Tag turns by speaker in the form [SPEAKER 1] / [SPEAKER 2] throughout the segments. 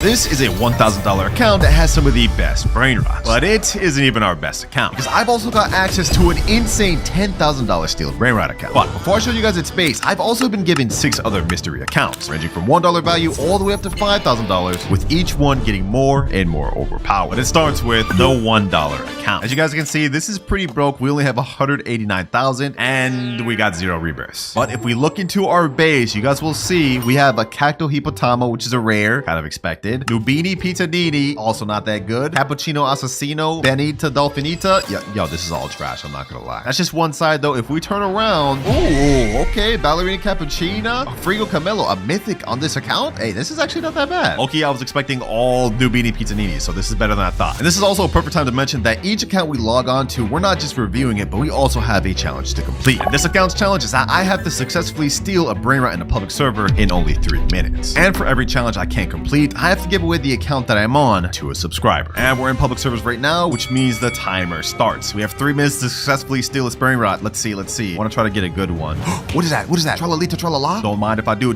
[SPEAKER 1] This is a $1,000 account that has some of the best Brainrots, but it isn't even our best account because I've also got access to an insane $10,000 steel Brainrot account. But before I show you guys its base, I've also been given 6 other mystery accounts, ranging from $1 value all the way up to $5,000, with each one getting more and more overpowered. But it starts with the $1 account. As you guys can see, this is pretty broke. We only have 189,000 and we got 0 rebirths. But if we look into our base, you guys will see we have a Cacto Hipotamo, which is a rare, kind of expected. Nubini Pizzanini, also not that good. Cappuccino Assassino, Benita Dolfinita. Yo, this is all trash, I'm not gonna lie. That's just one side though. If we turn around, ooh, okay, Ballerina Cappuccina, Frigo Camelo, a mythic on this account. Hey, this is actually not that bad. Okay, I was expecting all Nubini Pizzanini, so this is better than I thought. And this is also a perfect time to mention that each account we log on to, we're not just reviewing it, but we also have a challenge to complete. And this account's challenge is that I have to successfully steal a Brainrot in a public server in only 3 minutes. And for every challenge I can't complete, I have to give away the account that I'm on to a subscriber. And we're in public servers right now, which means the timer starts. We have 3 minutes to successfully steal this Brainrot. Let's see. I want to try to get a good one. What is that? Tralalita tralala? Don't mind if I do.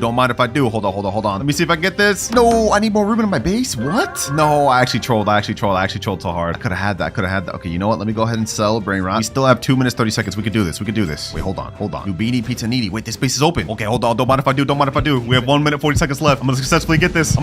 [SPEAKER 1] Hold on. Let me see if I can get this. No, I need more room in my base. What? No, I actually trolled so hard. I could have had that. Okay, you know what? Let me go ahead and sell Brainrot. We still have 2 minutes, 30 seconds. We could do this. Wait, hold on. Nubini Pizzanini. Wait, this base is open. Okay, hold on. Don't mind if I do. We have 1 minute, 40 seconds left. I'm gonna successfully get this.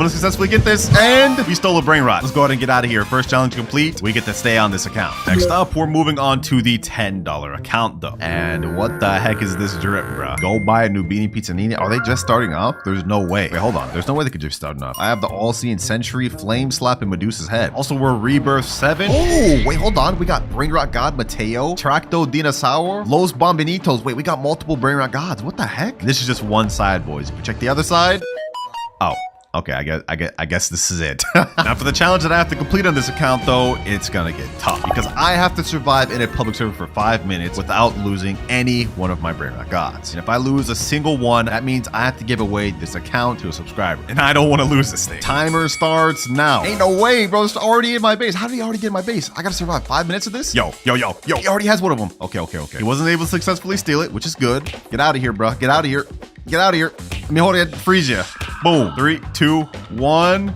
[SPEAKER 1] And we stole a Brainrot. Let's go ahead and get out of here. First challenge complete. We get to stay on this account. Next up, we're moving on to the $10 account though. And what the heck is this drip, bro? Go buy a Nubini Pizzanini. Are they just starting off? There's no way. Wait, hold on. There's no way they could just start off. I have the All-Seeing Sentry, Flame Slap, and Medusa's Head. Also, we're Rebirth 7. Oh, wait, hold on. We got Brainrot God Mateo, Tracto Dinosaur, Los Bombinitos. Wait, we got multiple Brainrot Gods. What the heck? This is just one side, boys. If we check the other side. Oh. Okay, I guess this is it. Now for the challenge that I have to complete on this account though, it's gonna get tough because I have to survive in a public server for 5 minutes without losing any one of my Brainrot Gods. And if I lose a single one, that means I have to give away this account to a subscriber. And I don't want to lose this thing. Timer starts now. Ain't no way, bro. It's already in my base. How did he already get in my base? I gotta survive 5 minutes of this? Yo. He already has one of them. Okay. He wasn't able to successfully steal it, which is good. Get out of here, bro. Get out of here. Let me hold it, freeze you. Boom. 3, 2, 1.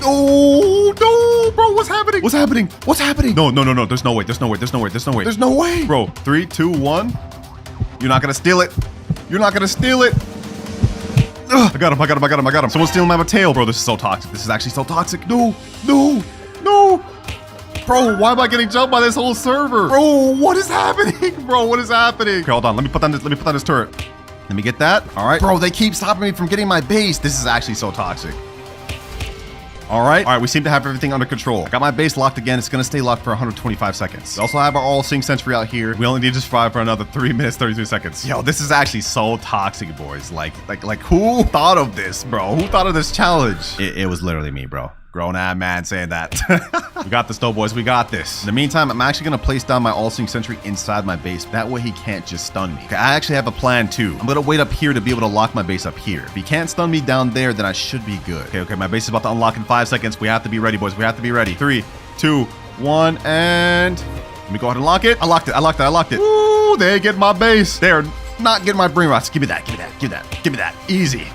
[SPEAKER 1] Oh, no, bro. What's happening? No. There's no way. Bro, 3, 2, 1. You're not gonna steal it. Ugh, I got him. Someone's stealing my Mateo. Bro, this is so toxic. This is actually so toxic. No. Bro, why am I getting jumped by this whole server? Bro, what is happening? Okay, hold on. Let me put down this turret. Let me get that. All right. Bro, they keep stopping me from getting my base. This is actually so toxic. All right, we seem to have everything under control. I got my base locked again. It's gonna stay locked for 125 seconds. We also have our All-Seeing Sentry out here. We only need to survive for another 3 minutes, 33 seconds. Yo, this is actually so toxic, boys. Like who thought of this, bro? Who thought of this challenge? It was literally me, bro. Grown-ass man saying that. We got this though, boys. We got this. In the meantime, I'm actually gonna place down my All-Seeing Sentry inside my base. That way he can't just stun me. Okay, I actually have a plan too. I'm gonna wait up here to be able to lock my base up here. If he can't stun me down there, then I should be good. Okay, my base is about to unlock in 5 seconds. We have to be ready, boys. 3, 2, 1, and let me go ahead and lock it. I locked it. Ooh, they get my base. They're not getting my Brainrots. Give me that. Easy.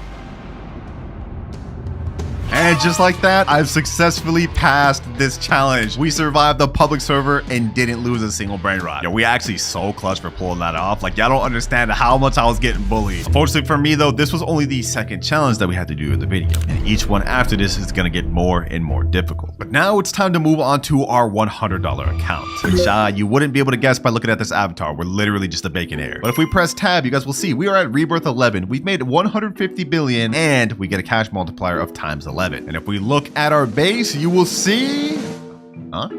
[SPEAKER 1] And just like that, I've successfully passed this challenge. We survived the public server and didn't lose a single Brainrot. Yo, we actually so clutch for pulling that off. Like, y'all don't understand how much I was getting bullied. Fortunately for me though, this was only the second challenge that we had to do in the video. And each one after this is gonna get more and more difficult. But now it's time to move on to our $100 account, which you wouldn't be able to guess by looking at this avatar. We're literally just a bacon hair. But if we press tab, you guys will see we are at Rebirth 11. We've made 150 billion and we get a cash multiplier of times 11. And if we look at our base, you will see... Huh?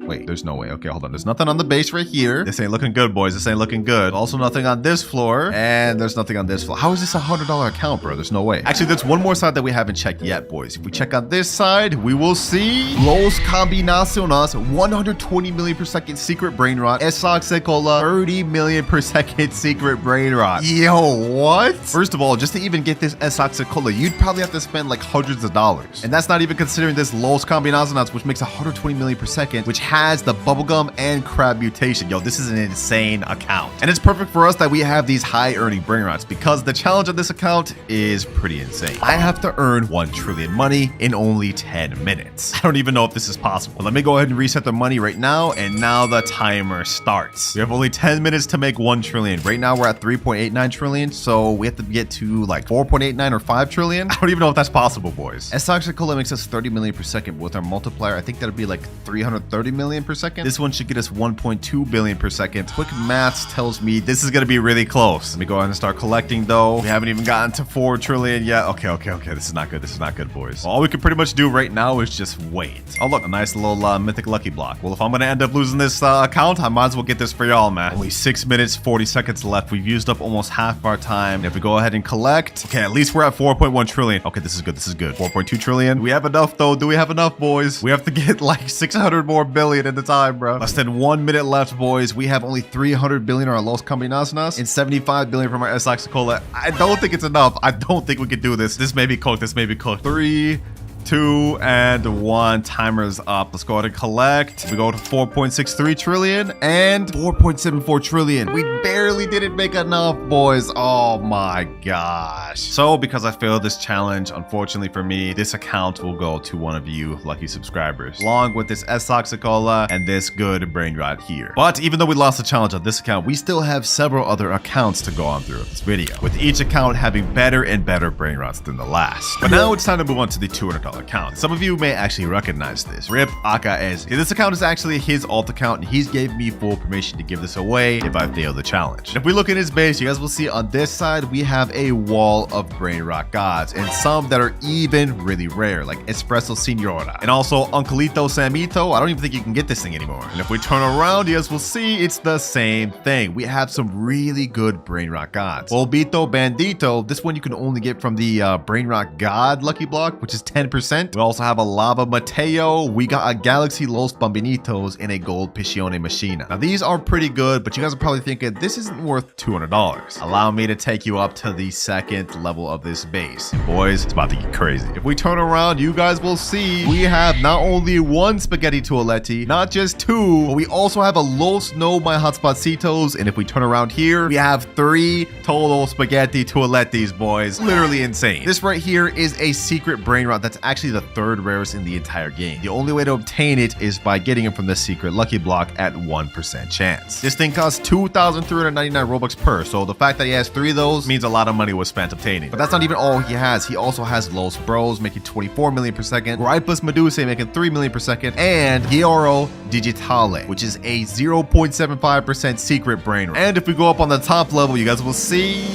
[SPEAKER 1] Wait, there's no way. Okay, hold on. There's nothing on the base right here. This ain't looking good, boys. This ain't looking good. Also nothing on this floor. And there's nothing on this floor. How is this a $100 account, bro? There's no way. Actually, there's one more side that we haven't checked yet, boys. If we check on this side, we will see Los Combinaciones, 120 million per second secret Brainrot. Esoxicola, 30 million per second secret Brainrot. Yo, what? First of all, just to even get this Esoxicola, you'd probably have to spend like hundreds of dollars. And that's not even considering this Los Combinaciones, which makes 120 million per second, which has has the bubblegum and crab mutation. Yo, this is an insane account. And it's perfect for us that we have these high earning Brainrots because the challenge on this account is pretty insane. I have to earn 1 trillion money in only 10 minutes. I don't even know if this is possible. But let me go ahead and reset the money right now. And now the timer starts. We have only 10 minutes to make 1 trillion. Right now we're at 3.89 trillion. So we have to get to like 4.89 or 5 trillion. I don't even know if that's possible, boys. S-Toxicola makes us 30 million per second. With our multiplier, I think that'd be like 330 million per second. This one should get us 1.2 billion per second. Quick maths tells me this is gonna be really close. Let me go ahead and start collecting though. We haven't even gotten to 4 trillion yet. Okay. This is not good. This is not good, boys. All we can pretty much do right now is just wait. Oh, look, a nice little mythic lucky block. Well, if I'm gonna end up losing this account, I might as well get this for y'all, man. Only 6 minutes, 40 seconds left. We've used up almost half of our time. And if we go ahead and collect, okay, at least we're at 4.1 trillion. Okay, this is good. 4.2 trillion. Do we have enough though? Do we have enough, boys? We have to get like 600 more billion at the time, bro. Less than 1 minute left, boys. We have only 300 billion on our Los Combinaciones and 75 billion from our S-Toxicola. I don't think it's enough. I don't think we can do this. This may be cooked. 3, 2, and 1. Timer's up. Let's go ahead and collect. We go to 4.63 trillion and 4.74 trillion. We barely didn't make enough, boys. Oh my gosh. So because I failed this challenge, unfortunately for me, this account will go to one of you lucky subscribers, along with this S-Toxicola and this good Brainrot here. But even though we lost the challenge on this account, we still have several other accounts to go on through this video, with each account having better and better Brainrots than the last. But now it's time to move on to the $200 account. Some of you may actually recognize this. Rip Akaez. This account is actually his alt account, and he's gave me full permission to give this away if I fail the challenge. And if we look at his base, you guys will see on this side we have a wall of Brainrot gods, and some that are even really rare, like Espresso Signora, and also Uncleito Samito. I don't even think you can get this thing anymore. And if we turn around, you guys will see it's the same thing. We have some really good Brainrot gods. Polvito Bandito, this one you can only get from the Brainrot God lucky block, which is 10%. We also have a Lava Mateo. We got a Galaxy Los Bambinitos and a Gold Piscione Machina. Now these are pretty good, but you guys are probably thinking this isn't worth $200. Allow me to take you up to the second level of this base. And boys, it's about to get crazy. If we turn around, you guys will see we have not only 1 Spaghetti Toaletti, not just 2, but we also have a Los No My Hotspotcitos. And if we turn around here, we have 3 total Spaghetti Toalettis, boys. Literally insane. This right here is a secret Brainrot that's actually the 3rd rarest in the entire game. The only way to obtain it is by getting it from the secret lucky block at 1% chance. This thing costs 2,399 Robux per, so the fact that he has 3 of those means a lot of money was spent obtaining. But that's not even all he has. He also has Los Bros making 24 million per second, Gripus Medusa making 3 million per second, and Gioro Digitale, which is a 0.75% secret Brainrot. And if we go up on the top level, you guys will see...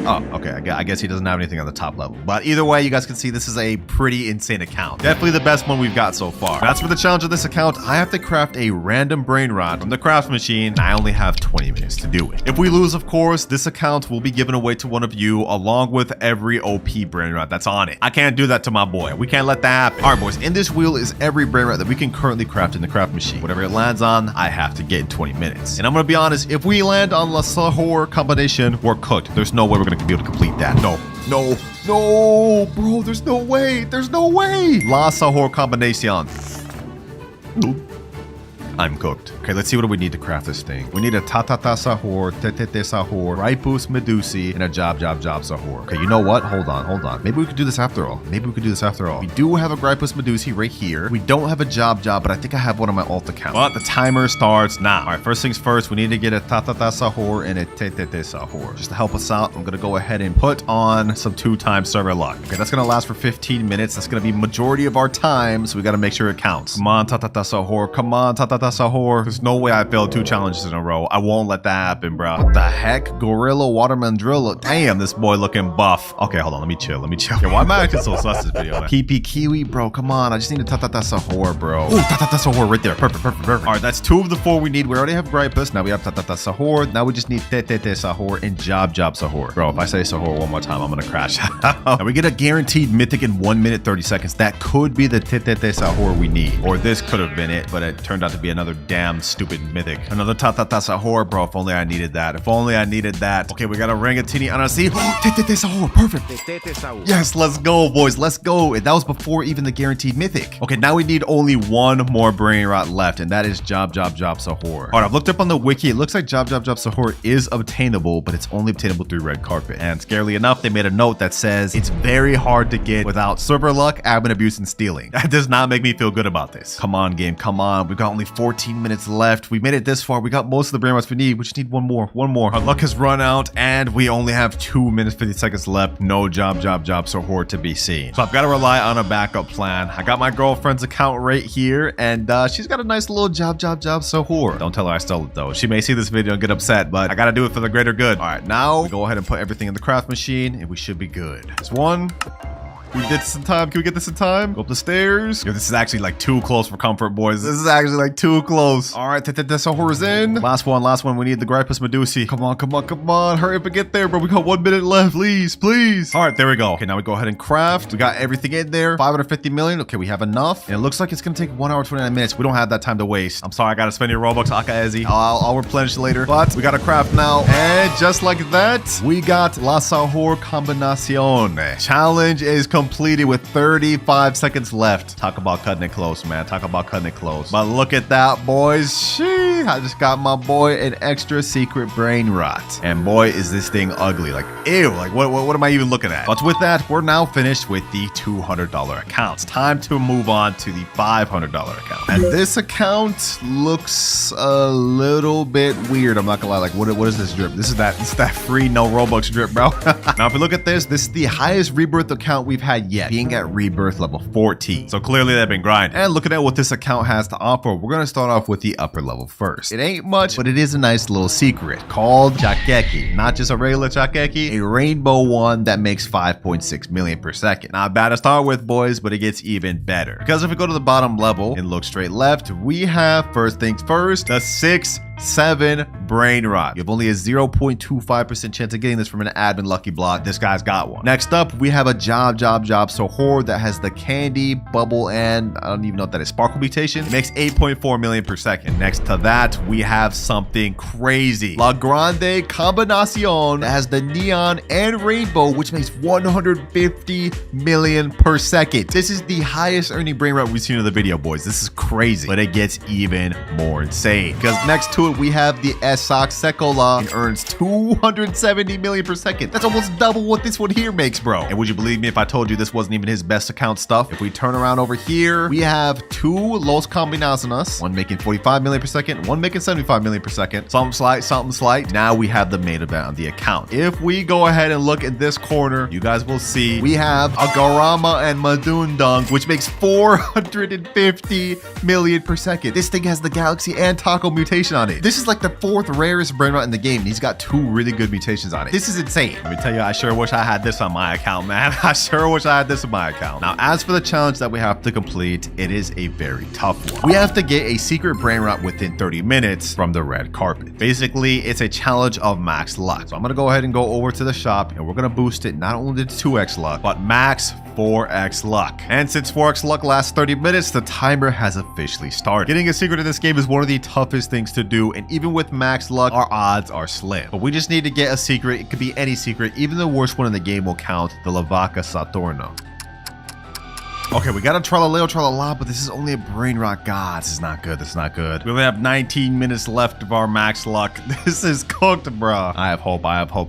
[SPEAKER 1] Oh, okay. I guess he doesn't have anything on the top level. But either way, you guys can see this is a pretty insane account. Definitely the best one we've got so far. That's for the challenge of this account. I have to craft a random Brainrot from the craft machine. And I only have 20 minutes to do it. If we lose, of course, this account will be given away to one of you along with every OP Brainrot that's on it. I can't do that to my boy. We can't let that happen. All right, boys. In this wheel is every Brainrot that we can currently craft in the craft machine. Whatever it lands on, I have to get in 20 minutes. And I'm going to be honest, if we land on La Sahur combination, we're cooked. There's no way we're going to be able to complete that. No, bro, there's no way. La Sahur combination. I'm cooked. Okay, let's see what do we need to craft this thing. We need a Tatata Sahur, Tetete Sahur, Ripus Medusi, and a Job Sahur. Okay, you know what? Hold on. Maybe we could do this after all. We do have a Gripus Medusi right here. We don't have a Job, but I think I have one on my alt account. But the timer starts now. All right, first things first, we need to get a Tatata Sahur and a Tetete Sahur. Just to help us out, I'm gonna go ahead and put on some 2-time server luck. Okay, that's gonna last for 15 minutes. That's gonna be majority of our time, so we gotta make sure it counts. Come on, Tatata Sahur. Come on, Tatata Sahur. There's no way I failed 2 challenges in a row. I won't let that happen, bro. What the heck? Gorilla Waterman Drill. Damn, this boy looking buff. Okay, hold on. Let me chill. Yeah, why am I acting so sus this video, man? PP Kiwi, bro. Come on. I just need a Tatata Sahur, bro. Ooh, Tatata Sahur right there. Perfect. All right, that's 2 of the 4 we need. We already have Gripus. Now we have Tatata Sahur. Now we just need Tetete Sahur and Job Sahur. Bro, if I say Sahur one more time, I'm gonna crash. Now we get a guaranteed mythic in 1 minute 30 seconds. That could be the Tetete Sahur we need. Or this could have been it, but it turned out to be another another damn stupid mythic. Another Sahur, bro. If only I needed that. If only I needed that. Okay, we got a Rangatini Anasi. Sahur. Perfect. Yes, let's go, boys. Let's go. And that was before even the guaranteed mythic. Okay, now we need only one more Brainrot left, and that is Job Sahur. All right, I've looked up on the wiki. It looks like Job Sahur is obtainable, but it's only obtainable through red carpet. And scarily enough, they made a note that says it's very hard to get without server luck, admin abuse, and stealing. That does not make me feel good about this. Come on, game. Come on. We've got only 14 minutes left. We made it this far. We got most of the Brainrots we need. We just need one more. Our luck has run out, and we only have 2 minutes, 50 seconds left. No Job Sahur to be seen. So I've got to rely on a backup plan. I got my girlfriend's account right here, and she's got a nice little Job Sahur. Don't tell her I stole it, though. She may see this video and get upset, but I got to do it for the greater good. All right, now we go ahead and put everything in the craft machine, and we should be good. There's one. Can we get this in time? Can we get this in time? Go up the stairs. Yo, this is actually like too close for comfort, boys. This is actually like too close. All right, Sahur is in. Last one. We need the Gripus Medusi. Come on. Hurry up and get there, bro. We got 1 minute left, please. All right, there we go. Okay, now we go ahead and craft. We got everything in there. 550 million. Okay, we have enough. And it looks like it's gonna take 1 hour, 29 minutes. We don't have that time to waste. I'm sorry, I gotta spend your Robux, Akaezi. I'll replenish later. But we gotta craft now. And just like that, we got La Sahur Combinacion. Challenge is completed with 35 seconds left. Talk about cutting it close, man. Talk about cutting it close. But look at that, boys. Sheesh, I just got my boy an extra secret Brainrot. And boy, is this thing ugly. Like, ew. Like, what am I even looking at? But with that, we're now finished with the $200 accounts. Time to move on to the $500 account. And this account looks a little bit weird. I'm not gonna lie. Like, what is this drip? It's that free no Robux drip, bro. Now, if you look at this is the highest rebirth account we've had yet, being at rebirth level 14. So clearly they've been grinding. And looking at what this account has to offer, we're gonna start off with the upper level first. It ain't much, but it is a nice little secret called Chakeki. Not just a regular Chakeki, a rainbow one that makes 5.6 million per second. Not bad to start with, boys, but it gets even better. Because if we go to the bottom level and look straight left, we have, first things first, the 6-7 Brainrot. You have only a 0.25% chance of getting this from an admin lucky block. This guy's got one. Next up, we have a Job Sahur that has the candy, bubble, and I don't even know what that is, sparkle mutation. It makes 8.4 million per second. Next to that, we have something crazy. La Grande Combinacion that has the neon and rainbow, which makes 150 million per second. This is the highest earning Brainrot we've seen in the video, boys. This is crazy, but it gets even more insane because next to it, we have the Esak Sekola and earns 270 million per second. That's almost double what this one here makes, bro. And would you believe me if I told you this wasn't even his best account stuff? If we turn around over here, we have two Los Combinaciones, one making 45 million per second, one making 75 million per second. Something slight. Now we have the main event on the account. If we go ahead and look at this corner, you guys will see we have a Garama and Madundung, which makes 450 million per second. This thing has the Galaxy and Taco mutation on it. This is like the 4th rarest Brainrot in the game, and he's got 2 really good mutations on it. This is insane. Let me tell you, I sure wish I had this on my account, man. I sure wish I had this on my account. Now, as for the challenge that we have to complete, it is a very tough one. We have to get a secret Brainrot within 30 minutes from the red carpet. Basically, it's a challenge of max luck. So I'm gonna go ahead and go over to the shop, and we're gonna boost it not only to 2x luck, but max 4x luck. And since 4x luck lasts 30 minutes, the timer has officially started. Getting a secret in this game is one of the toughest things to do, and even with max luck, our odds are slim. But we just need to get a secret. It could be any secret. Even the worst one in the game will count, the Lavaca Saturno. Okay, we got a Tralaleo Tralala, but this is only a Brainrot. God, this is not good. This is not good. We only have 19 minutes left of our max luck. This is cooked, bro. I have hope.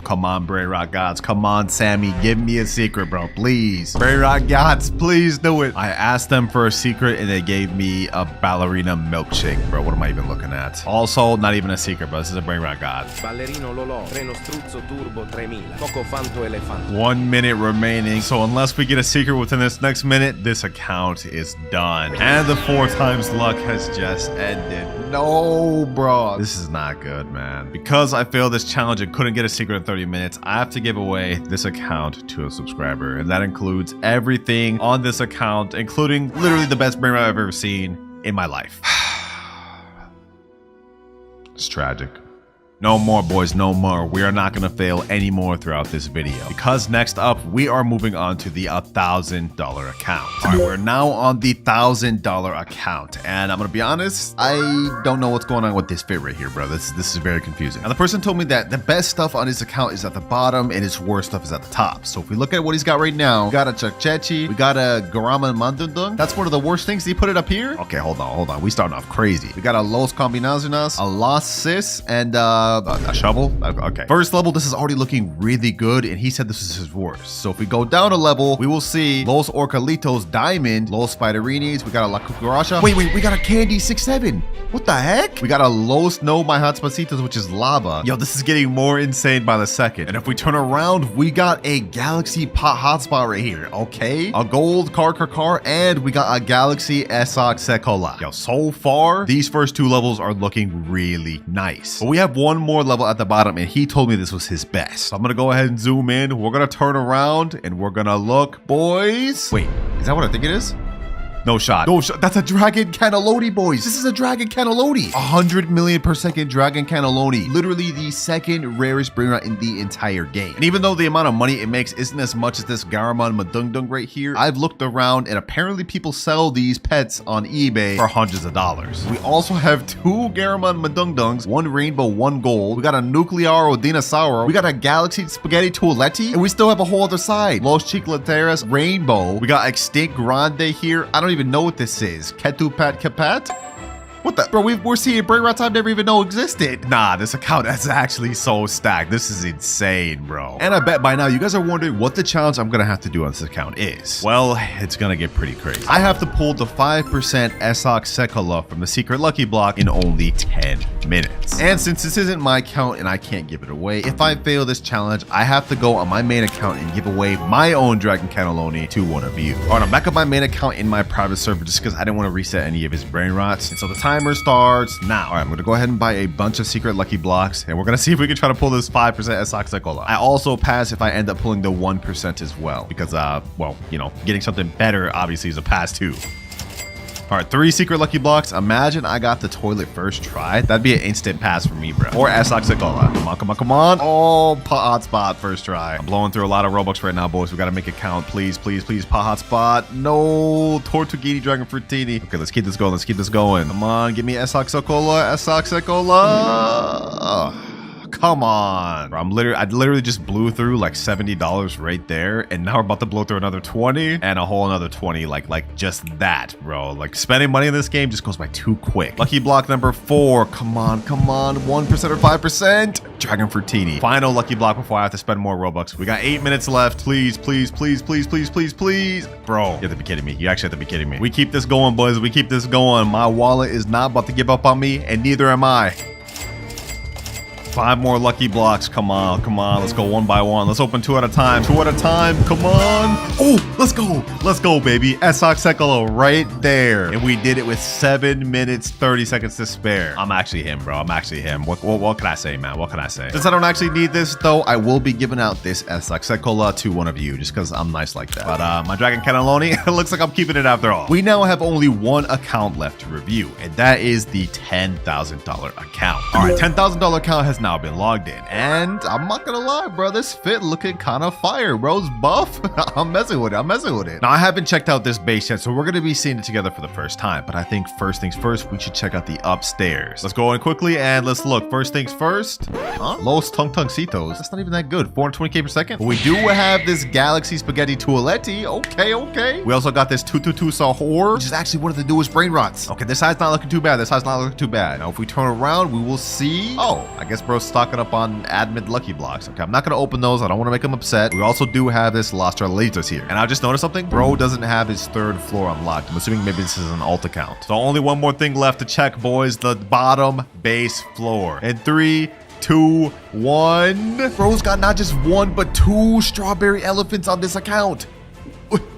[SPEAKER 1] Come on, Brainrot gods. Come on, Sammy. Give me a secret, bro. Please. Brainrot gods, please do it. I asked them for a secret, and they gave me a ballerina milkshake, bro. What am I even looking at? Also, not even a secret, bro. This is a Brainrot god.
[SPEAKER 2] Ballerino Lolo, Treno Struzzo Turbo 3000, Coco Fanto Elefante.
[SPEAKER 1] 1 minute remaining. So unless we get a secret within this next minute, this account is done. And the 4 times luck has just ended. No, bro. This is not good, man. Because I failed this challenge and couldn't get a secret in 30 minutes, I have to give away this account to a subscriber. And that includes everything on this account, including literally the best Brainrot I've ever seen in my life. It's tragic. No more, boys, no more. We are not going to fail anymore throughout this video. Because next up, we are moving on to the $1,000 account. All right, we're now on the $1,000 account. And I'm going to be honest, I don't know what's going on with this fit right here, bro. This is very confusing. Now, the person told me that the best stuff on his account is at the bottom and his worst stuff is at the top. So if we look at what he's got right now, we got a Chakchechi, we got a Garama Mandundung. That's one of the worst things. He put it up here. Okay, hold on. We starting off crazy. We got a Los Combinaciones, a Los Sis, and a shovel. Okay. First level, this is already looking really good, and he said this is his worst. So if we go down a level, we will see Los Orcalitos Diamond, Los Spiderinis, we got a La Cucaracha. Wait, we got a Candy 6-7. What the heck? We got a Los No My Hotspacitos, which is lava. Yo, this is getting more insane by the second. And if we turn around, we got a Galaxy Pot Hotspot right here. Okay. A Gold Car, and we got a Galaxy Esoc Sekola. Yo, so far, these first two levels are looking really nice. But we have one more level at the bottom, and he told me this was his best. So I'm gonna go ahead and zoom in. We're gonna turn around, and we're gonna look, boys. Wait, is that what I think it is? No shot. That's a Dragon Cannelloni, boys. This is a Dragon Cannelloni. 100 million per second Dragon Cannelloni. Literally the second rarest Brainrot in the entire game. And even though the amount of money it makes isn't as much as this Garamon Madungdung right here, I've looked around and apparently people sell these pets on eBay for hundreds of dollars. We also have two Garamon Madungdungs, one rainbow, one gold. We got a Nuclearo Dinosauro. We got a Galaxy Spaghetti Toiletti. And we still have a whole other side. Los Chicleteras Rainbow. We got Extinct Grande here. I don't even know what this is. Ketupat Kapat? What the? Bro, we're seeing Brainrots I've never even know existed. Nah, this account is actually so stacked. This is insane, bro. And I bet by now you guys are wondering what the challenge I'm gonna have to do on this account is. Well, it's gonna get pretty crazy. I have to pull the 5% Esoc Sekola from the secret lucky block in only 10 minutes. And since this isn't my account and I can't give it away, if I fail this challenge, I have to go on my main account and give away my own Dragon Cannelloni to one of you. All right, I'm back on my main account in my private server just because I didn't want to reset any of his Brainrots. And so the timer starts now. All right, I'm going to go ahead and buy a bunch of secret lucky blocks, and we're going to see if we can try to pull this 5% Esoc Sekola. I also pass if I end up pulling the 1% as well, because, well, you know, getting something better obviously is a pass too. All right, 3 secret lucky blocks. Imagine I got the toilet first try. That'd be an instant pass for me, bro. Or Esoc Sekola. Come on. Oh, pot hotspot first try. I'm blowing through a lot of Robux right now, boys. We got to make it count. Please, pot hotspot. No, Tortuguini Dragon Fruitini. Okay, let's keep this going. Come on, give me Esoc Sekola. Come on. Bro, I literally just blew through like $70 right there, and now we're about to blow through another 20 and a whole another 20, like just that, bro. Like spending money in this game just goes by too quick. Lucky block number 4. Come on, 1% or 5%. Dragon Fruitini. Final lucky block before I have to spend more Robux. We got 8 minutes left. Please. Bro, you have to be kidding me. You actually have to be kidding me. We keep this going, boys. We keep this going. My wallet is not about to give up on me, and neither am I. 5 more lucky blocks. Come on. Let's go one by one. Let's open 2 at a time. Come on. Oh, let's go, baby. Esoc Sekola right there. And we did it with 7 minutes, 30 seconds to spare. I'm actually him, bro. What can I say, man? What can I say? Since I don't actually need this, though, I will be giving out this Esoc Sekola to one of you just because I'm nice like that. But my Dragon Cannelloni, it looks like I'm keeping it after all. We now have only one account left to review, and that is the $10,000 account. All right, $10,000 account has now been logged in, and I'm not gonna lie, bro, this fit looking kind of fire. Bro's buff. I'm messing with it. Now, I haven't checked out this base yet, so we're gonna be seeing it together for the first time, but I think first things first, we should check out the upstairs. Let's go in quickly and let's look. First things first. Los Tungtungcitos. That's not even that good. 420k per second. But we do have this Galaxy Spaghetti Toiletti. Okay. We also got this 222 Sahur, which is actually one of the newest Brainrots. Okay, this side's not looking too bad. Now, if we turn around, we will see. Oh, I guess bro's stocking up on admin lucky blocks. Okay, I'm not gonna open those. I don't want to make him upset. We also do have this Los Charlitos here, and I just noticed something. Bro doesn't have his 3rd floor unlocked. I'm assuming maybe this is an alt account. So only one more thing left to check, boys. The bottom base floor. In 3, 2, 1. Bro's got not just 1 but 2 strawberry elephants on this account.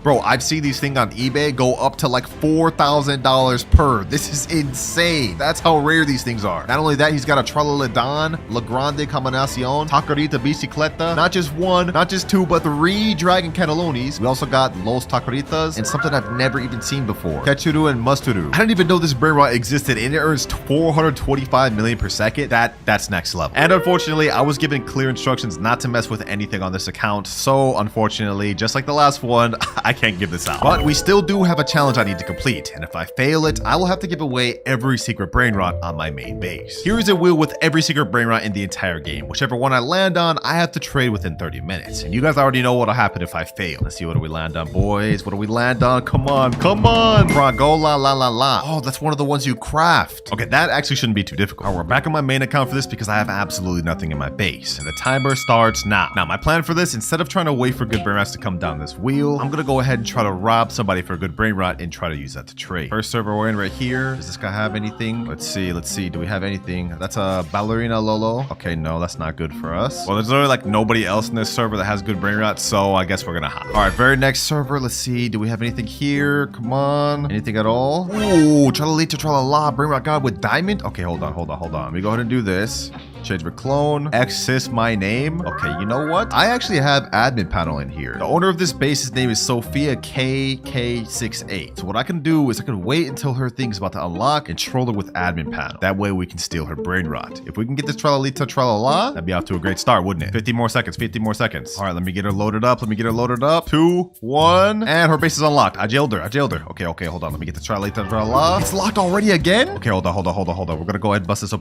[SPEAKER 1] Bro, I've seen these things on eBay go up to like $4,000 per. This is insane. That's how rare these things are. Not only that, he's got a Tralaledon, La Grande Combinacion, Taquerita Bicicleta. Not just one, not just two, but 3 Dragon Cannellonis. We also got Los Taqueritas and something I've never even seen before. Ketchuru and Musturu. I didn't even know this Brainrot existed, and it earns 425 million per second. That's next level. And unfortunately, I was given clear instructions not to mess with anything on this account. So unfortunately, just like the last one, I can't give this out. But we still do have a challenge I need to complete. And if I fail it, I will have to give away every secret Brainrot on my main base. Here is a wheel with every secret Brainrot in the entire game. Whichever one I land on, I have to trade within 30 minutes. And you guys already know what'll happen if I fail. Let's see, what do we land on, boys? What do we land on? Come on, come on. Fragola la la la. Oh, that's one of the ones you craft. Okay, that actually shouldn't be too difficult. All right, we're back on my main account for this because I have absolutely nothing in my base. And the timer starts now. Now, my plan for this, instead of trying to wait for good Brainrots to come down this wheel, I'm gonna go ahead and try to rob somebody for a good Brainrot and try to use that to trade. First server we're in right here. Does this guy have anything? Let's see. Do we have anything? That's a Ballerina Lolo. Okay, no, that's not good for us. Well, there's literally like nobody else in this server that has good Brainrots, so I guess we're gonna hop. All right, very next server. Let's see. Do we have anything here? Come on. Anything at all? Ooh, Tralalita Tralala, Brainrot God with diamond. Okay, hold on. Let me go ahead and do this. Change my clone. Access my name. Okay, you know what? I actually have admin panel in here. The owner of this base, his name is Sophia KK68. So what I can do is I can wait until her thing's about to unlock and troll her with admin panel. That way we can steal her Brainrot. If we can get this Tralalita Tralala, that'd be off to a great start, wouldn't it? 50 more seconds, 50 more seconds. All right, let me get her loaded up. 2, 1, and her base is unlocked. I jailed her. Okay, hold on. Let me get the Tralalita Tralala. It's locked already again? Okay, hold on. We're gonna go ahead and bust this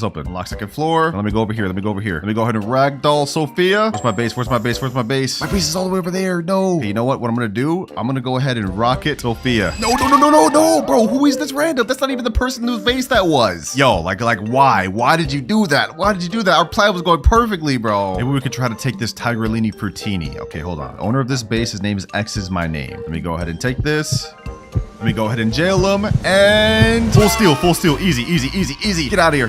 [SPEAKER 1] open. Unlock second floor. Let me go over here. Let me go ahead and ragdoll Sophia. Where's my base? My base is all the way over there. No. Okay, you know what I'm gonna do? I'm gonna go ahead and rocket Sophia. No, bro. Who is this random? That's not even the person whose base that was. Yo, like why? Why did you do that? Our plan was going perfectly, bro. Maybe we could try to take this Tigerlini Frutini. Okay, hold on. Owner of this base, his name is X is my name. Let me go ahead and take this. Let me go ahead and jail him, and full steal, easy. Get out of here.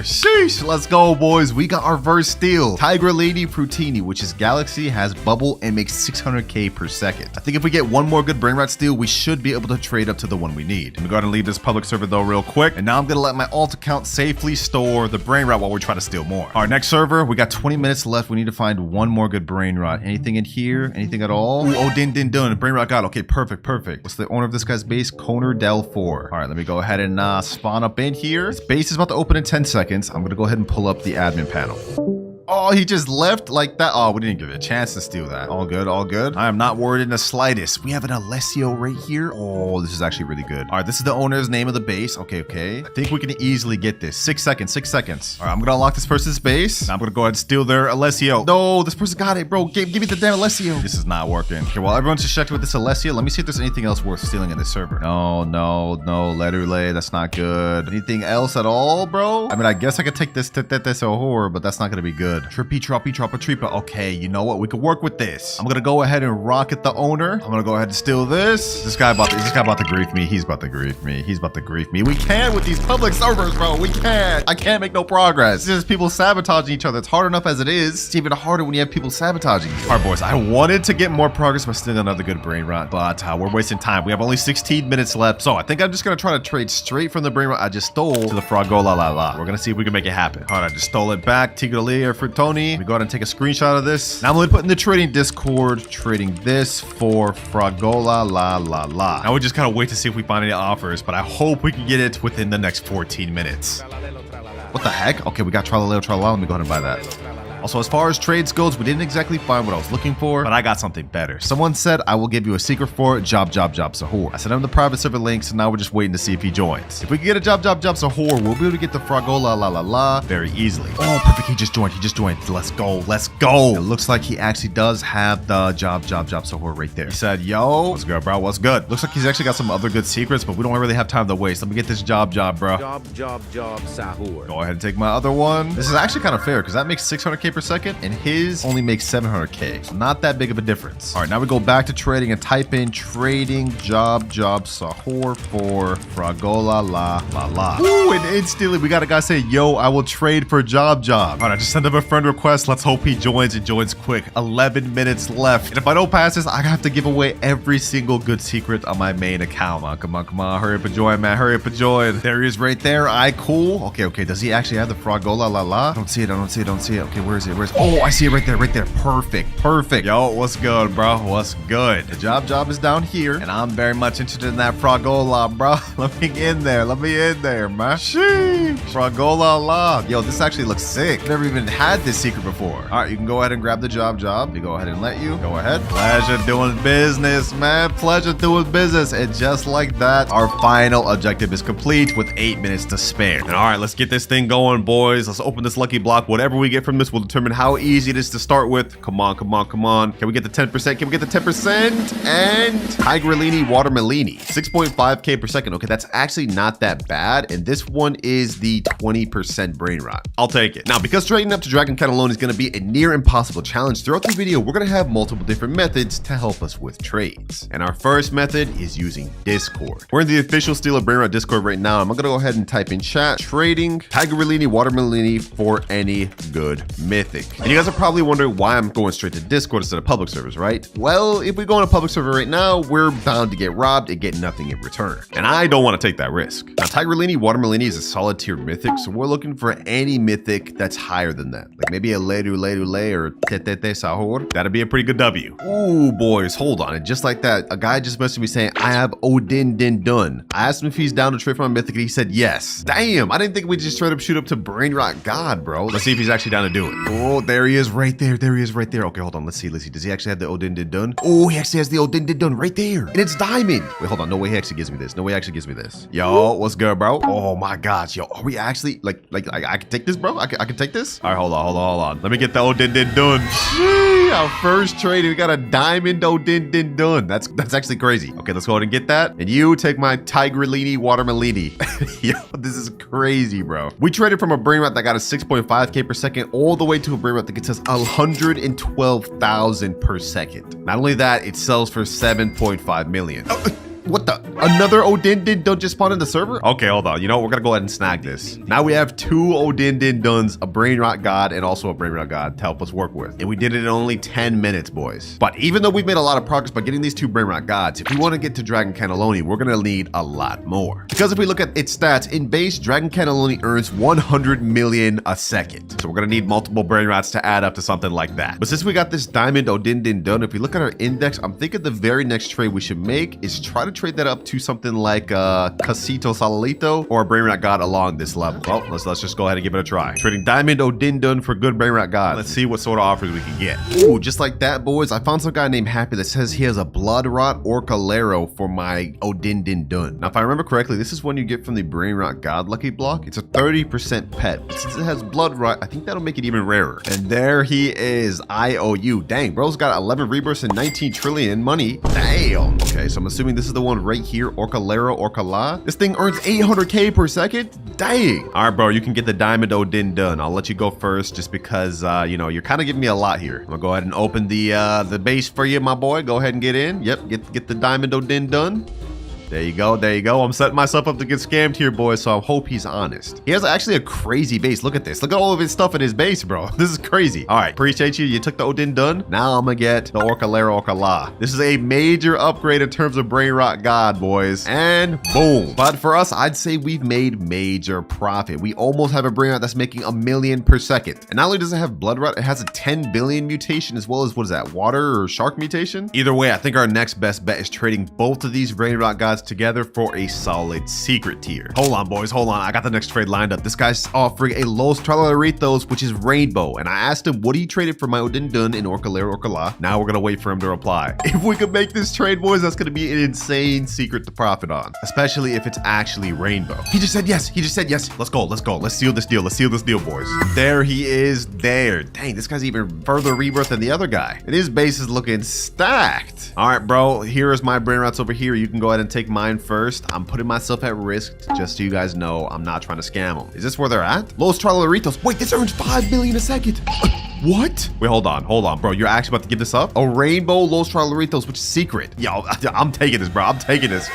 [SPEAKER 1] Sheesh, let's go, boys. We got our first steal. Tiger Lady Frutini, which is Galaxy, has bubble, and makes 600k per second. I think if we get one more good Brainrot steal, we should be able to trade up to the one we need. Let me go ahead and leave this public server though real quick, and now I'm gonna let my alt account safely store the Brainrot while we try to steal more. Our next server, we got 20 minutes left. We need to find one more good Brainrot. Anything in here? Anything at all? Ooh, oh, din. Brainrot God. Okay, perfect. What's the owner of this guy's base? Koner Del 4. All right, let me go ahead and spawn up in here. His base is about to open in 10 seconds. I'm gonna go ahead and pull up the admin panel. Oh, he just left like that. Oh, we didn't give it a chance to steal that. All good. I am not worried in the slightest. We have an Alessio right here. Oh, this is actually really good. All right, this is the owner's name of the base. Okay. I think we can easily get this. 6 seconds. All right, I'm gonna unlock this person's base. Now I'm gonna go ahead and steal their Alessio. No, this person got it, bro. Give me the damn Alessio. This is not working. Okay, while everyone's just checked with this Alessio, let me see if there's anything else worth stealing in this server. No. Letterlay, that's not good. Anything else at all, bro? I mean, I guess I could take this horror, but that's not gonna be good. Trippy, Tripa. Okay, you know what? We could work with this. I'm gonna go ahead and rocket the owner. I'm gonna go ahead and steal this. This guy about to grief me. He's about to grief me. We can't with these public servers, bro. We can't. I can't make no progress. It's just people sabotaging each other. It's hard enough as it is. It's even harder when you have people sabotaging you. All right, boys. I wanted to get more progress by stealing another good Brainrot, but we're wasting time. We have only 16 minutes left, so I think I'm just gonna try to trade straight from the Brainrot I just stole to the Fragola la la. We're gonna see if we can make it happen. All right, I just stole it back. Tigalia Frutoni. Let me go ahead and take a screenshot of this. Now I'm going to put in the trading Discord, trading this for Fragola la la la. Now we just kind of wait to see if we find any offers, but I hope we can get it within the next 14 minutes. What the heck? Okay, we got Tralaleo Tralala. Let me go ahead and buy that. Also, as far as trades goes, we didn't exactly find what I was looking for, but I got something better. Someone said, I will give you a secret for it, job Sahur. I sent him the private server link, so now we're just waiting to see if he joins. If we can get a job Sahur, we'll be able to get the Fragola la la la very easily. Oh, perfect. He just joined. Let's go. It looks like he actually does have the job Sahur right there. He said, yo, what's good, bro? What's good? Looks like he's actually got some other good secrets, but we don't really have time to waste. Let me get this job, bro.
[SPEAKER 2] Job Sahur.
[SPEAKER 1] Go ahead and take my other one. This is actually kind of fair because that makes 600k per per second, and his only makes 700K. So not that big of a difference. All right, now we go back to trading and type in trading job sahur for Fragola la. Ooh, and instantly we got a guy say, yo, I will trade for job. All right, I just sent him a friend request. Let's hope he joins and joins quick. 11 minutes left. And if I don't pass this, I have to give away every single good secret on my main account. Come on. Hurry up and join, man. Hurry up and join. There he is right there. Cool. Okay. Does he actually have the Fragola la? I don't see it. Okay, where is it? Oh, I see it right there. Perfect. Yo, what's good, bro? What's good? The job is down here, and I'm very much interested in that Fragola, bro. Let me in there, man. Sheesh. Fragola la. Yo, this actually looks sick. Never even had this secret before. All right, you can go ahead and grab the job. We go ahead and let you. Go ahead. Pleasure doing business, man. And just like that, our final objective is complete with 8 minutes to spare. And all right, let's get this thing going, boys. Let's open this lucky block. Whatever we get from this will determine how easy it is to start with. Come on. Can we get the 10%? And Tigerellini Watermelini. 6.5K per second. Okay, that's actually not that bad. And this one is the 20% Brainrot. I'll take it. Now, because trading up to Dragon Cannelloni is going to be a near impossible challenge, throughout the video, we're going to have multiple different methods to help us with trades. And our first method is using Discord. We're in the official Stealer Brainrot Discord right now. I'm going to go ahead and type in chat, trading Tigerellini Watermelini for any good mythic. And you guys are probably wondering why I'm going straight to Discord instead of public servers, right? Well, if we go on a public server right now, we're bound to get robbed and get nothing in return. And I don't want to take that risk. Now, Tigerellini Watermelini is a solid tier mythic, so we're looking for any mythic that's higher than that. Like maybe a Ledu or Tetete Sahur. That'd be a pretty good W. Ooh, boys, hold on. And just like that, a guy just messaged me saying, I have Odin Din Dun. I asked him if he's down to trade for my mythic, and he said yes. Damn, I didn't think we'd just straight up shoot up to Brainrot God, bro. Let's see if he's actually down to do it. Oh, there he is right there. Okay, hold on. Let's see. Does he actually have the Odin Din Dun? Oh, he actually has the Odin Din Dun right there. And it's diamond. Wait, hold on. No way he actually gives me this. Yo, what's good, bro? Oh my gosh. Yo, are we actually like I can take this, bro? I can take this? All right, hold on. Let me get the Odin Din Dun. Our first trade, we got a diamond Odin Din Dun. That's actually crazy. Okay, let's go ahead and get that. And you take my Tigerellini Watermelini. Yo, this is crazy, bro. We traded from a Brainrot that got a 6.5K per second all the way to a Brainrot that gets us 112,000 per second. Not only that, it sells for 7.5 million. What the? Another Odin Din Dun just spawned in the server? Okay, hold on. You know what? We're gonna go ahead and snag this. Now we have 2 Odin Din Duns, a Brainrot God, and also a Brainrot God to help us work with. And we did it in only 10 minutes, boys. But even though we've made a lot of progress by getting these 2 Brainrot Gods, if we want to get to Dragon Cannelloni, we're gonna need a lot more. Because if we look at its stats, in base, Dragon Cannelloni earns 100 million a second. So we're gonna need multiple Brainrots to add up to something like that. But since we got this Diamond Odin Din Dun, if we look at our index, I'm thinking the very next trade we should make is try to trade that up to something like Casito Salalito or a Brainrot God along this level. Well, let's just go ahead and give it a try. Trading Diamond Odin Dun for good Brainrot God. Let's see what sort of offers we can get. Ooh, just like that, boys. I found some guy named Happy that says he has a Blood Rot or Calero for my Odin Din Dun. Now, if I remember correctly, this is one you get from the Brainrot God lucky block. It's a 30% pet. Since it has Blood Rot, I think that'll make it even rarer. And there he is, IOU. Dang, bro's got 11 rebirths and 19 trillion money. Damn. Okay, so I'm assuming this is the one right here, Orcalero, Orcala. This thing earns 800K per second. Dang. All right, bro, you can get the Diamond Odin Dun. I'll let you go first just because, you know, you're kind of giving me a lot here. I'm gonna go ahead and open the base for you, my boy. Go ahead and get in. Yep, get the Diamond Odin Dun. There you go. I'm setting myself up to get scammed here, boys, so I hope he's honest. He has actually a crazy base. Look at this. Look at all of his stuff in his base, bro. This is crazy. All right, appreciate you. You took the Odin Dun. Now I'm gonna get the Orcalero Orcala. This is a major upgrade in terms of Brainrot God, boys. And boom. But for us, I'd say we've made major profit. We almost have a Brainrot that's making 1 million per second. And not only does it have Blood Rot, it has a 10 billion mutation as well as, what is that, water or shark mutation? Either way, I think our next best bet is trading both of these Brainrot Gods together for a solid secret tier. Hold on, boys, hold on. I got the next trade lined up. This guy's offering a Los Tralaritos, which is Rainbow. And I asked him what he traded for my Odin Dun in Orcalero Orcala. Now we're gonna wait for him to reply. If we could make this trade, boys, that's gonna be an insane secret to profit on, especially if it's actually Rainbow. He just said yes. Let's go. Let's seal this deal. Boys. There he is there. Dang, this guy's even further rebirth than the other guy. And his base is looking stacked. All right, bro, here is my Brainrots over here. You can go ahead and take mine first. I'm putting myself at risk just so you guys know I'm not trying to scam them. Is this where they're at? Los Tralaritos. Wait, this earns 5 million a second. What? Wait, hold on, bro. You're actually about to give this up? A rainbow Los Trolaritos, which is secret. Yo, I'm taking this, bro. I'm taking this.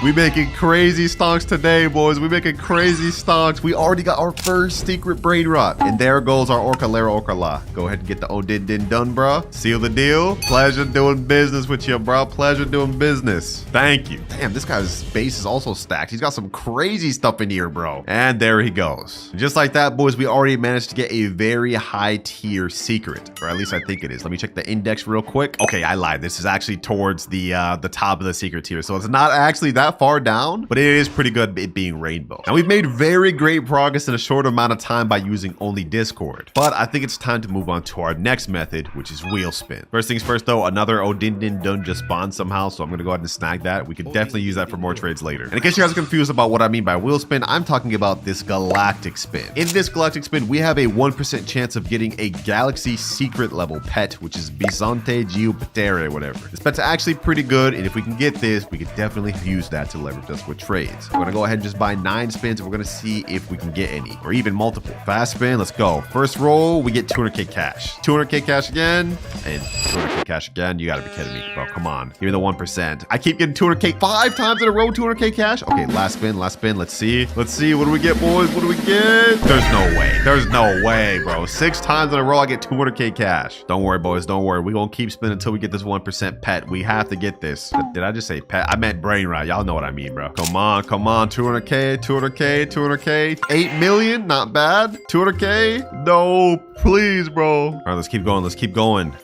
[SPEAKER 1] We making crazy stonks today, boys. We making crazy stonks. We already got our first secret Brainrot. And there goes our Orcalera Orcala. Go ahead and get the Odin done, bro. Seal the deal. Pleasure doing business with you, bro. Pleasure doing business. Thank you. Damn, this guy's base is also stacked. He's got some crazy stuff in here, bro. And there he goes. Just like that, boys, we already managed to get a very high tier secret. Or at least I think it is. Let me check the index real quick. Okay, I lied. This is actually towards the top of the secret tier. So it's not actually that far down, but it is pretty good it being rainbow. Now we've made very great progress in a short amount of time by using only Discord. But I think it's time to move on to our next method, which is wheel spin. First things first though, another Odin done just spawned somehow. So I'm gonna go ahead and snag that. We could definitely use that for more trades later. And in case you guys are confused about what I mean by wheel spin, I'm talking about this galactic spin. In this galactic spin, we have a 1% chance of getting a galaxy secret level pet, which is Bisonte Geopatere, whatever. This pet's actually pretty good, and if we can get this, we could definitely use that to leverage us with trades. We're gonna go ahead and just buy 9 spins, and we're gonna see if we can get any, or even multiple. Fast spin, let's go. First roll, we get 200k cash. 200k cash again, and 200k cash again. You gotta be kidding me, bro. Come on, give me the 1%. I keep getting 200k 5 times in a row, 200k cash. Okay, last spin, last spin. Let's see. Let's see. What do we get, boys? What do we get? There's no way. There's no way, bro. 6 times in a row, I get 200k cash. Don't worry, boys. Don't worry. We're gonna keep spinning until we get this 1% pet. We have to get this. Did I just say pet? I meant Brainrot. Y'all know what I mean, bro. Come on, come on. 200k, 200k, 200k. 8 million, not bad. 200k. No, please, bro. All right, let's keep going. Let's keep going.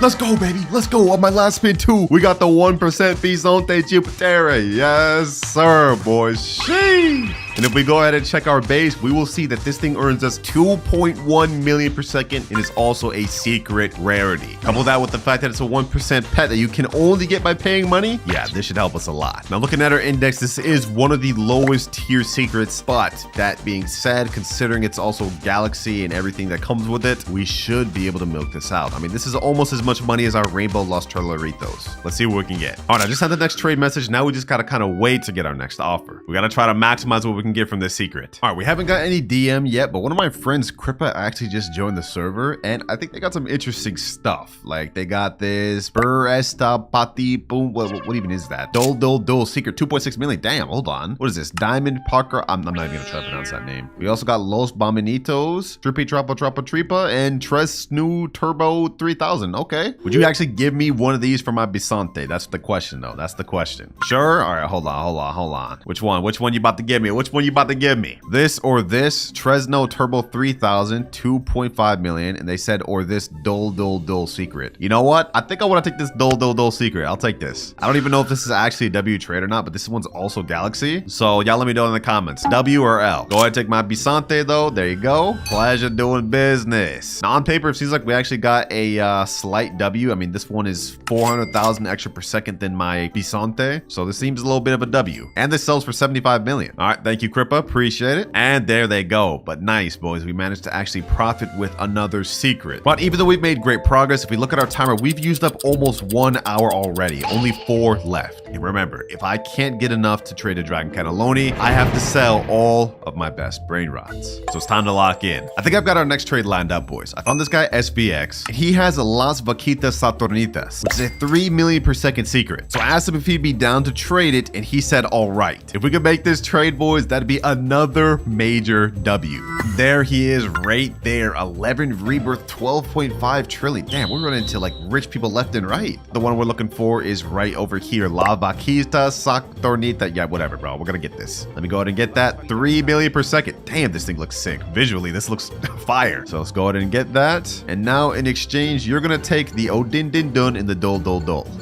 [SPEAKER 1] Let's go, baby. Let's go. On my last spin, too. We got the 1% Bisonte Geopatere. Yes, sir, boys. Sheesh. And if we go ahead and check our base, we will see that this thing earns us 2.1 million per second and is also a secret rarity. Couple that with the fact that it's a 1% pet that you can only get by paying money. Yeah, this should help us a lot. Now, looking at our index, this is one of the lowest tier secrets, but that being said, considering it's also galaxy and everything that comes with it, we should be able to milk this out. I mean, this is almost as much money as our rainbow Los Trolaritos. Let's see what we can get. All right, I just had the next trade message. Now we just gotta kind of wait to get our next offer. We gotta try to maximize what we can get from this secret. All right, we haven't got any DM yet, but one of my friends, Kripa, actually just joined the server, and I think they got some interesting stuff. Like they got this Esta Pati Boom. What even is that? Dol secret 2.6 million. Damn, hold on. What is this? Diamond Parker. I'm not even gonna try to pronounce that name. We also got Los Bominitos, Trippy Trappa Trappa Tripa, and Tres New Turbo 3000. Okay. Would you actually give me one of these for my Bisonte? That's the question, though. That's the question. Sure. All right. Hold on. Which one? Which one you about to give me? Which one you about to give me? This or this? Tresno Turbo 3000, 2.5 million. And they said, or this Dol secret. You know what? I think I want to take this Dol secret. I'll take this. I don't even know if this is actually a W trade or not, but this one's also Galaxy. So y'all let me know in the comments. W or L? Go ahead and take my Bisonte, though. There you go. Pleasure doing business. Now, on paper, it seems like we actually got a slight W. I mean, this one is 400,000 extra per second than my Bisonte. So this seems a little bit of a W. And this sells for 75 million. All right. Thank you, Kripa. Appreciate it. And there they go. But nice, boys. We managed to actually profit with another secret. But even though we've made great progress, if we look at our timer, we've used up almost 1 hour already. Only 4 left. And remember, if I can't get enough to trade a Dragon Cannelloni, I have to sell all of my best Brainrots. So it's time to lock in. I think I've got our next trade lined up, boys. I found this guy, SBX, and he has a Las Vaquitas Saturnitas, which is a 3 million per second secret. So I asked him if he'd be down to trade it, and he said, all right. If we could make this trade, boys, that'd be another major W. There he is right there. 11 rebirth, 12.5 trillion. Damn, we're running into like rich people left and right. The one we're looking for is right over here. La Vaquita Saturnitas. Yeah, whatever, bro. We're gonna get this. Let me go ahead and get that. 3 million per second. Damn, this thing looks sick. Visually, this looks fire. So let's go ahead and get that. And now in exchange, you're gonna take the Odin Dun and the Dol.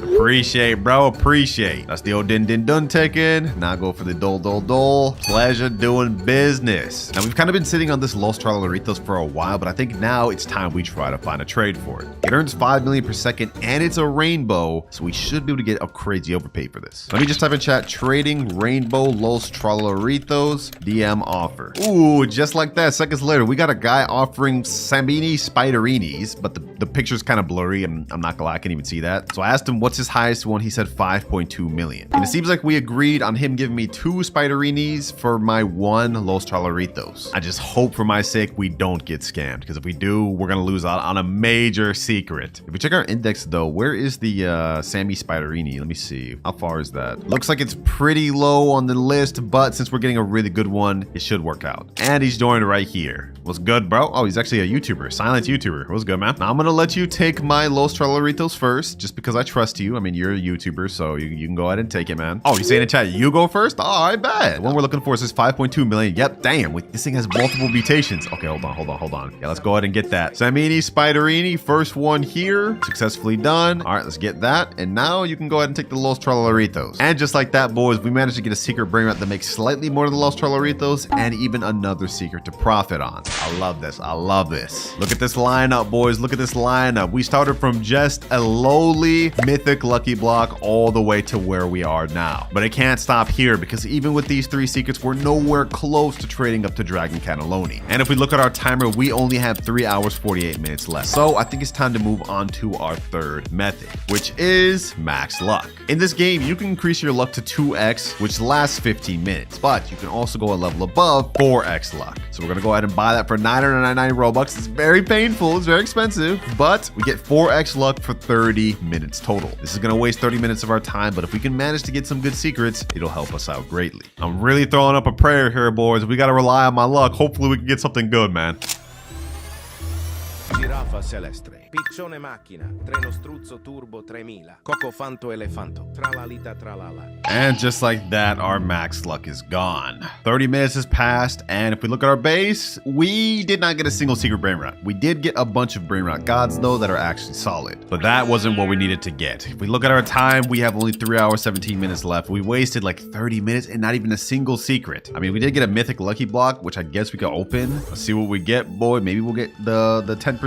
[SPEAKER 1] Appreciate, bro. Appreciate. That's the Odin Dun taken. Now go for the Dol. Pleasure doing business. Now we've kind of been sitting on this Los Trolaritos for a while, but I think now it's time we try to find a trade for it. It earns 5 million per second and it's a rainbow, so we should be able to get a crazy overpay for this. Let me just type in chat, trading rainbow Los Trolaritos DM offer. Ooh, just like that. Seconds later, we got a guy offering Sambini Spiderinis, but the picture's kind of blurry. I'm not gonna lie, I can't even see that. So I asked him what's his highest one. He said 5.2 million. And it seems like we agreed on him giving me 2 Spiderinis for for my one Los Chalaritos. I just hope for my sake we don't get scammed, because if we do, we're gonna lose out on a major secret. If we check our index though, where is the Sammy Spiderini? Let me see. How far is that? Looks like it's pretty low on the list, but since we're getting a really good one, it should work out. And he's joined right here. What's good, bro? Oh, he's actually a YouTuber, silent YouTuber. What's good, man? Now I'm gonna let you take my Los Chalaritos first, just because I trust you. I mean, you're a YouTuber, so you can go ahead and take it, man. Oh, you saying in chat you go first? Oh, I bet. The one we're looking for is 5.2 million. Yep, damn. This thing has multiple mutations. Okay, hold on. Yeah, let's go ahead and get that. Samini Spiderini, first one here. Successfully done. All right, let's get that. And now you can go ahead and take the Los Chalaritos. And just like that, boys, we managed to get a secret Brainrot that makes slightly more than the Los Chalaritos and even another secret to profit on. I love this. I love this. Look at this lineup, boys. Look at this lineup. We started from just a lowly mythic lucky block all the way to where we are now. But it can't stop here, because even with these 3 secrets, we're nowhere close to trading up to Dragon Cannelloni. And if we look at our timer, we only have 3 hours 48 minutes left. So I think it's time to move on to our third method, which is max luck. In this game, you can increase your luck to 2x, which lasts 15 minutes, but you can also go a level above 4x luck. So we're gonna go ahead and buy that for 999 Robux. It's very painful, it's very expensive, but we get 4x luck for 30 minutes total. This is gonna waste 30 minutes of our time, but if we can manage to get some good secrets, it'll help us out greatly. I'm really throwing up a prayer here, boys. We gotta rely on my luck. Hopefully we can get something good, man.
[SPEAKER 2] Giraffa Celestre. Piccione macchina, treno struzzo turbo 3000, coco fanto elefanto, tralalita tralala.
[SPEAKER 1] And just like that, our max luck is gone. 30 minutes has passed, and if we look at our base, we did not get a single secret Brainrot. We did get a bunch of Brainrot gods though that are actually solid, but that wasn't what we needed to get. If we look at our time, we have only 3 hours 17 minutes left. We wasted like 30 minutes and not even a single secret. I mean, we did get a mythic lucky block, which I guess we could open. Let's see what we get, boy. Maybe we'll get the 10%.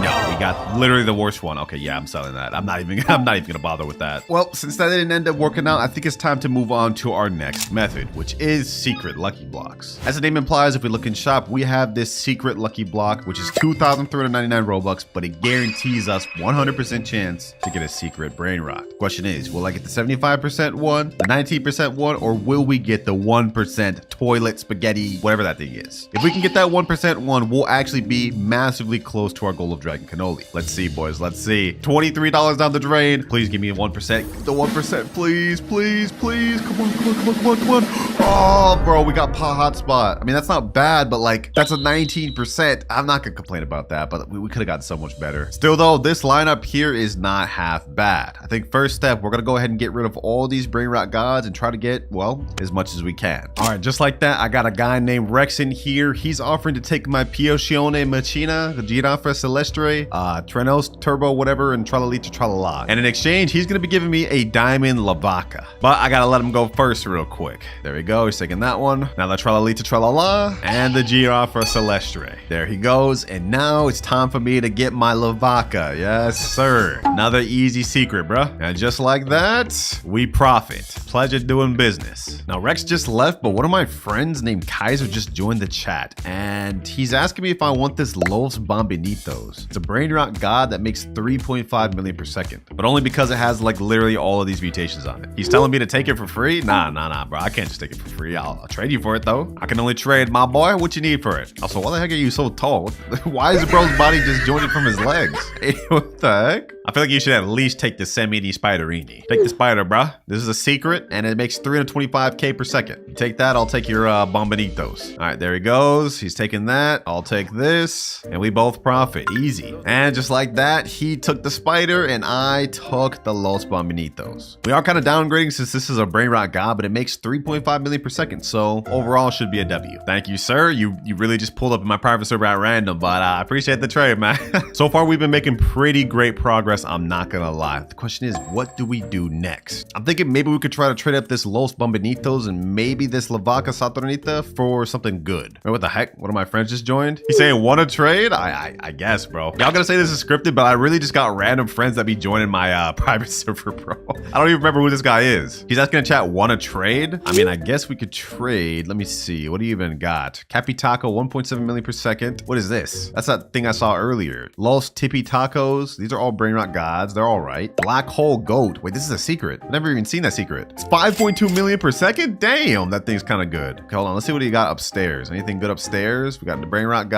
[SPEAKER 1] No, we got literally the worst one. Okay, yeah, I'm selling that. I'm not even gonna bother with that. Well, since that didn't end up working out, I think it's time to move on to our next method, which is secret lucky blocks. As the name implies, if we look in shop, we have this secret lucky block, which is 2,399 Robux, but it guarantees us 100% chance to get a secret Brainrot. Question is, will I get the 75% one, the 19% one, or will we get the 1% toilet spaghetti, whatever that thing is? If we can get that 1% one, we'll actually be massively close to our goal of Dragon Cannoli. Let's see, boys. Let's see. $23 down the drain. Please give me a 1%. The 1%, please, please, please. Come on, come on, come on, come on, come on. Oh, bro, we got Pa Hotspot. I mean, that's not bad, but like, that's a 19%. I'm not gonna complain about that, but we could have gotten so much better. Still though, this lineup here is not half bad. I think first step, we're gonna go ahead and get rid of all these Brainrot gods and try to get, well, as much as we can. All right, just like that, I got a guy named Rex in here. He's offering to take my Piochione Machina, the Giraffa Celestre, Trenos Turbo, whatever, and Tralalita Tralala. And in exchange, he's gonna be giving me a Diamond Lavaca. But I gotta let him go first real quick. There we go, he's taking that one. Now the Tralalita Tralala and the Giraffa Celestre. There he goes, and now it's time for me to get my Lavaca. Yes, sir. Another easy secret, bruh. And just like that, we profit. Pleasure doing business. Now Rex just left, but one of my friends named Kaiser just joined the chat, and he's asking me if I want this Los Bombinitos. It's a Brainrot god that makes 3.5 million per second, but only because it has like literally all of these mutations on it. He's telling me to take it for free? Nah, bro. I can't just take it for free. I'll trade you for it though. I can only trade, my boy. What you need for it? Also, why the heck are you so tall? Why is the bro's body just joined from his legs? Hey, what the heck? I feel like you should at least take the Samini Spiderini. Take the spider, bruh. This is a secret, and it makes 325k per second. You take that, I'll take your Bombinitos. All right, there he goes. He's taking that. I'll take this, and we both profit. Easy. And just like that, he took the spider, and I took the Los Bombinitos. We are kind of downgrading since this is a Brainrot god, but it makes 3.5 million per second, so overall should be a W. Thank you, sir. You really just pulled up in my private server at random, but I appreciate the trade, man. So far, we've been making pretty great progress. I'm not gonna lie. The question is, what do we do next? I'm thinking maybe we could try to trade up this Los Bombinitos and maybe this Lavaca Saturnita for something good. Wait, what the heck? One of my friends just joined. He's saying, want to trade? I guess, bro. Y'all gonna say this is scripted, but I really just got random friends that be joining my private server, bro. I don't even remember who this guy is. He's asking in chat, want to trade? I mean, I guess we could trade. Let me see. What do you even got? Capitaco, 1.7 million per second. What is this? That's that thing I saw earlier. Los Tippy Tacos. These are all Brainrot Brainrot gods. They're all right. Black hole goat. Wait, this is a secret. I've never even seen that secret. It's 5.2 million per second. Damn, that thing's kind of good. Okay, hold on. Let's see what he got upstairs. Anything good upstairs? We got the Brainrot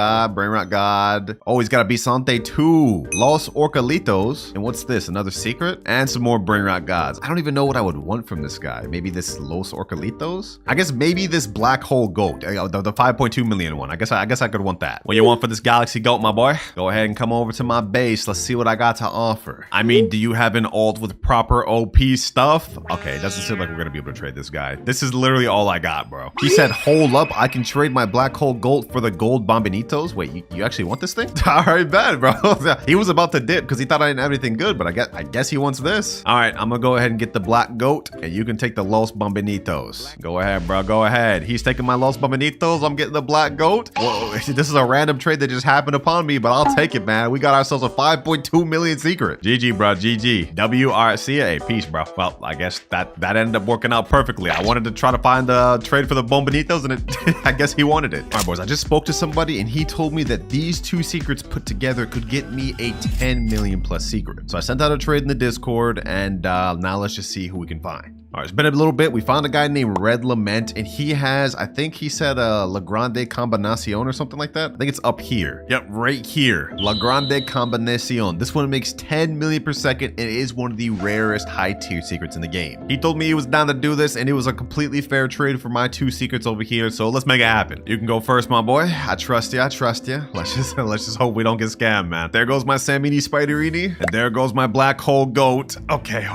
[SPEAKER 1] god. Oh, he's got a Bisonte too. Los Orcalitos. And what's this? Another secret? And some more Brainrot gods. I don't even know what I would want from this guy. Maybe this Los Orcalitos? I guess maybe this black hole goat. The 5.2 million one. I guess I could want that. What you want for this galaxy goat, my boy? Go ahead and come over to my base. Let's see what I got to offer. I mean, do you have an alt with proper OP stuff? Okay, it doesn't seem like we're gonna be able to trade this guy. This is literally all I got, bro. He said, hold up, I can trade my black hole gold for the gold bombinitos. Wait, you actually want this thing? All right, bad, bro. He was about to dip because he thought I didn't have anything good, but I guess he wants this. All right, I'm gonna go ahead and get the black goat, and you can take the Los Bombinitos. Go ahead, bro. Go ahead. He's taking my Los Bombinitos. I'm getting the black goat. Whoa, this is a random trade that just happened upon me, but I'll take it, man. We got ourselves a 5.2 million secret. GG, bro. GG. WRC. Peace, bro. Well, I guess that ended up working out perfectly. I wanted to try to find a trade for the Bombinitos, and I guess he wanted it. All right, boys. I just spoke to somebody, and he told me that these two secrets put together could get me a 10 million plus secret. So I sent out a trade in the Discord, and now let's just see who we can find. All right, it's been a little bit. We found a guy named Red Lament, and he has, I think he said La Grande Combinacion or something like that. I think it's up here. Yep, right here. La Grande Combinacion. This one makes 10 million per second, and it is one of the rarest high tier secrets in the game. He told me he was down to do this, and it was a completely fair trade for my two secrets over here, so let's make it happen. You can go first, my boy. I trust you. I trust you. Let's just hope we don't get scammed, man. There goes my Samini Spiderini, and there goes my black hole goat. Okay.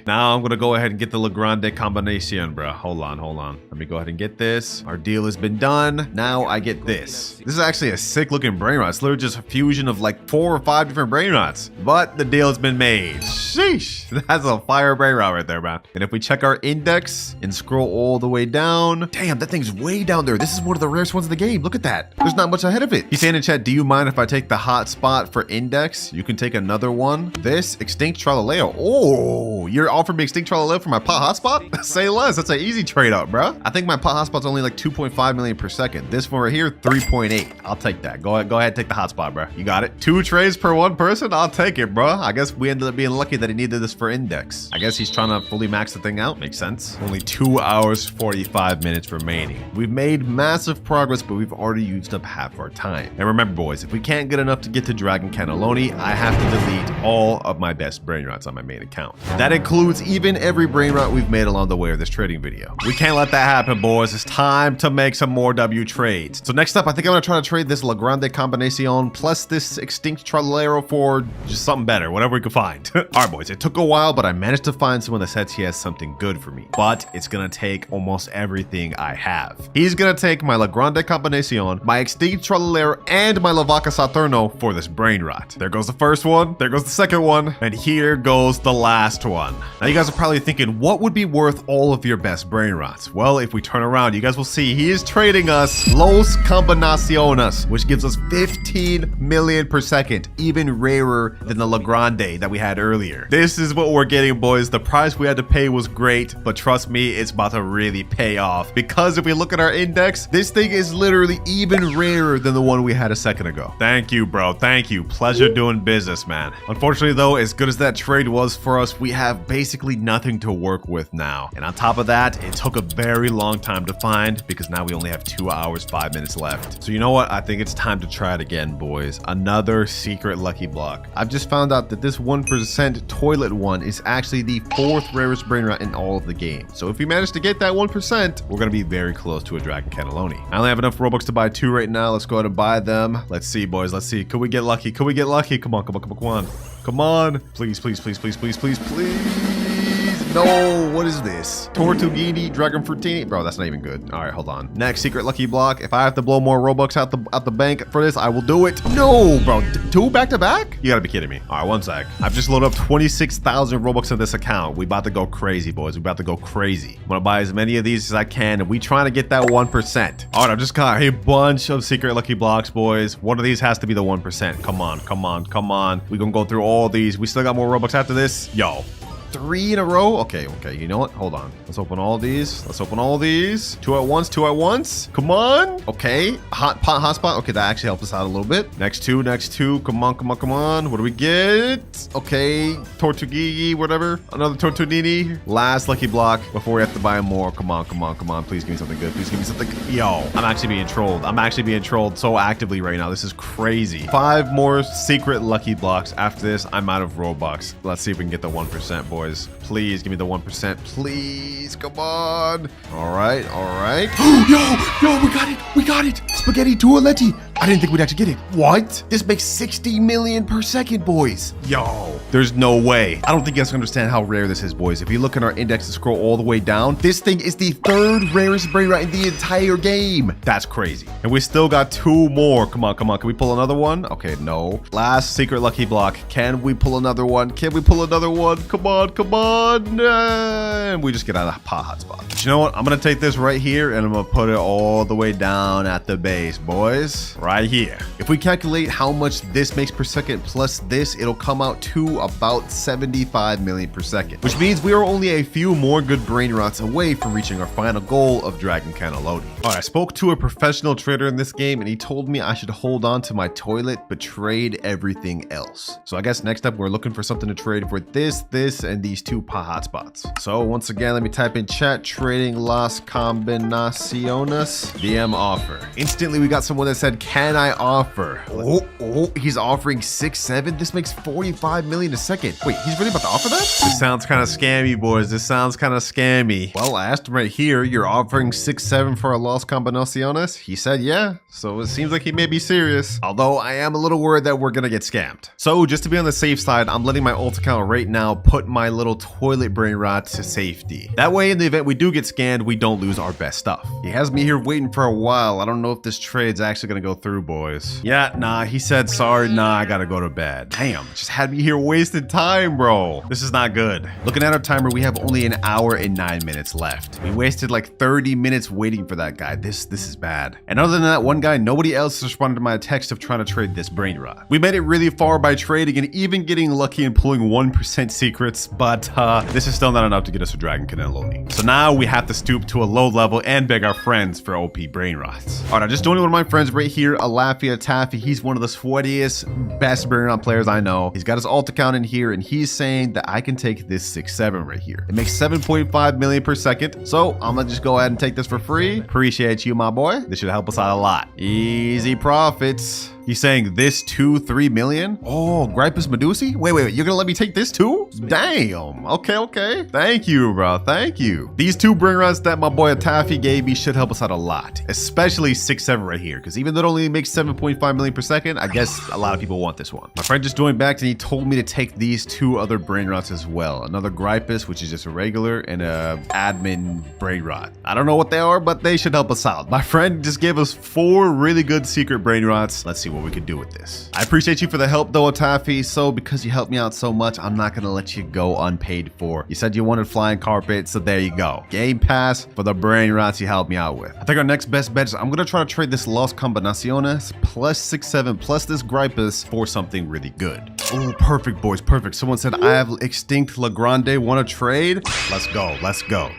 [SPEAKER 1] Now I'm gonna go ahead and get the La Grande Combination, bro. Hold on. Let me go ahead and get this. Our deal has been done. Now I get this. This is actually a sick looking Brainrot. It's literally just a fusion of like 4 or 5 different Brainrots. But the deal has been made. Sheesh. That's a fire Brainrot right there, man. And if we check our index and scroll all the way down, damn, that thing's way down there. This is one of the rarest ones in the game. Look at that. There's not much ahead of it. He's saying in chat, do you mind if I take the hot spot for index? You can take another one. This Extinct Tralaleo. Oh, you're offering me Extinct Tralaleo for my pot hotspot? Say less. That's an easy trade up, bro. I think my pot hotspot's only like 2.5 million per second. This one right here, 3.8. I'll take that. Go ahead, take the hotspot, bro. You got it. 2 trades per one person. I'll take it, bro. I guess we ended up being lucky that he needed this for index. I guess he's trying to fully max the thing out. Makes sense. Only 2 hours, 45 minutes remaining. We've made massive progress, but we've already used up half our time. And remember, boys, if we can't get enough to get to Dragon Cannelloni, I have to delete all of my best Brainrots on my main account. That includes even every Brainrot we've made along the way of this trading video. We can't let that happen, boys. It's time to make some more W trades. So next up, I think I'm gonna try to trade this La Grande Combinacion plus this Extinct Trolero for just something better, whatever we could find. All right, boys, it took a while, but I managed to find someone that says he has something good for me. But it's gonna take almost everything I have. He's gonna take my La Grande Combinacion, my Extinct Trolero, and my La Vaca Saturno for this Brainrot. There goes the first one, there goes the second one, and here goes the last one. Now you guys are probably thinking, what would be worth all of your best Brainrots? Well, if we turn around, you guys will see he is trading us Los Combinaciones, which gives us 15 million per second, even rarer than the La Grande that we had earlier. This is what we're getting, boys. The price we had to pay was great, but trust me, it's about to really pay off, because if we look at our index, this thing is literally even rarer than the one we had a second ago. Thank you, bro. Thank you. Pleasure doing business, man. Unfortunately, though, as good as that trade was for us, we have basically nothing to work with now. And on top of that, it took a very long time to find, because now we only have 2 hours, 5 minutes left. So you know what? I think it's time to try it again, boys. Another secret lucky block. I've just found out that this 1% toilet one is actually the 4th rarest Brainrot in all of the game. So if we manage to get that 1%, we're gonna be very close to a Dragon Cannelloni. I only have enough Robux to buy 2 right now. Let's go ahead and buy them. Let's see, boys. Let's see. Could we get lucky? Could we get lucky? Come on. Come on. Please. No, what is this? Tortughini, Dragon Fruitini? Bro, that's not even good. All right, hold on. Next secret lucky block. If I have to blow more Robux out the bank for this, I will do it. No, bro, 2 back to back? You gotta be kidding me. All right, one sec. I've just loaded up 26,000 Robux in this account. We about to go crazy, boys. We about to go crazy. I'm gonna buy as many of these as I can, and we trying to get that 1%. All right, I've just got a bunch of secret lucky blocks, boys. One of these has to be the 1%. Come on. We gonna go through all these. We still got more Robux after this. Yo. 3 in a row. Okay, you know what? Hold on. Let's open all these. Let's open all these. 2 at once, 2 at once. Come on. Okay, hotspot. Okay, that actually helped us out a little bit. Next two. Come on. What do we get? Okay, Tortuguigi, whatever. Another Tortugini. Last lucky block before we have to buy more. Come on. Please give me something good. Please give me something. Yo, I'm actually being trolled. I'm actually being trolled so actively right now. This is crazy. 5 more secret lucky blocks. After this, I'm out of Robux. Let's see if we can get the 1%, boys. Please give me the 1%. Please, come on. All right. Yo, we got it. Spaghetti Toaletti. I didn't think we'd actually get it. What? This makes 60 million per second, boys. Yo, there's no way. I don't think you guys can understand how rare this is, boys. If you look at our index and scroll all the way down, this thing is the 3rd rarest Brainrot in the entire game. That's crazy. And we still got 2 more. Come on. Can we pull another one? Okay, no. Last secret lucky block. Can we pull another one? Come on. And we just get out of hotspot. But you know what? I'm going to take this right here and I'm going to put it all the way down at the base, boys. Right here. If we calculate how much this makes per second plus this, it'll come out to about 75 million per second, which means we are only a few more good Brainrots away from reaching our final goal of Dragon Cannelloni. All right, I spoke to a professional trader in this game and he told me I should hold on to my toilet but trade everything else. So I guess next up we're looking for something to trade for this, and these 2 hotspots. So once again, let me type in chat, trading las combinaciones, DM offer. Instantly we got someone that said, can I offer? Oh, he's offering 6-7. This makes 45 million a second. Wait, he's really about to offer that? This sounds kind of scammy, boys. This sounds kind of scammy. Well, I asked him right here, you're offering 6-7 for a Las Combinaciones? He said, yeah. So it seems like he may be serious. Although I am a little worried that we're gonna get scammed. So just to be on the safe side, I'm letting my alt account right now put my little toilet Brainrot to safety. That way, in the event we do get scammed, we don't lose our best stuff. He has me here waiting for a while. I don't know if this trade's actually gonna go through, boys. Yeah, nah, he said, sorry, nah, I gotta go to bed. Damn, just had me here wasted time, bro. This is not good. Looking at our timer, we have only an hour and 9 minutes left. We wasted like 30 minutes waiting for that guy. This is bad. And other than that one guy, nobody else responded to my text of trying to trade this Brainrot. We made it really far by trading and even getting lucky and pulling 1% secrets, but this is still not enough to get us a Dragon Cannelloni. So now we have to stoop to a low level and beg our friends for OP Brainrots. All right, I just joined one of my friends right here, Alafia Taffy. He's one of the sweatiest, best Brainrot players I know. He's got his alt account in here and he's saying that I can take this 6-7 right here. It makes 7.5 million per second. So I'm gonna just go ahead and take this for free. Appreciate you, my boy. This should help us out a lot. Easy profits. He's saying this 2-3 million. Oh, Gripus Medusi? Wait, you're gonna let me take this too? Damn. Okay. Thank you, bro. Thank you. These 2 Brainrots that my boy Taffy gave me should help us out a lot, especially 6-7 right here, because even though it only makes 7.5 million per second, I guess a lot of people want this one. My friend just joined back and he told me to take these 2 other Brainrots as well. Another Gripus, which is just a regular, and a admin Brainrot. I don't know what they are, but they should help us out. My friend just gave us 4 really good secret Brainrots. Let's see what we could do with this. I appreciate you for the help though, Taffy. So because you helped me out so much, I'm not gonna let you go unpaid for. You said you wanted flying carpet, so there you go. Game pass for the Brainrots you helped me out with. I think our next best bet is I'm gonna try to trade this Las Combinaciones plus 6-7 plus this Gripus for something really good. Oh, perfect, boys, perfect. Someone said I have Extinct La Grande, want to trade? Let's go.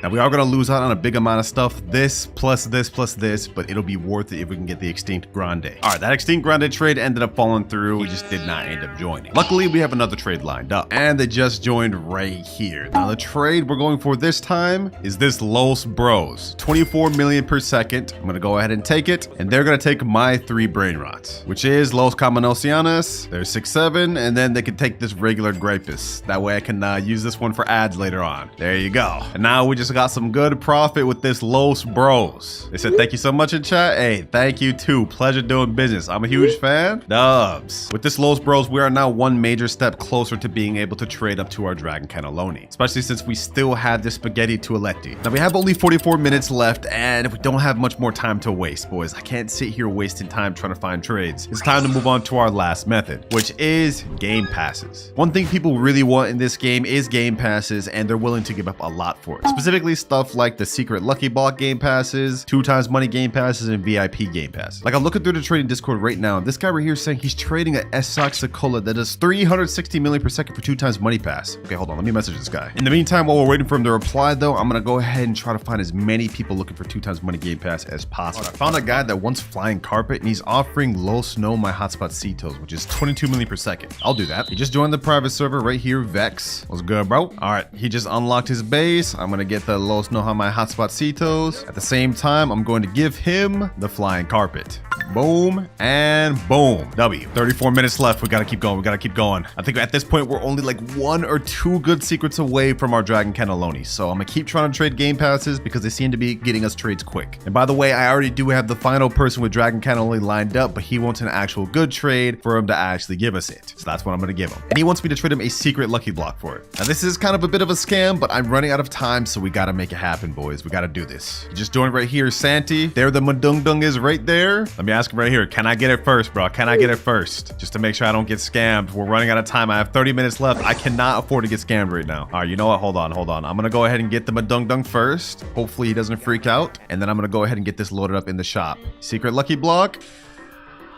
[SPEAKER 1] Now we are gonna lose out on a big amount of stuff. This plus this, but it'll be worth it if we can get the Extinct Grande. All right, that Extinct Grande trade ended up falling through. We just did not end up joining. Luckily, we have another trade lined up and they just joined right here. Now the trade we're going for this time is this Los Bros, 24 million per second. I'm gonna go ahead and take it, and they're gonna take my 3 Brainrots, which is Los Combinaciones. There's 6-7, and then they can take this regular Gripus. That way I can use this one for ads later on. There you go. And now we just got some good profit with this Los Bros. They said thank you so much in chat. Hey, thank you too. Pleasure doing business. I'm a huge fan. Dubs. With this Los Bros, we are now one major step closer to being able to trade up to our Dragon Cannelloni, especially since we still have this Spaghetti Toaletti. Now we have only 44 minutes left and we don't have much more time to waste, boys. I can't sit here wasting time trying to find trades. It's time to move on to our last method, which is game game passes. One thing people really want in this game is game passes, and they're willing to give up a lot for it. Specifically stuff like the secret lucky block game passes, 2x money game passes, and VIP game passes. Like I'm looking through the trading Discord right now, and this guy right here is saying he's trading a S-Saxocola that does 360 million per second for 2x money pass. Okay, hold on, let me message this guy. In the meantime, while we're waiting for him to reply though, I'm gonna go ahead and try to find as many people looking for 2x money game pass as possible. I found a guy that wants flying carpet, and he's offering low snow my hotspot Cetos, which is 22 million per second. I'll do that. He just joined the private server right here, Vex. What's good, bro? All right, he just unlocked his base. I'm gonna get the low snow my hotspot Cetos. At the same time, I'm going to give him the flying carpet. Boom and boom. W. 34 minutes left. We gotta keep going. We gotta keep going. I think at this point we're only like 1 or 2 good secrets away from our Dragon Cannelloni. So I'm gonna keep trying to trade game passes because they seem to be getting us trades quick. And by the way, I already do have the final person with Dragon Cannelloni lined up, but he wants an actual good trade for him to actually give us it. So that's what I'm gonna give him. And he wants me to trade him a secret lucky block for it. Now this is kind of a bit of a scam, but I'm running out of time, so we gotta make it happen, boys. We gotta do this. You just joined right here, Santi. There the Madung Dung is right there. Let me ask him right here. Can I get it first, bro? Can I get it first? Just to make sure I don't get scammed. We're running out of time. I have 30 minutes left. I cannot afford to get scammed right now. All right, you know what? Hold on. I'm gonna go ahead and get the Madung Dung first. Hopefully he doesn't freak out. And then I'm gonna go ahead and get this loaded up in the shop. Secret lucky block.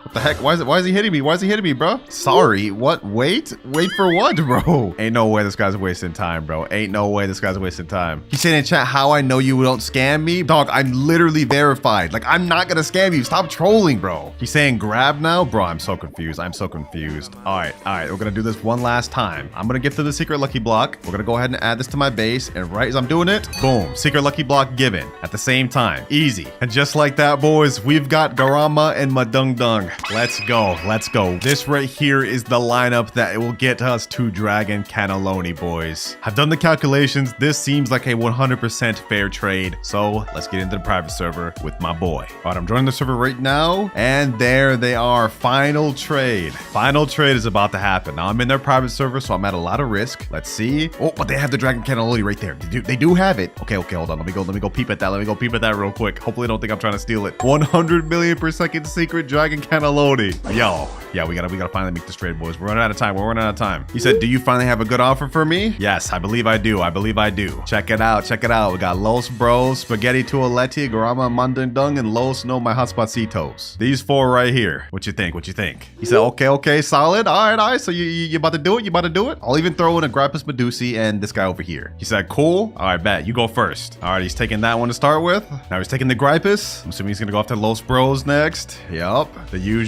[SPEAKER 1] What the heck? Why is he hitting me? Why is he hitting me, bro? Sorry. What? Wait for what, bro? Ain't no way this guy's wasting time, bro. Ain't no way this guy's wasting time. He's saying in chat how I know you don't scam me. Dog, I'm literally verified. Like, I'm not gonna scam you. Stop trolling, bro. He's saying grab now? Bro, I'm so confused. I'm so confused. All right. We're gonna do this one last time. I'm gonna give to the secret lucky block. We're gonna go ahead and add this to my base. And right as I'm doing it, boom. Secret lucky block given at the same time. Easy. And just like that, boys, we've got Garama and Madung Dung. Let's go. Let's go. This right here is the lineup that will get us to Dragon Cannelloni, boys. I've done the calculations. This seems like a 100% fair trade. So let's get into the private server with my boy. All right, I'm joining the server right now. And there they are. Final trade. Final trade is about to happen. Now I'm in their private server, so I'm at a lot of risk. Let's see. Oh, but they have the Dragon Cannelloni right there. They do have it. Okay, hold on. Let me go peep at that. Let me go peep at that real quick. Hopefully they don't think I'm trying to steal it. 100 million per second secret Dragon Cannelloni. Yo, yeah, we gotta finally make this trade, boys. We're running out of time. He said, do you finally have a good offer for me? Yes, I believe I do. Check it out. We got Los Bros, Spaghetti Tualetti, Garama Mandundung, and Los No My Hotspot Cetos. These 4 right here. What you think? He said, okay, solid. All right. So you about to do it? I'll even throw in a Grappus Medusi and this guy over here. He said, cool. All right, bet. You go first. All right, he's taking that one to start with. Now he's taking the Grappus. I'm assuming he's gonna go after Los Bros next. Yup. The usual.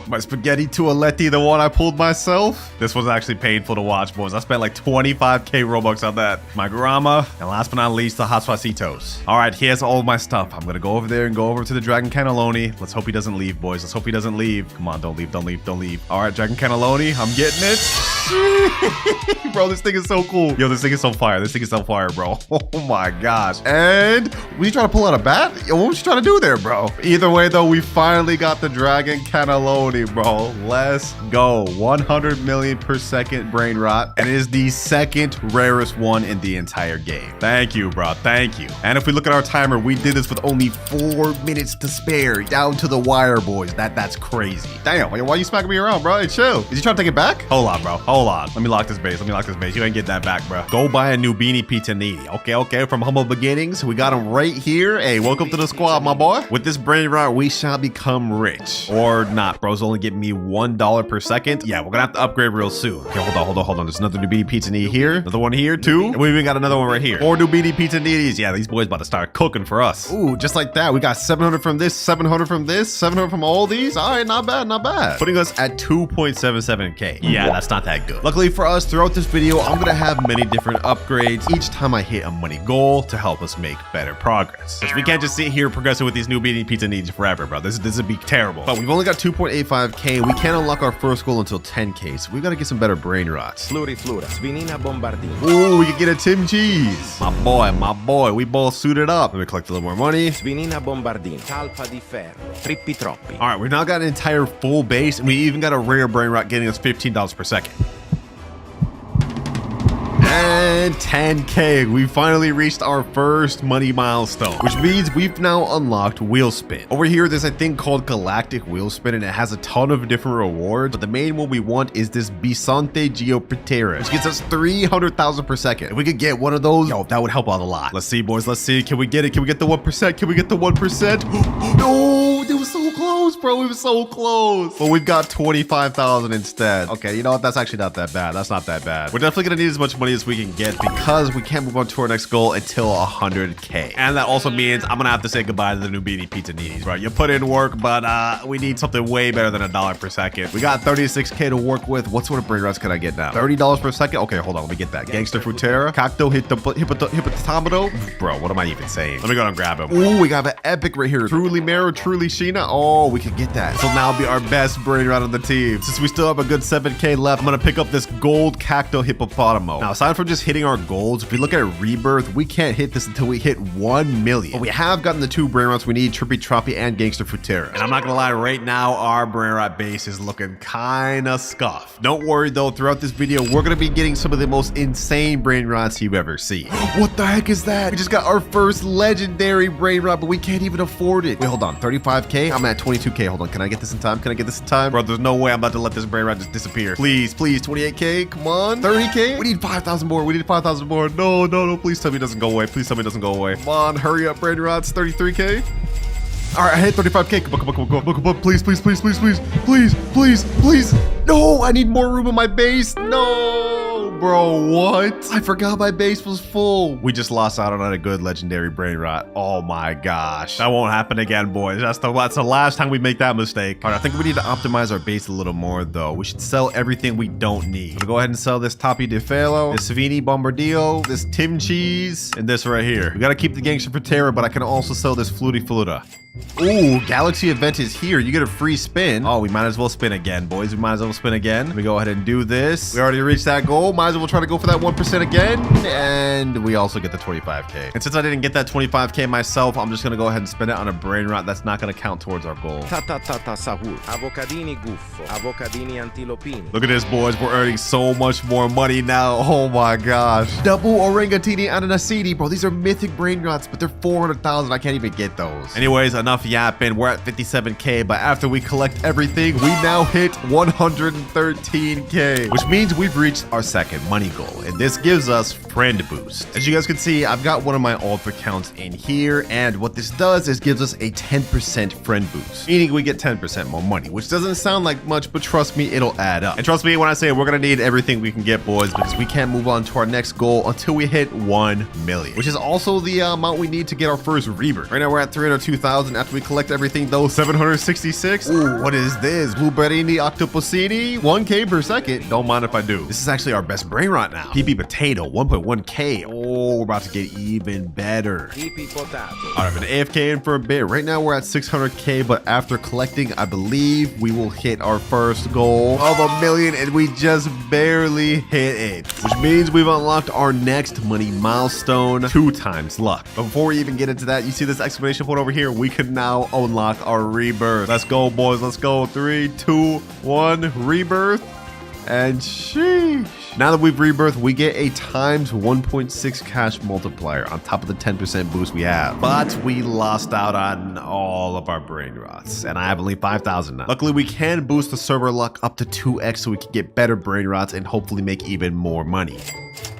[SPEAKER 1] My Spaghetti Tualetti, the one I pulled myself. This was actually painful to watch, boys. I spent like 25k Robux on that. My Garama, and last but not least, the Hotspot Cetos. All right, here's all of my stuff. I'm gonna go over there and go over to the Dragon Cannelloni. Let's hope he doesn't leave, boys. Let's hope he doesn't leave. Come on, don't leave. All right, Dragon Cannelloni, I'm getting it. Bro, this thing is so cool. Yo, this thing is so fire, bro. Oh my gosh. And were you trying to pull out a bat? Yo, what was you trying to do there, bro? Either way, though, we finally got the Dragon Cannelloni, bro. Let's go. 100 million per second Brainrot, and it is the second rarest one in the entire game. Thank you, bro. Thank you. And if we look at our timer, we did this with only 4 minutes to spare, down to the wire, boys. That's crazy. Damn, why are you smacking me around, bro? Hey, chill. Is he trying to take it back? Hold on, bro. Hold on. Let me lock this base. You ain't get that back, bro. Go buy a new beanie pizza needy. Okay. From humble beginnings, we got him right here. Hey, welcome to the squad, my boy. With this Brainrot, we shall become rich. Or not, bro's only getting me $1 per second. Yeah, we're gonna have to upgrade real soon. Okay, hold on. There's another new beanie pizza needy here. Another one here, too. And we even got another one right here. 4 new beanie pizza needies. Yeah, these boys about to start cooking for us. Ooh, just like that. We got 700 from this, 700 from this, 700 from all these. All right, not bad. Putting us at 2.77k. Yeah, that's not that good. Luckily for us, throughout this video, I'm gonna have many different upgrades each time I hit a money goal to help us make better progress. Because we can't just sit here progressing with these new beanie pizza needs forever, bro. This would be terrible. But we've only got 2.85k. We can't unlock our first goal until 10k, so we gotta get some better brain rots.
[SPEAKER 2] Flura, Svinina Bombardino.
[SPEAKER 1] Ooh, we can get a Tim Cheese. My boy, we both suited up. Let me collect a little more money.
[SPEAKER 2] Svinina Bombardino. Talpa di ferro. Trippi troppi.
[SPEAKER 1] All right, we've now got an entire full base, and we even got a rare brain rot getting us $15 per second. And And 10K. We finally reached our first money milestone, which means we've now unlocked wheel spin. Over here, there's a thing called Galactic Wheel Spin, and it has a ton of different rewards, but the main one we want is this Bisonte Geoptera, which gets us 300,000 per second. If we could get one of those, yo, that would help out a lot. Let's see, boys. Let's see. Can we get it? Can we get the 1%? Can we get the 1%? No, it was so close, bro. It was so close. But we've got 25,000 instead. Okay, you know what? That's actually not that bad. That's not that bad. We're definitely gonna need as much money as we can get because we can't move on to our next goal until 100K. And that also means I'm gonna have to say goodbye to the new Beanie Pizza Needies, right? You put in work, but we need something way better than $1 per second. We got 36K to work with. What sort of Brainrots can I get now? $30 per second? Okay, hold on. Let me get that. Gangster Frutera, Cacto Hippopotamodo. Bro, what am I even saying? Let me go and grab him. Ooh, we got an epic right here. Truly Mero, Truly Sheena. Oh, we can get that. This will now be our best Brainrot on the team. Since we still have a good 7K left, I'm gonna pick up this gold Cacto Hippopotamo. Now, aside from just hitting our goals, if we look at Rebirth, we can't hit this until we hit 1 million. But we have gotten the 2 Brainrots we need, Trippy Troppy and Gangster Frutera. And I'm not gonna lie, right now, our Brainrot base is looking kinda scuffed. Don't worry though, throughout this video, we're gonna be getting some of the most insane Brainrots you've ever seen. What the heck is that? We just got our first legendary Brainrot, but we can't even afford it. Wait, hold on, 35K? I'm at 22K. Hold on, can I get this in time? Can I get this in time? Bro, there's no way I'm about to let this Brainrot just disappear. Please, please, 28K, come on. 30K? We need 5,000 more. We need 5,000 more. No, no, no, please tell me it doesn't go away. Please tell me it doesn't go away. Come on, hurry up, Brainrots. 33K. All right, I hit 35K. Come on, come on, come on, come on, come on. Please, please, please, please, please, please, please, please. No, I need more room in my base. No, bro, what? I forgot my base was full. We just lost out on a good legendary Brainrot. Oh my gosh. That won't happen again, boys. That's the last time we make that mistake. All right, I think we need to optimize our base a little more, though. We should sell everything we don't need. I'm gonna go ahead and sell this Tapi de Felo, this Savini Bombardillo, this Tim Cheese, and this right here. We gotta keep the Gangster Frutera, but I can also sell this Flutie Fluta. Ooh, Galaxy event is here. You get a free spin. Oh, we might as well spin again, boys. We might as well spin again. Let me go ahead and do this. We already reached that goal. Might as well try to go for that 1% again. And we also get the 25K. And since I didn't get that 25K myself, I'm just going to go ahead and spend it on a Brainrot. That's not going to count towards our goal.
[SPEAKER 2] Ta-ta-ta-ta sahur. Avocadini guffo. Avocadini antilopini.
[SPEAKER 1] Look at this, boys. We're earning so much more money now. Oh my gosh. Double Orangatini Ananasini. Bro, these are mythic Brainrots, but they're 400,000. I can't even get those. Anyways, enough yapping. We're at 57K, but after we collect everything, we now hit 113K, which means we've reached our second money goal, and this gives us friend boost. As you guys can see, I've got one of my alt accounts in here, and what this does is gives us a 10% friend boost, meaning we get 10% more money, which doesn't sound like much, but trust me, it'll add up. And trust me when I say we're gonna need everything we can get, boys, because we can't move on to our next goal until we hit 1 million, which is also the amount we need to get our first rebirth. Right now we're at 302,000. After we collect everything though, 766. Ooh, what is this? Blueberry Octopusini, 1K per second. Don't mind if I do. This is actually our best Brainrot now. PP Potato, 1.1K. Oh, we're about to get even better.
[SPEAKER 2] Hippie potato.
[SPEAKER 1] All right, I've been AFK in for a bit. Right now we're at 600K, but after collecting, I believe we will hit our first goal of 1 million, and we just barely hit it, which means we've unlocked our next money milestone, 2 times luck. But before we even get into that, you see this exclamation point over here? We can now unlock our rebirth. Let's go, boys. Let's go. 3, 2, 1, rebirth. And sheesh. Now that we've rebirthed, we get a times 1.6 cash multiplier on top of the 10% boost we have. But we lost out on all of our Brainrots, and I have only 5,000 now. Luckily, we can boost the server luck up to 2x so we can get better Brainrots and hopefully make even more money.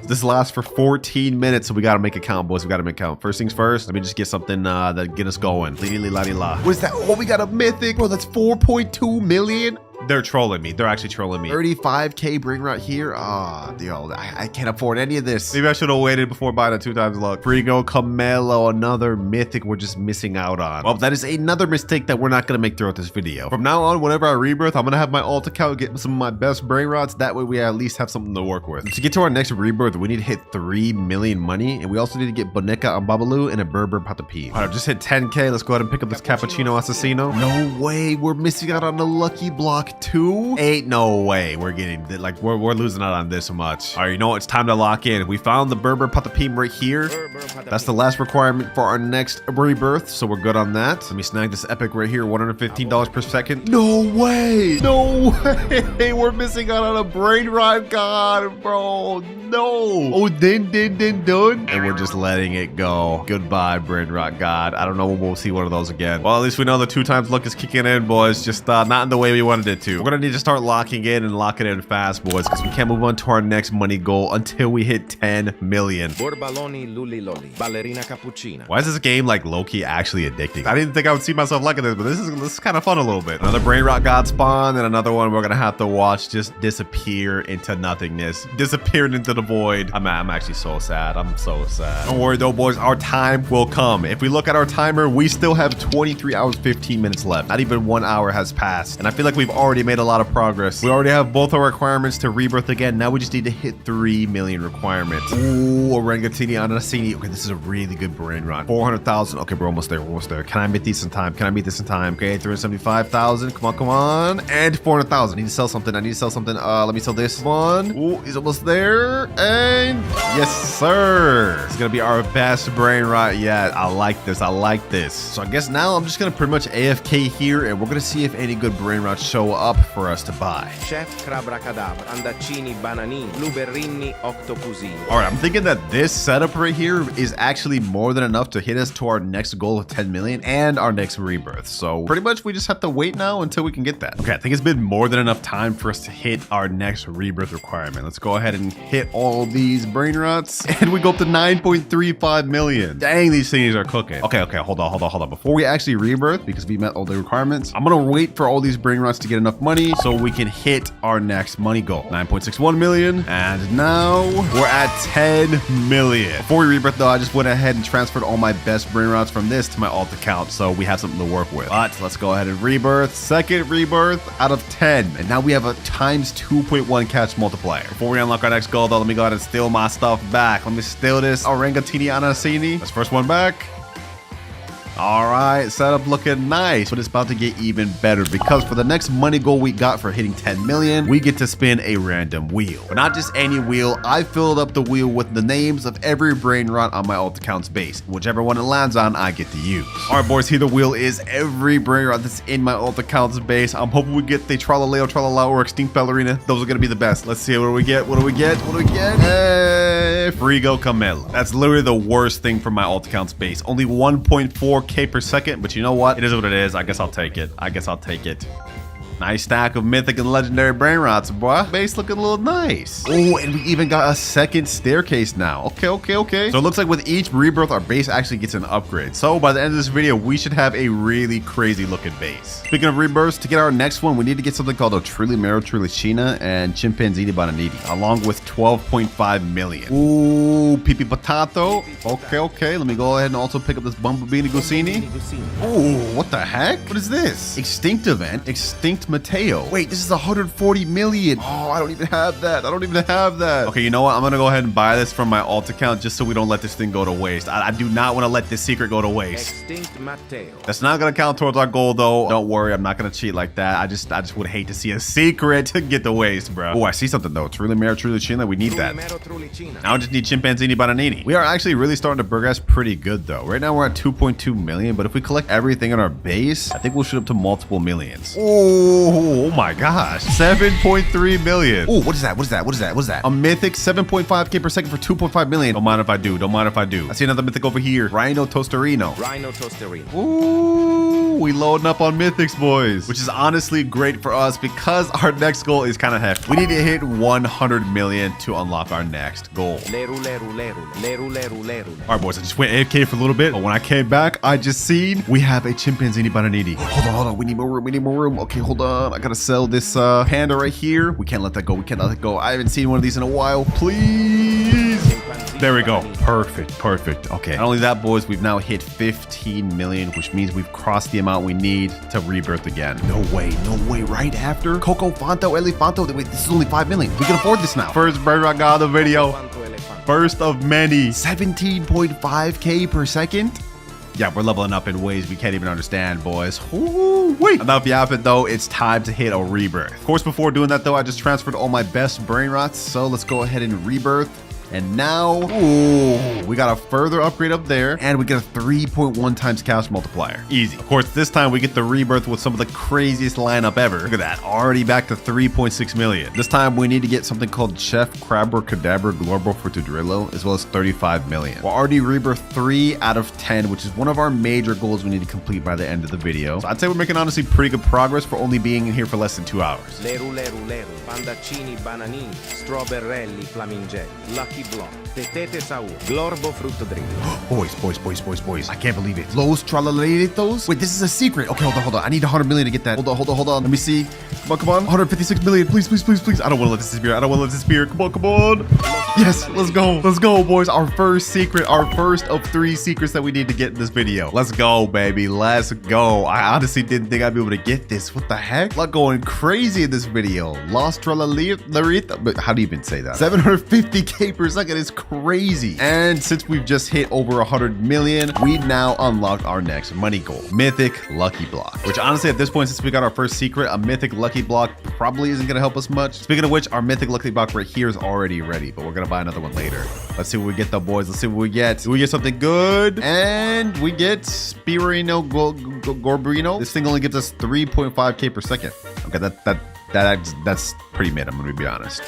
[SPEAKER 1] This lasts for 14 minutes, so we gotta make a count, boys. We gotta make a count. First things first, let me just get something that get us going. La. What is that? Oh, we got a mythic. Bro, that's 4.2 million. They're trolling me. They're actually trolling me. 35K Brainrot here. Ah, yo, I can't afford any of this. Maybe I should have waited before buying a 2 times luck. Frigo Camelo, another mythic we're just missing out on. Well, that is another mistake that we're not gonna make throughout this video. From now on, whenever I rebirth, I'm gonna have my alt account get some of my best Brainrots. That way we at least have something to work with. To get to our next rebirth, we need to hit 3 million money, and we also need to get Boneka and Babalu and a Berber Patapi. All right, just hit 10K. Let's go ahead and pick up this Cappuccino Assassino. No way, we're missing out on the lucky block too. Ain't no way we're getting like we're losing out on this much. All right, you know what? It's time to lock in. We found the Berber Patapim right here. That's the last requirement for our next rebirth, so we're good on that. Let me snag this epic right here, $115 per second. No way! No way! We're missing out on a Brainrot god, bro. No! Oh, dun. And we're just letting it go. Goodbye, Brainrot god. I don't know when we'll see one of those again. Well, at least we know the 2 times luck is kicking in, boys. Just not in the way we wanted it to. We're gonna need to start locking in and locking in fast, boys, because we can't move on to our next money goal until we hit 10 million.
[SPEAKER 2] Borbaloni luliloli, ballerina cappuccina.
[SPEAKER 1] Why is this game like low-key actually addicting? I didn't think I would see myself liking this, but this is kind of fun a little bit. Another Brainrot god spawn, and another one we're gonna have to watch just disappear into nothingness, disappearing into the void. I'm actually so sad. I'm so sad. Don't worry though, boys. Our time will come. If we look at our timer, we still have 23 hours 15 minutes left. Not even 1 hour has passed, and I feel like we've already made a lot of progress. We already have both our requirements to rebirth again. Now we just need to hit 3 million requirements. Ooh, Orangatini Anasini. Okay, this is a really good Brainrot. 400,000. Okay, we're almost there. We're almost there. Can I meet these in time? Can I meet this in time? Okay, 375,000. Come on. And 400,000. I need to sell something. Let me sell this one. Ooh, he's almost there. And yes, sir. It's gonna be our best Brainrot yet. I like this. So I guess now I'm just gonna pretty much AFK here, and we're gonna see if any good Brainrots show up for us to buy.
[SPEAKER 2] Chef Crabracadabra, Andaccini Bananini, Blueberrini Octopusini.
[SPEAKER 1] All right, I'm thinking that this setup right here is actually more than enough to hit us to our next goal of 10 million and our next rebirth. So pretty much we just have to wait now until we can get that. Okay, I think it's been more than enough time for us to hit our next rebirth requirement. Let's go ahead and hit all these Brainrots, and we go up to 9.35 million. Dang, these things are cooking. Okay, hold on. Before we actually rebirth, because we met all the requirements, I'm gonna wait for all these Brainrots to get enough money so we can hit our next money goal. 9.61 million, and now we're at 10 million. Before we rebirth though, I just went ahead and transferred all my best Brainrots from this to my alt account, so we have something to work with. But let's go ahead and rebirth. Second rebirth out of 10, and now we have a times 2.1 catch multiplier. Before we unlock our next goal though, let me go ahead and steal my stuff back. Let me steal this Orangatini Anasini. That's first one back. All right, setup looking nice, but it's about to get even better because for the next money goal we got for hitting 10 million, we get to spin a random wheel. But not just any wheel, I filled up the wheel with the names of every Brainrot on my alt account's base. Whichever one it lands on, I get to use. All right, boys, here the wheel is every Brainrot that's in my alt account's base. I'm hoping we get the Tralaleo, Tralala, or Extinct Ballerina. Those are gonna be the best. Let's see, what do we get? Hey, Frigo Camelo. That's literally the worst thing from my alt account's base. Only 1.4K per second, but you know what? It is what it is. I guess I'll take it. Nice stack of mythic and legendary Brainrots, boy. Base looking a little nice. Oh, and we even got a second staircase now. Okay. So it looks like with each rebirth, our base actually gets an upgrade. So by the end of this video, we should have a really crazy looking base. Speaking of rebirths, to get our next one, we need to get something called a Trilimero Trilicina and Chimpanzini Bananiti, along with 12.5 million. Ooh, Pipi Potato. Okay. Let me go ahead and also pick up this Bumblebee Gusini. Ooh, what the heck? What is this? Extinct event. Extinct Mateo. Wait, this is 140 million. Oh, I don't even have that. Okay, you know what? I'm gonna go ahead and buy this from my alt account just so we don't let this thing go to waste. I do not want to let this secret go to waste.
[SPEAKER 2] Extinct Mateo.
[SPEAKER 1] That's not gonna count towards our goal though. Don't worry, I'm not gonna cheat like that. I just would hate to see a secret get to waste, bro. Oh, I see something though. Trilimero Trilicina. We need that. Now I just need Chimpanzini Bananini. We are actually really starting to progress pretty good though. Right now we're at 2.2 million, but if we collect everything on our base, I think we'll shoot up to multiple millions. Oh my gosh. 7.3 million. Oh, what is that? A mythic 7.5K per second for 2.5 million. Don't mind if I do. I see another mythic over here. Rhino Toasterino. Ooh, we loading up on mythics, boys, which is honestly great for us because our next goal is kind of hefty. We need to hit 100 million to unlock our next goal. All right, boys, I just went AFK for a little bit, but when I came back, I just seen we have a Chimpanzini Bananiti. Hold on. We need more room. Okay, hold on. I gotta sell this panda right here. We can't let that go. I haven't seen one of these in a while. Please. There we go. Perfect. Okay. Not only that, boys, we've now hit 15 million, which means we've crossed the amount we need to rebirth again. No way. Right after Coco Fanto Elefanto. Wait, this is only 5 million. We can afford this now. First Brainrot God of the video. First of many. 17.5K per second. Yeah, we're leveling up in ways we can't even understand, boys. Ooh, wait. Enough yapping, though. It's time to hit a rebirth. Of course, before doing that, though, I just transferred all my best Brainrots. So let's go ahead and rebirth. And now, ooh, we got a further upgrade up there, and we get a 3.1 times cash multiplier. Easy. Of course, this time we get the rebirth with some of the craziest lineup ever. Look at that, already back to 3.6 million. This time we need to get something called Chef Crabber Cadabra Glorbo Fortudrillo, as well as 35 million. We're already rebirth 3 out of 10, which is one of our major goals we need to complete by the end of the video. So I'd say we're making honestly pretty good progress for only being in here for less than 2 hours.
[SPEAKER 2] Leru leru leru, pandaccini bananini, strawberrelli flamingelli, lucky block, tetete sau, glorbo fruttodrillo.
[SPEAKER 1] Boys. I can't believe it. Los Tralaleritos? Wait, this is a secret. Okay, hold on. I need 100 million to get that. Hold on. Let me see. Come on. 156 million. Please. I don't want to let this disappear. Come on. Yes, let's go, boys. Our first secret, our first of 3 secrets that we need to get in this video. Let's go, baby. Let's go. I honestly didn't think I'd be able to get this. What the heck? Luck going crazy in this video. Los Tralaleritos. But how do you even say that? 750k per second is crazy. And since we've just hit over 100 million, we now unlocked our next money goal, Mythic Lucky Block, which honestly at this point, since we got our first secret, a Mythic Lucky Block probably isn't gonna help us much. Speaking of which, our Mythic Lucky Block right here is already ready, but we're gonna buy another one later. Let's see what we get though, boys. Let's see what we get. We get something good, and we get Spirino Gorbrino. This thing only gives us 3.5k per second. Okay, that's pretty mid, I'm gonna be honest.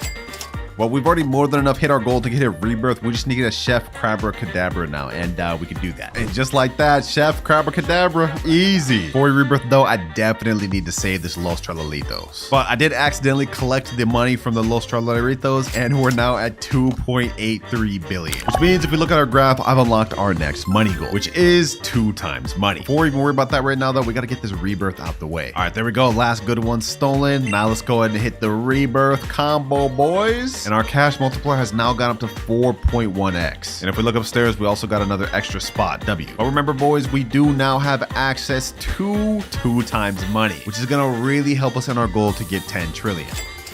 [SPEAKER 1] Well, we've already more than enough hit our goal to get a rebirth. We just need to get a Chef Crabber Cadabra now, and we can do that. And just like that, Chef Crabber Cadabra, easy. Before we rebirth though, I definitely need to save this Los Tralalitos. But I did accidentally collect the money from the Los Tralalitos, and we're now at 2.83 billion. Which means if we look at our graph, I've unlocked our next money goal, which is 2 times money. Before we even worry about that right now though, we gotta get this rebirth out the way. All right, there we go. Last good one stolen. Now let's go ahead and hit the rebirth combo, boys. And our cash multiplier has now gone up to 4.1x. And if we look upstairs, we also got another extra spot, W. But remember, boys, we do now have access to 2 times money, which is gonna really help us in our goal to get 10 trillion.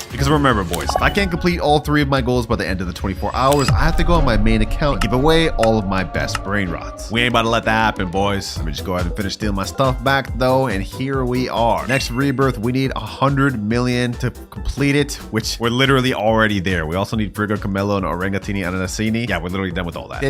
[SPEAKER 1] Because remember, boys, if I can't complete all 3 of my goals by the end of the 24 hours, I have to go on my main account and give away all of my best brain rots. We ain't about to let that happen, boys. Let me just go ahead and finish stealing my stuff back, though, and here we are. Next rebirth, we need 100 million to complete it, which we're literally already there. We also need Frigo Camelo and Orangatini Ananasini. Yeah, we're literally done with all that.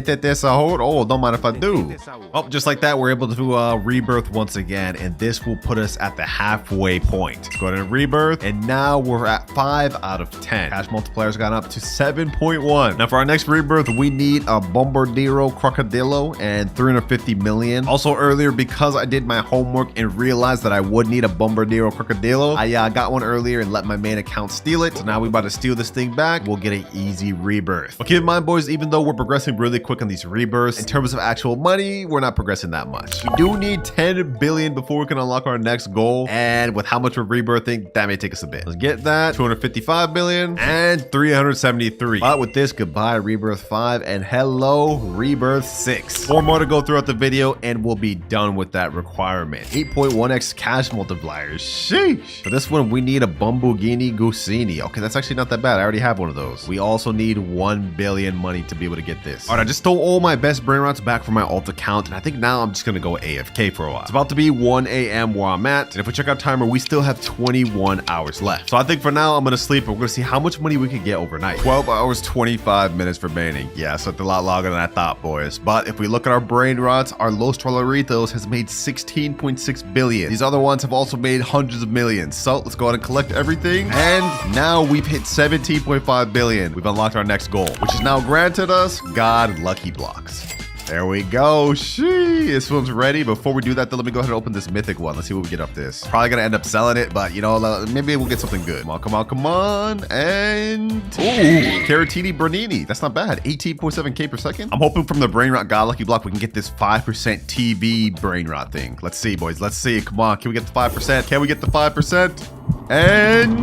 [SPEAKER 1] Oh, don't mind if I do. Oh, just like that, we're able to rebirth once again, and this will put us at the halfway point. Let's go ahead and rebirth, and now we're at 5 out of 10. Cash multiplier's gone up to 7.1. Now for our next rebirth, we need a Bombardiro Crocodilo and 350 million. Also earlier, because I did my homework and realized that I would need a Bombardiro Crocodilo, I got one earlier and let my main account steal it. So now we're about to steal this thing back. We'll get an easy rebirth. But keep in mind, boys, even though we're progressing really quick on these rebirths, in terms of actual money, we're not progressing that much. We do need 10 billion before we can unlock our next goal. And with how much we're rebirthing, that may take us a bit. Let's get that. 255 billion and 373. But with this, goodbye rebirth 5 and hello rebirth 6. 4 more to go throughout the video and we'll be done with that requirement. 8.1x cash multipliers. Sheesh. For this one, we need a Bumbugini Gusini. Okay, that's actually not that bad. I already have one of those. We also need 1 billion money to be able to get this. All right, I just stole all my best brain rots back from my alt account, and I think now I'm just gonna go AFK for a while. It's about to be 1 a.m. where I'm at, and if we check our timer, we still have 21 hours left. So I think for now, I'm gonna sleep, and we're gonna see how much money we can get overnight. 12 hours, 25 minutes remaining. Yeah, so it's a lot longer than I thought, boys. But if we look at our brain rots, our Los Trolleritos has made 16.6 billion. These other ones have also made hundreds of millions. So let's go ahead and collect everything. And now we've hit 17.5 billion. We've unlocked our next goal, which has now granted us God Lucky Blocks. There we go. Shee, this one's ready. Before we do that, though, let me go ahead and open this mythic one. Let's see what we get up this. Probably gonna end up selling it, but you know, maybe we'll get something good. Come on. And ooh, Caratini Bernini. That's not bad. 18.7k per second. I'm hoping from the Brainrot God Lucky Block we can get this 5% TV Brainrot thing. Let's see, boys. Let's see. Come on. Can we get the 5%? Can we get the 5%? And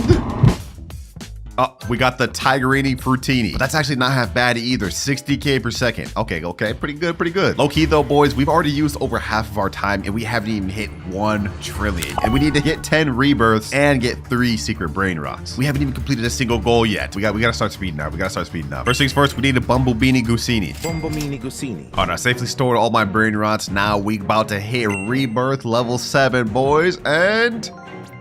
[SPEAKER 1] oh, we got the Tigerini Frutini. But that's actually not half bad either. 60k per second. Okay. Pretty good. Low key though, boys, we've already used over half of our time and we haven't even hit 1 trillion. And we need to get 10 rebirths and get 3 secret brain rots. We haven't even completed a single goal yet. We gotta start speeding up. First things first, we need a Bumblebini Gusini. All right, I safely stored all my brain rots. Now we about to hit rebirth level 7, boys. And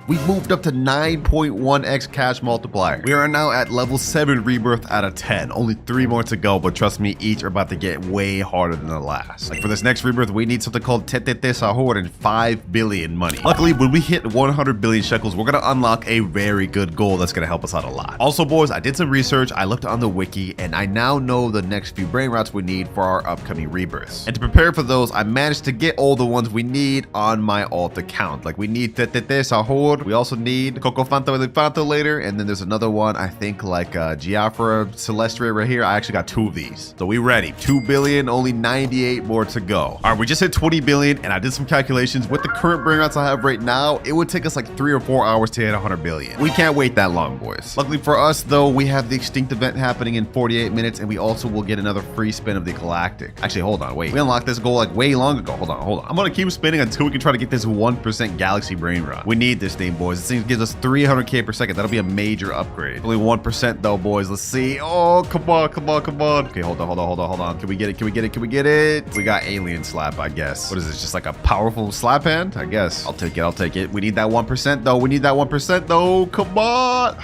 [SPEAKER 1] We moved up to 9.1x cash multiplier. We are now at level 7 rebirth out of 10. Only 3 more to go, but trust me, each are about to get way harder than the last. Like for this next rebirth, we need something called Tetete Sahur and 5 billion money. Luckily, when we hit 100 billion shekels, we're gonna unlock a very good goal that's gonna help us out a lot. Also, boys, I did some research. I looked on the wiki, and I now know the next few brain rots we need for our upcoming rebirths. And to prepare for those, I managed to get all the ones we need on my alt account. Like we need Tetete Sahur. We also need Coco Fanta Elefanto later, and then there's another one, I think like Giafra Celestia right here. I actually got 2 of these. So we ready. 2 billion, only 98 more to go. All right, we just hit 20 billion, and I did some calculations. With the current brain rots I have right now, it would take us like 3 or 4 hours to hit 100 billion. We can't wait that long, boys. Luckily for us, though, we have the extinct event happening in 48 minutes, and we also will get another free spin of the galactic. Actually, hold on, wait. We unlocked this goal like way long ago. Hold on. I'm gonna keep spinning until we can try to get this 1% galaxy brain rot. We need this thing, boys. This thing gives us 300k per second. That'll be a major upgrade. Only 1% though, boys. Let's see. Oh, come on. Okay, hold on. Can we get it? We got alien slap, I guess. What is this? Just like a powerful slap hand? I guess. I'll take it. We need that 1% though. Come on.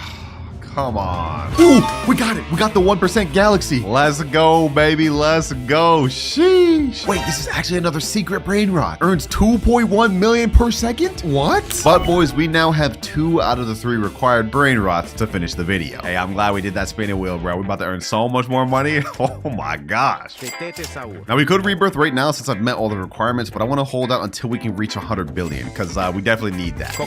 [SPEAKER 1] Come on. Ooh, we got it. We got the 1% galaxy. Let's go, baby. Let's go. Sheesh. Wait, this is actually another secret brain rot. Earns 2.1 million per second? What? But boys, we now have 2 out of the 3 required brain rots to finish the video. Hey, I'm glad we did that spinning wheel, bro. We're about to earn so much more money. Oh my gosh. Now we could rebirth right now since I've met all the requirements, but I want to hold out until we can reach 100 billion because we definitely need that.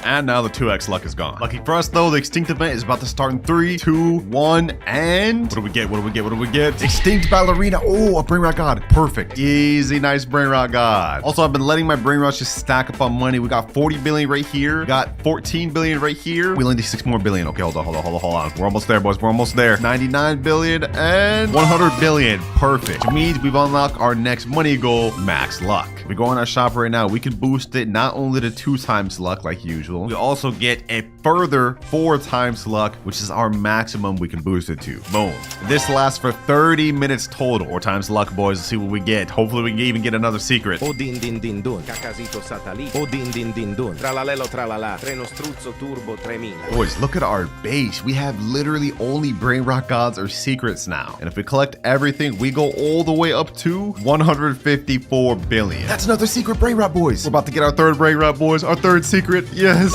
[SPEAKER 1] And now the 2x luck is gone. Lucky for us though, the extinct event is about to start in 3, 2, 1, and what do we get? Extinct ballerina. Oh, a brain rot god. Perfect. Easy, nice brain rot god. Also, I've been letting my brain rots just stack up on money. We got 40 billion right here. We got 14 billion right here. We only need 6 more billion. Okay, hold on. We're almost there, boys. We're almost there. 99 billion and 100 billion. Perfect. Which means we've unlocked our next money goal, max luck. We go on our shop right now. We can boost it not only to 2 times luck like usual. We also get a further 4 times luck, which is our maximum we can boost it to. Boom. This lasts for 30 minutes total, or times luck, boys. Let's see what we get. Hopefully we can even get another secret.
[SPEAKER 2] O din din din dun, cacasito satellite. O din din din dun, tralalelo tralala, treno struzzo turbo 3000.
[SPEAKER 1] Boys, look at our base. We have literally only brain rot gods or secrets now. And if we collect everything, we go all the way up to 154 billion. That's another secret brain rot, boys. We're about to get our 3rd brain rot, boys. Our 3rd secret. Yes.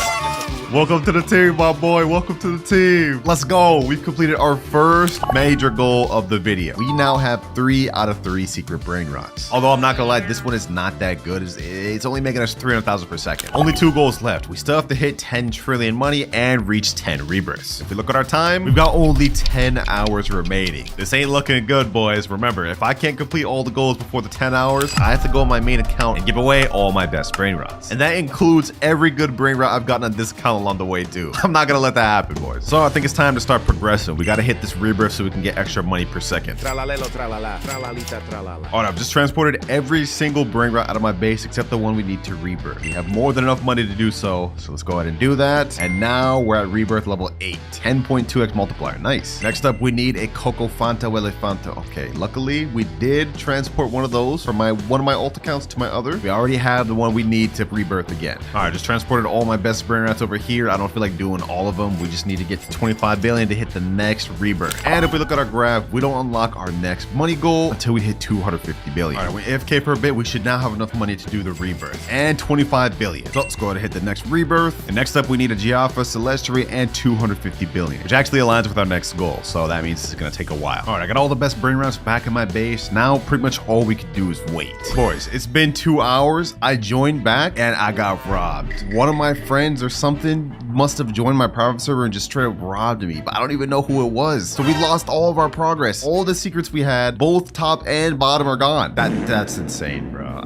[SPEAKER 1] Welcome to the team, my boy. Welcome to the team. Let's go. We've completed our first major goal of the video. We now have 3 out of 3 secret brain rots. Although I'm not gonna lie, this one is not that good. It's only making us 300,000 per second. Only 2 goals left. We still have to hit 10 trillion money and reach 10 rebirths. If we look at our time, we've got only 10 hours remaining. This ain't looking good, boys. Remember, if I can't complete all the goals before the 10 hours, I have to go on my main account and give away all my best brain rots. And that includes every good brain rot I've gotten on this account along the way too. I'm not gonna let that happen, boys. So I think it's time to start progressing. We gotta hit this rebirth so we can get extra money per second.
[SPEAKER 2] Tralalelo tralala, tralalita tralala.
[SPEAKER 1] All right, I've just transported every single brain rot out of my base except the one we need to rebirth. We have more than enough money to do so let's go ahead and do that. And now we're at rebirth level 8, 10.2x multiplier. Nice. Next up, we need a Coco Fanta Elefanto. Okay, luckily we did transport one of those from one of my alt accounts to my other. We already have the one we need to rebirth again. All right, just transported all my best brain rots over here. I don't feel like doing all of them. We just need to get to 25 billion to hit the next rebirth. And if we look at our graph, we don't unlock our next money goal until we hit 250 billion. All right, we're AFK for a bit. We should now have enough money to do the rebirth and 25 billion. So let's go ahead and hit the next rebirth. And next up, we need a Giafra Celestia and 250 billion, which actually aligns with our next goal. So that means it's gonna take a while. All right, I got all the best brain rots back in my base. Now pretty much all we can do is wait. Boys, it's been 2 hours. I joined back and I got robbed. One of my friends or something must have joined my private server and just straight up robbed me, but I don't even know who it was. So we lost all of our progress. All the secrets we had, both top and bottom, are gone. That's insane, bro.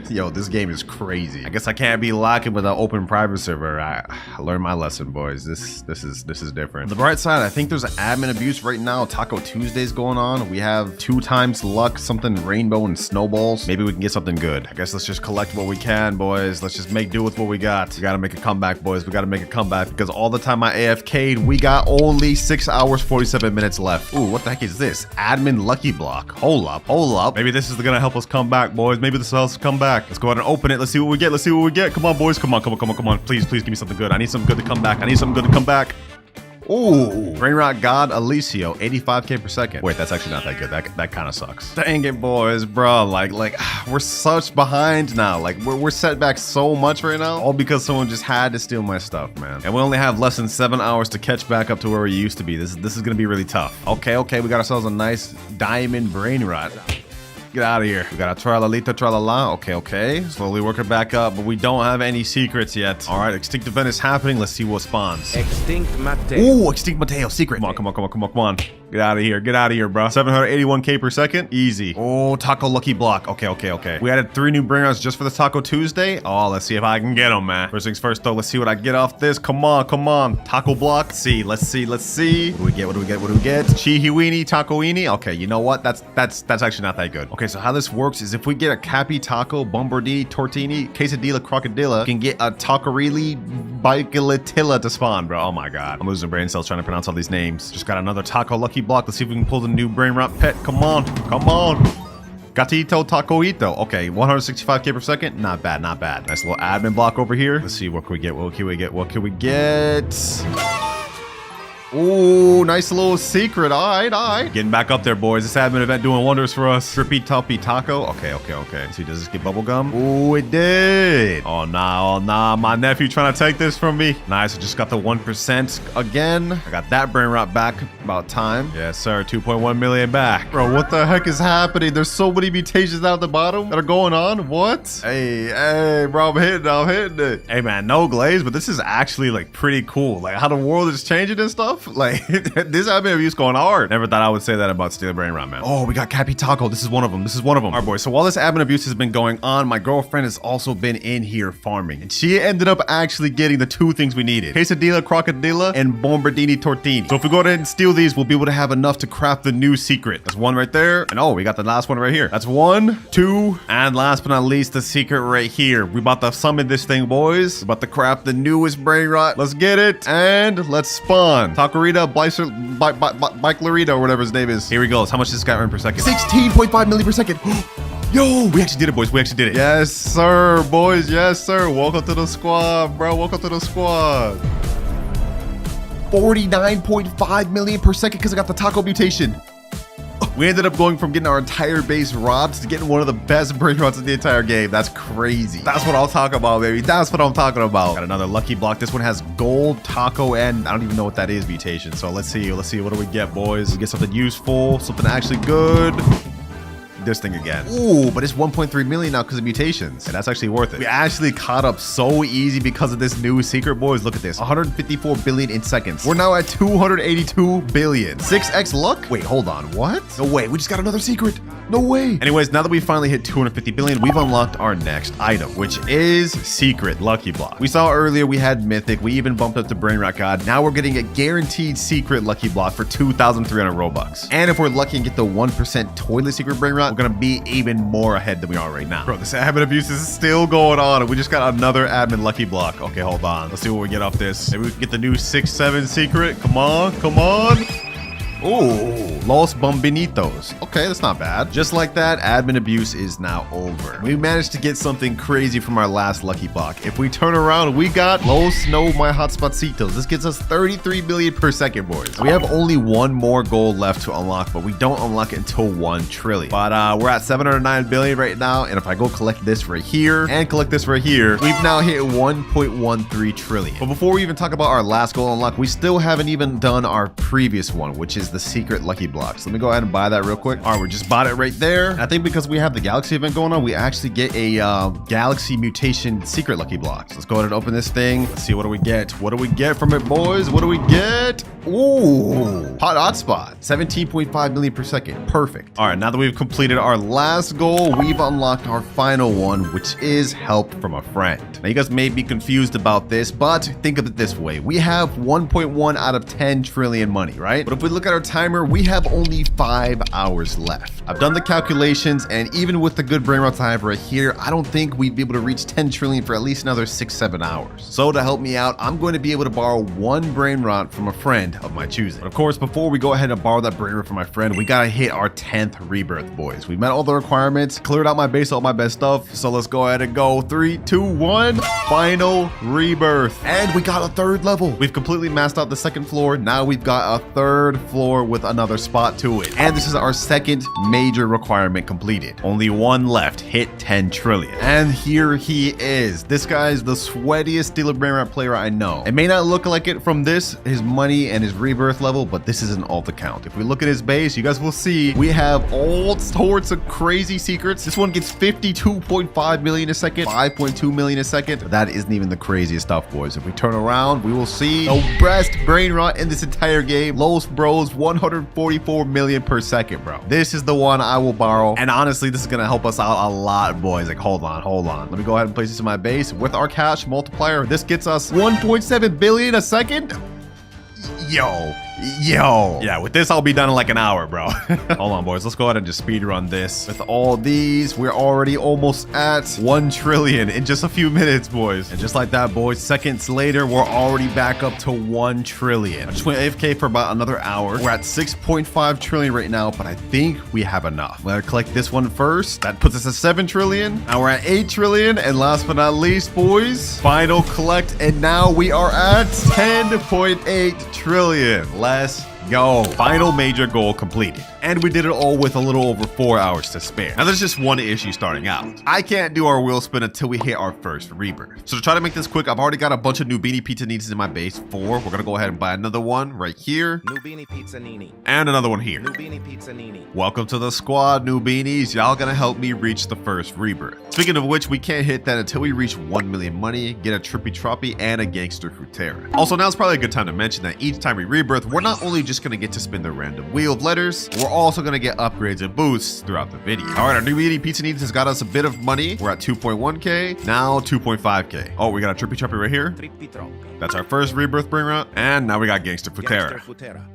[SPEAKER 1] Yo, this game is crazy. I guess I can't be locking with an open private server. I learned my lesson, boys. This is different. On the bright side, I think there's an admin abuse right now. Taco Tuesday's going on. We have 2 times luck, something rainbow and snowballs. Maybe we can get something good. I guess let's just collect what we can, boys. Let's just make do with what we got. We gotta make a comeback, boys. We gotta gotta make a comeback because all the time I AFK'd, we got only 6 hours, 47 minutes left. Ooh, what the heck is this? Admin lucky block. Hold up, hold up. Maybe this is gonna help us come back, boys. Maybe this will help us come back. Let's go ahead and open it. Let's see what we get. Let's see what we get. Come on, boys. Come on, come on, come on, come on. Please, please give me something good. I need something good to come back. I need something good to come back. Ooh, Brainrot God Alicio, 85k per second. Wait, that's actually not that good. That kind of sucks. Dang it, boys, bro. Like we're such behind now. Like we're set back so much right now, all because someone just had to steal my stuff, man. And we only have less than 7 hours to catch back up to where we used to be. This is gonna be really tough. Okay, we got ourselves a nice diamond Brainrot. Get out of here. We got a tralalita tralala. Okay. Slowly working back up, but we don't have any secrets yet. All right, extinct event is happening. Let's see what spawns.
[SPEAKER 2] Extinct Matteo.
[SPEAKER 1] Ooh, extinct Matteo secret. Come on. Get out of here, bro. 781k per second. Easy. Oh, taco lucky block. Okay. We added 3 new Brainrots just for the Taco Tuesday. Oh, let's see if I can get them, man. First things first, though. Let's see what I get off this. Come on. Taco block. Let's see. What do we get? Chihiwini, tacoini. Okay, you know what? That's actually not that good. Okay, so how this works is if we get a Cappy Taco, Bombardini, Tortini, Quesadilla, Crocodilla, we can get a Tacorili, Bicalatilla to spawn, bro. Oh my god. I'm losing brain cells trying to pronounce all these names. Just got another Taco Lucky Block. Let's see if we can pull the new Brainrot pet. Come on. Gatito Tacoito. Okay, 165k per second. Not bad. Nice little admin block over here. Let's see, what can we get? Ooh, nice little secret. All right. Getting back up there, boys. This admin event doing wonders for us. Trippy Toppy Taco. Okay. Let's see, does this get bubblegum? Ooh, it did. Oh, nah. My nephew trying to take this from me. Nice. I just got the 1% again. I got that Brainrot back. About time. Yes, sir. 2.1 million back. Bro, what the heck is happening? There's so many mutations down at the bottom that are going on. What? Hey, bro, I'm hitting it. Hey, man, no glaze, but this is actually like pretty cool. Like how the world is changing and stuff. Like this admin abuse going hard. Never thought I would say that about Stealer Brainrot, man. Oh, we got Cappy Taco. This is one of them. All right, boys. So while this admin abuse has been going on, my girlfriend has also been in here farming, and she ended up actually getting the 2 things we needed: Quesadilla, Crocodilla, and Bombardini Tortini. So if we go ahead and steal these, we'll be able to have enough to craft the new secret. That's 1 right there, and oh, we got the last one right here. That's 1, 2, and last but not least, the secret right here. We about to summon this thing, boys. We're about to craft the newest Brainrot. Let's get it, and let's spawn Tacorita, Bicelarita, or whatever his name is. Here we go. How much does this guy earn per second? 16.5 million per second. Yo, we actually did it, boys. We actually did it. Yes, sir, boys. Yes, sir. Welcome to the squad, bro. Welcome to the squad. 49.5 million per second because I got the taco mutation. We ended up going from getting our entire base robbed to getting one of the best Brainrots in the entire game. That's crazy. That's what I'll talk about, baby. That's what I'm talking about. Got another lucky block. This one has gold, taco, and I don't even know what that is mutation. So let's see. What do we get, boys? We get something useful, something actually good. This thing again. Ooh, but it's 1.3 million now because of mutations, and that's actually worth it. We actually caught up so easy because of this new secret, boys. Look at this, 154 billion in seconds. We're now at 282 billion. 6x luck. Wait, hold on. What? No way. We just got another secret. No way. Anyways, now that we finally hit 250 billion, we've unlocked our next item, which is secret lucky block. We saw earlier we had mythic. We even bumped up to Brainrot God. Now we're getting a guaranteed secret lucky block for 2,300 Robux. And if we're lucky and get the 1% toilet secret Brainrot, we're gonna be even more ahead than we are right now. Bro, this admin abuse is still going on, and we just got another admin lucky block. Okay, hold on. Let's see what we get off this. Maybe we can get the new 6-7 secret. Come on. Ooh, Los Bombinitos. Okay, that's not bad. Just like that, admin abuse is now over. We managed to get something crazy from our last lucky block. If we turn around, we got Los No My Hotspotcitos. This gets us 33 million per second, boys. We have only 1 more goal left to unlock, but we don't unlock it until 1 trillion. But we're at 709 billion right now, and if I go collect this right here and collect this right here, we've now hit 1.13 trillion. But before we even talk about our last goal unlock, we still haven't even done our previous one, which is the secret lucky blocks. Let me go ahead and buy that real quick. All right, we just bought it right there. I think because we have the galaxy event going on, we actually get a galaxy mutation secret lucky blocks. Let's go ahead and open this thing. Let's see, what do we get? What do we get from it, boys? What do we get? Ooh, hotspot, 17.5 million per second. Perfect. All right, now that we've completed our last goal, we've unlocked our final one, which is help from a friend. Now, you guys may be confused about this, but think of it this way. We have 1.1 out of 10 trillion money, right? But if we look at our timer, we have only 5 hours left. I've done the calculations, and even with the good brain rots I have right here, I don't think we'd be able to reach 10 trillion for at least another 6-7 hours. So to help me out, I'm going to be able to borrow one brain rot from a friend of my choosing. But of course, before we go ahead and borrow that brain rot from my friend, we gotta hit our 10th rebirth, boys. We met all the requirements, cleared out my base, all my best stuff. So let's go ahead and go 3, 2, 1. Final rebirth. And we got a 3rd level. We've completely maxed out the 2nd floor. Now we've got a 3rd floor with another spot to it. And this is our 2nd major requirement completed. Only one left. Hit 10 trillion. And here he is. This guy is the sweatiest Stealer Brainrot player I know. It may not look like it from this, his money and his rebirth level, but this is an alt account. If we look at his base, you guys will see we have all sorts of crazy secrets. This one gets 52.5 million a second, 5.2 million a second. That isn't even the craziest stuff, boys. If we turn around, we will see the best brain rot in this entire game. Los Bros, 144 million per second, bro. This is the one I will borrow. And honestly, this is gonna help us out a lot, boys. Like, hold on. Let me go ahead and place this in my base. With our cash multiplier, this gets us 1.7 billion a second. Yo. Yeah, with this, I'll be done in like an hour, bro. Hold on, boys. Let's go ahead and just speed run this. With all these, we're already almost at 1 trillion in just a few minutes, boys. And just like that, boys, seconds later, we're already back up to 1 trillion. I just went AFK for about another hour. We're at 6.5 trillion right now, but I think we have enough. I'm gonna collect this one first. That puts us at 7 trillion. Now we're at 8 trillion. And last but not least, boys, final collect. And now we are at 10.8 trillion. Let's go. Final major goal completed. And we did it all with a little over 4 hours to spare. Now there's just one issue starting out. I can't do our wheel spin until we hit our first rebirth. So to try to make this quick, I've already got a bunch of Nubini Pizza Ninis in my base. 4. We're gonna go ahead and buy another one right here.
[SPEAKER 2] Nubini Pizza Nini.
[SPEAKER 1] And another one here.
[SPEAKER 2] Nubini Pizza Nini.
[SPEAKER 1] Welcome to the squad, Nubinis. Y'all gonna help me reach the first rebirth. Speaking of which, we can't hit that until we reach 1 million money, get a Trippy Troppy, and a Gangster Frutera. Also, now's probably a good time to mention that each time we rebirth, we're not only just gonna get to spin the random wheel of letters, we're also gonna get upgrades and boosts throughout the video. All right, our Nubini Pizza Needs has got us a bit of money. We're at 2.1k, now 2.5k. Oh, we got a Trippy Troppy right here.
[SPEAKER 2] Trippy Troppy.
[SPEAKER 1] That's our first rebirth brain rot. And now we got Gangster Frutera.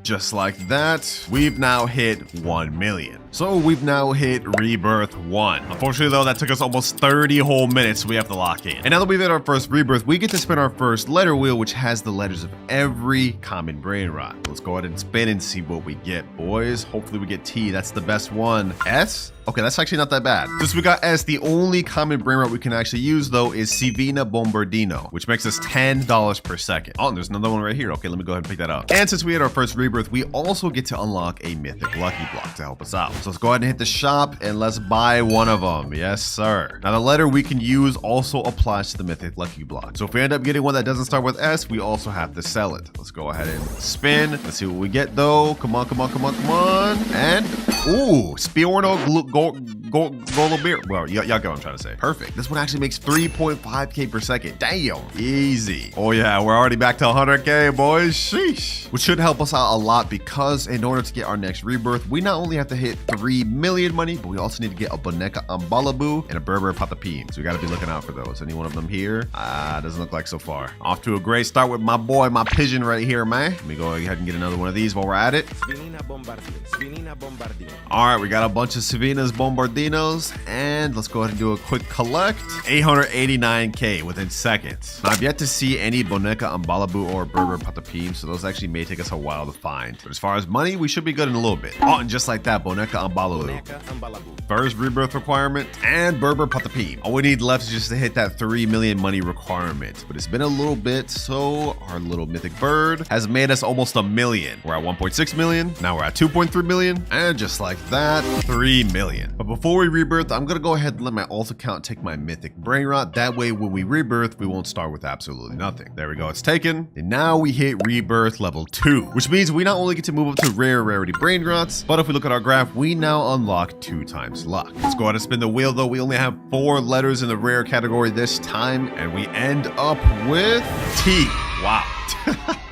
[SPEAKER 1] Just like that, we've now hit 1 million. So we've now hit rebirth 1. Unfortunately though, that took us almost 30 whole minutes, so we have to lock in. And now that we've hit our first rebirth, we get to spin our first letter wheel, which has the letters of every common brain rot. Let's go ahead and spin and see what we get, boys. Hopefully we get T. That's the best one. S? Okay, that's actually not that bad. Since we got S, the only common brain rot we can actually use though is Sivina Bombardino, which makes us $10 per second. Oh, and there's another one right here. Okay, let me go ahead and pick that up. And since we had our first rebirth, we also get to unlock a mythic lucky block to help us out. So let's go ahead and hit the shop and let's buy one of them. Yes, sir. Now the letter we can use also applies to the mythic lucky block. So if we end up getting one that doesn't start with S, we also have to sell it. Let's go ahead and spin. Let's see what we get though. Come on. And ooh, Spiorno Golobir. Well, y'all get what I'm trying to say. Perfect. This one actually makes 3.5k per second. Damn. Easy. Oh yeah, we're already back to 100k, boys. Sheesh. Which should help us out a lot because in order to get our next rebirth, we not only have to hit 3 million money, but we also need to get a Boneca Ambalabu and a Berber Patapim. So we got to be looking out for those. Any one of them here? Doesn't look like so far. Off to a great start with my boy, my pigeon right here, man. Let me go ahead and get another one of these while we're at it. All right, we got a bunch of Savinas Bombardinos, and let's go ahead and do a quick collect. 889k within seconds. Now, I've yet to see any Boneca Ambalabu or Berber Patapim, so those actually may take us a while to find. But as far as money, we should be good in a little bit. Oh, and just like that, Boneca Ambalabu. First rebirth requirement, and Berber Patapim. All we need left is just to hit that 3 million money requirement. But it's been a little bit, so our little mythic bird has made us almost a million. We're at 1.6 million, now we're at 2.3 million, and just like that, 3 million. But before we rebirth, I'm gonna go ahead and let my alt account take my mythic brain rot. That way, when we rebirth, we won't start with absolutely nothing. There we go, it's taken. And now we hit rebirth level 2, which means we not only get to move up to rare rarity brain rots, but if we look at our graph, we now unlock 2 times luck. Let's go ahead and spin the wheel though. We only have 4 letters in the rare category this time, and we end up with T. Wow.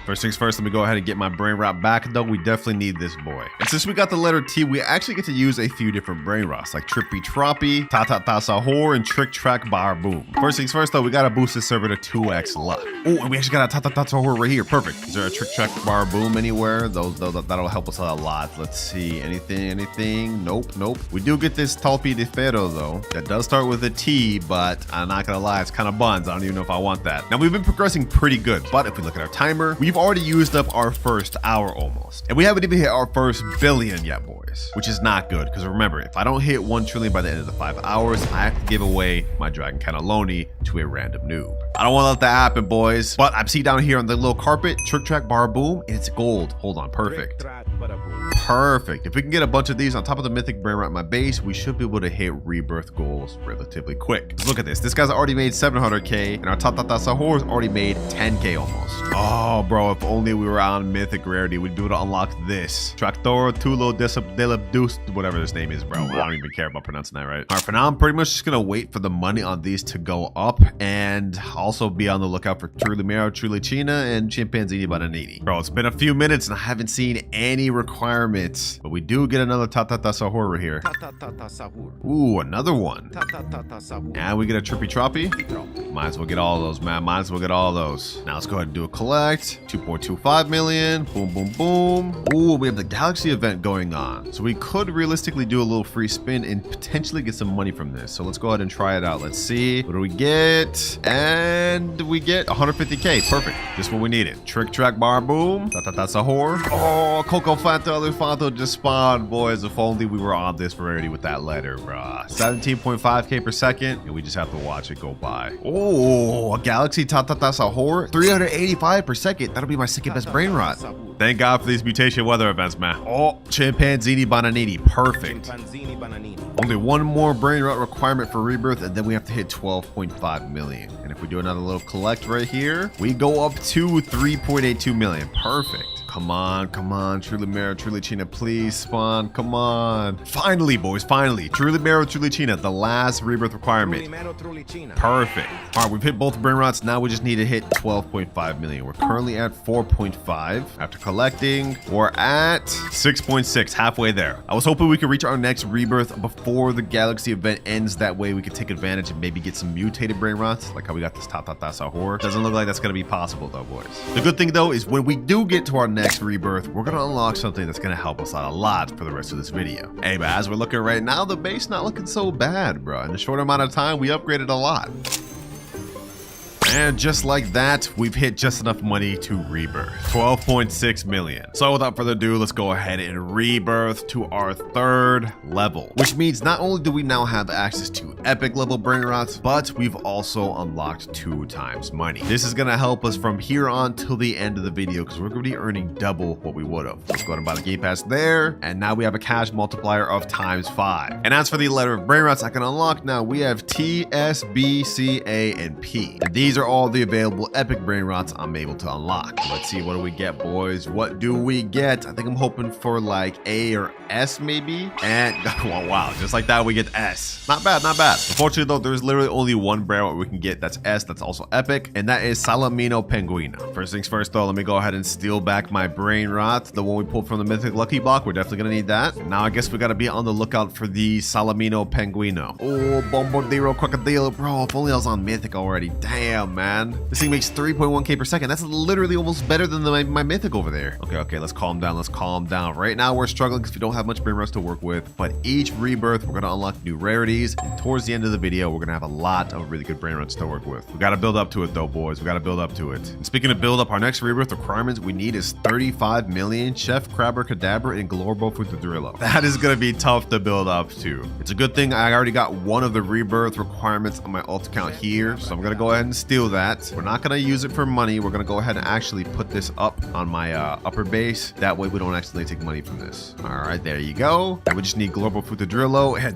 [SPEAKER 1] First things first, let me go ahead and get my Brainrot back, though. We definitely need this boy. And since we got the letter T, we actually get to use a few different Brainrots, like Trippy Troppy, Ta Ta Ta Sahur, and Trick Track Bar Boom. First things first, though, we gotta boost this server to 2x luck. Oh, and we actually got a Ta Ta Ta Sahur right here. Perfect. Is there a Trick Track Bar Boom anywhere? That'll help us out a lot. Let's see. Anything? Nope. We do get this Talpi de Ferro, though. That does start with a T, but I'm not gonna lie, it's kind of buns. I don't even know if I want that. Now, we've been progressing pretty good, but if we look at our timer, we've already used up our first hour almost. And we haven't even hit our first billion yet, boys, which is not good, because remember, if I don't hit 1 trillion by the end of the 5 hours, I have to give away my Dragon Cannelloni to a random noob. I don't want to let that happen, boys. But I see down here on the little carpet, Trick Track Bar Boom, and it's gold. Hold on, perfect. Perfect. If we can get a bunch of these on top of the mythic Brainrot in my base, we should be able to hit rebirth goals relatively quick. Look at this. This guy's already made 700k, and our Ta Ta Ta Sahur's already made 10k almost. Oh, bro, if only we were on mythic rarity, we'd be able to unlock this. Tractor Tulo Delabdus, whatever this name is, bro. I don't even care about pronouncing that right. All right, for now, I'm pretty much just gonna wait for the money on these to go up, and also be on the lookout for Trulimero, Trulicina, and Chimpanzini Bananini. Bro, it's been a few minutes, and I haven't seen any requirements, but we do get another Ta Ta Ta Sahur right here. Ooh, another one. And we get a Trippy Troppy. Might as well get all those, man. Might as well get all those. Now let's go ahead and do a collect. 2.25 million. Boom, boom, boom. Ooh, we have the Galaxy event going on. So we could realistically do a little free spin and potentially get some money from this. So let's go ahead and try it out. Let's see. What do we get? And we get 150k. Perfect. Just what we needed. Trick Track Bar Boom. Ta Ta Ta Sahur. Oh, Coco Fanta Elefanto just spawned, boys. If only we were on this rarity with that letter, bruh. 17.5k per second, and we just have to watch it go by. Oh, a Galaxy Ta Ta Ta Sahur. 385 per second. That'll be my second best Brainrot. Thank God for these mutation weather events, man. Oh, Chimpanzini Bananini. Perfect. Only one more Brainrot requirement for rebirth, and then we have to hit 12.5 million. And if we do another little collect right here, we go up to 3.82 million. Perfect. Come on, Trulimero, Trulicina, please spawn. Come on. Finally, boys, finally. Trulimero, Trulicina, the last rebirth requirement. Perfect. All right, we've hit both Brainrots. Now we just need to hit 12.5 million. We're currently at 4.5. After collecting, we're at 6.6, halfway there. I was hoping we could reach our next rebirth before the Galaxy event ends. That way we could take advantage and maybe get some mutated Brainrots, like how we got this Ta Ta Ta Sahur. Doesn't look like that's going to be possible, though, boys. The good thing, though, is when we do get to our next rebirth, we're gonna unlock something that's gonna help us out a lot for the rest of this video. Hey, but as we're looking right now, the base not looking so bad, bro. In a short amount of time, we upgraded a lot. And just like that, we've hit just enough money to rebirth. 12.6 million. So without further ado, let's go ahead and rebirth to our 3rd level. Which means not only do we now have access to epic level Brainrots, but we've also unlocked 2 times money. This is gonna help us from here on till the end of the video, because we're gonna be earning double what we would have. Let's go ahead and buy the game pass there. And now we have a cash multiplier of ×5. And as for the letter of Brainrots I can unlock now, we have T, S, B, C, A, and P. And these are all the available epic Brainrots I'm able to unlock. Let's see, what do we get, boys? What do we get? I think I'm hoping for like A or S maybe. And oh, wow, just like that we get S. Not bad, not bad. Unfortunately though, there's literally only one Brainrot we can get that's S, that's also epic, and that is Salamino Penguino. First things first though, let me go ahead and steal back my Brainrot, the one we pulled from the mythic lucky block. We're definitely gonna need that. And now I guess we gotta be on the lookout for the Salamino Penguino. Oh, Bombardiro Crocodile, bro, if only I was on mythic already. Damn, man. This thing makes 3.1k per second. That's literally almost better than my mythic over there. Okay, let's calm down. Let's calm down. Right now, we're struggling because we don't have much Brainrots to work with, but each rebirth, we're going to unlock new rarities, and towards the end of the video, we're going to have a lot of really good Brainrots to work with. We got to build up to it, though, boys. We got to build up to it. And speaking of build up, our next rebirth requirements we need is 35 million Chef Crabber Cadabra and Glorbo Futadrillo. That is going to be tough to build up to. It's a good thing I already got one of the rebirth requirements on my alt account here, so I'm going to go ahead and steal that. We're not going to use it for money. We're going to go ahead and actually put this up on my upper base. That way we don't accidentally take money from this. All right, there you go. And we just need Global Futadrillo and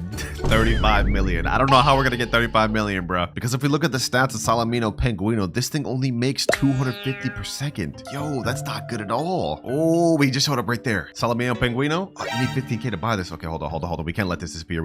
[SPEAKER 1] 35 million. I don't know how we're gonna get 35 million, bro. Because if we look at the stats of Salamino Penguino, this thing only makes 250 per second. Yo, that's not good at all. Oh, we just showed up right there. Salamino Penguino. Oh, you need 15K to buy this. Okay, hold on. We can't let this disappear.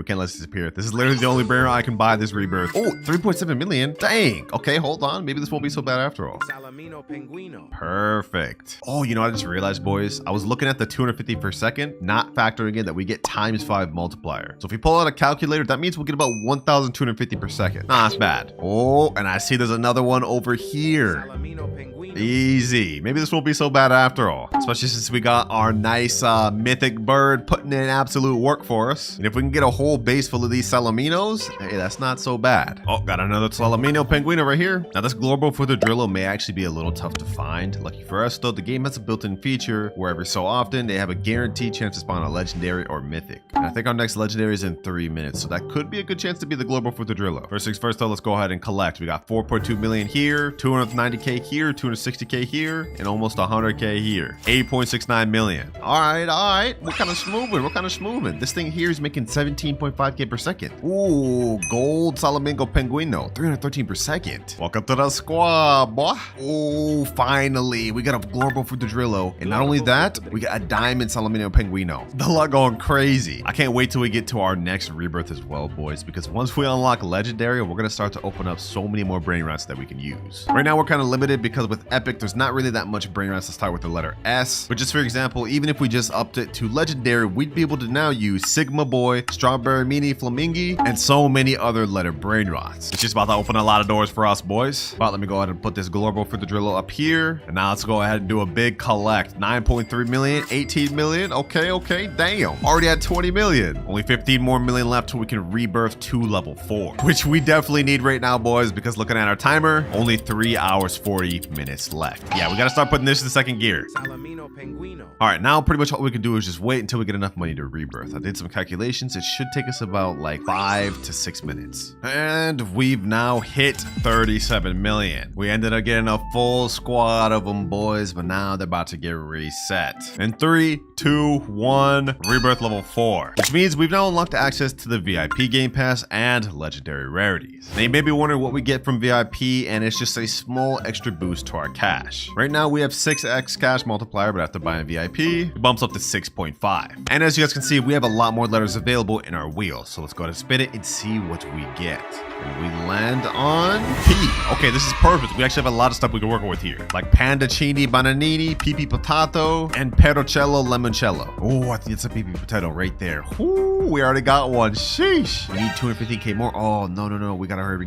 [SPEAKER 1] This is literally the only Brainrot I can buy this rebirth. Oh, 3.7 million. Dang. Okay, hold on. Maybe this won't be so bad after all.
[SPEAKER 2] Salamino Penguino.
[SPEAKER 1] Perfect. Oh, you know what I just realized, boys? I was looking at the 250 per second, not factoring in that we get ×5 multiplier. So if we pull out a calculator, that means we'll get about 1,250 per second. Nah, that's bad. Oh, and I see there's another one over here.
[SPEAKER 2] Salamino Penguino.
[SPEAKER 1] Easy. Maybe this won't be so bad after all. Especially since we got our nice mythic bird putting in absolute work for us. And if we can get a whole base full of these Salaminos, hey, that's not so bad. Oh, got another Salamino Penguino right here. Now this global for the Drillo may actually be a little tough to find. Lucky for us though, the game has a built-in feature where every so often they have a guaranteed chance to spawn a legendary or mythic. And I think our next legendary is in 3 minutes, so that could be a good chance to be the global for the Drillo. First things first though, let's go ahead and collect. We got 4.2 million here, 290K here, 260K here, and almost 100K here. 8.69 million. All right. We're kind of smoothing. This thing here is making 17.5K per second. Ooh, gold Salamingo Penguino, 313 per second. Welcome to the squad, boy. Oh, finally, we got a global for the Drillo. And not only that, we got a diamond Salamino Penguino. The luck going crazy. I can't wait till we get to our next rebirth as well, boys, because once we unlock legendary, we're going to start to open up so many more Brainrots that we can use. Right now, we're kind of limited because with Epic, there's not really that much Brainrots to start with the letter S. But just for example, even if we just upped it to legendary, we'd be able to now use Sigma Boy, Strawberry Mini Flamingi, and so many other letter Brainrots. It's just about to open a lot of doors for us, boys. But let me go ahead and put this global for the Drillo up here. And now let's go ahead and do a big collect. 9.3 million, 18 million. Okay, damn. Already at 20 million. Only 15 more million left till we can rebirth to level 4, which we definitely need right now, boys, because looking at our timer, only 3 hours, 40 minutes left. Yeah, we gotta start putting this in second gear.
[SPEAKER 2] Salamino Penguino.
[SPEAKER 1] All right, now pretty much all we can do is just wait until we get enough money to rebirth. I did some calculations. It should take us about like 5 to 6 minutes. And we've now hit 37 million. We ended up getting a full squad of them, boys, but now they're about to get reset. In 3, 2, 1, rebirth level 4, which means we've now unlocked access to the VIP game pass and legendary rarities. Now you may be wondering what we get from VIP, and it's just a small extra boost to our cash. Right now we have 6x cash multiplier, but after buying VIP, it bumps up to 6.5. And as you guys can see, we have a lot more letters available in our wheel. So let's go ahead and spin it and see what we get. And we land on P. Okay, this is perfect. We actually have a lot of stuff we can work with here, like Pandacini Bananini, Pipi Potato, and Perocello Limoncello. Oh, I think it's a Pipi Potato right there. Ooh, we already got one. Sheesh. We need 250K more. Oh, no. We gotta hurry up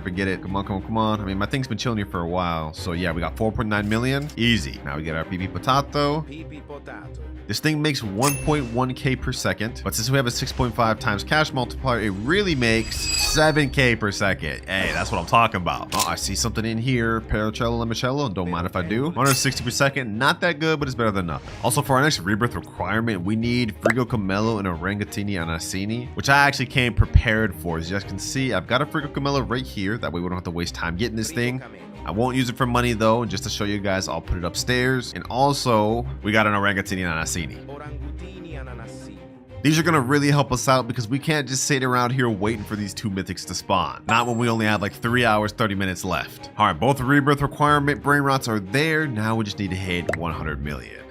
[SPEAKER 1] and get it. Come on. I mean, my thing's been chilling here for a while. So yeah, we got 4.9 million. Easy. Now we get our Pipi Potato.
[SPEAKER 2] Pipi Potato.
[SPEAKER 1] This thing makes 1.1K per second, but since we have a 6.5 times cash multiplier, it really makes 7K per second. Hey, that's what I'm talking about. Oh, I see something in here. Paracello Limoncello. Don't mind if I do. 160 per second. Not that good, but it's better than nothing. Also, for our next rebirth requirement, we need Frigo Camello and Orangatini Anasini, which I actually came prepared for. As you guys can see, I've got a Frigo Camello right here. That way we don't have to waste time getting this thing. I won't use it for money though, and just to show you guys, I'll put it upstairs. And also, we got an Orangatini Anasini. These are gonna really help us out because we can't just sit around here waiting for these 2 mythics to spawn. Not when we only have like 3 hours, 30 minutes left. All right, both rebirth requirement Brainrots are there. Now we just need to hit 100 million.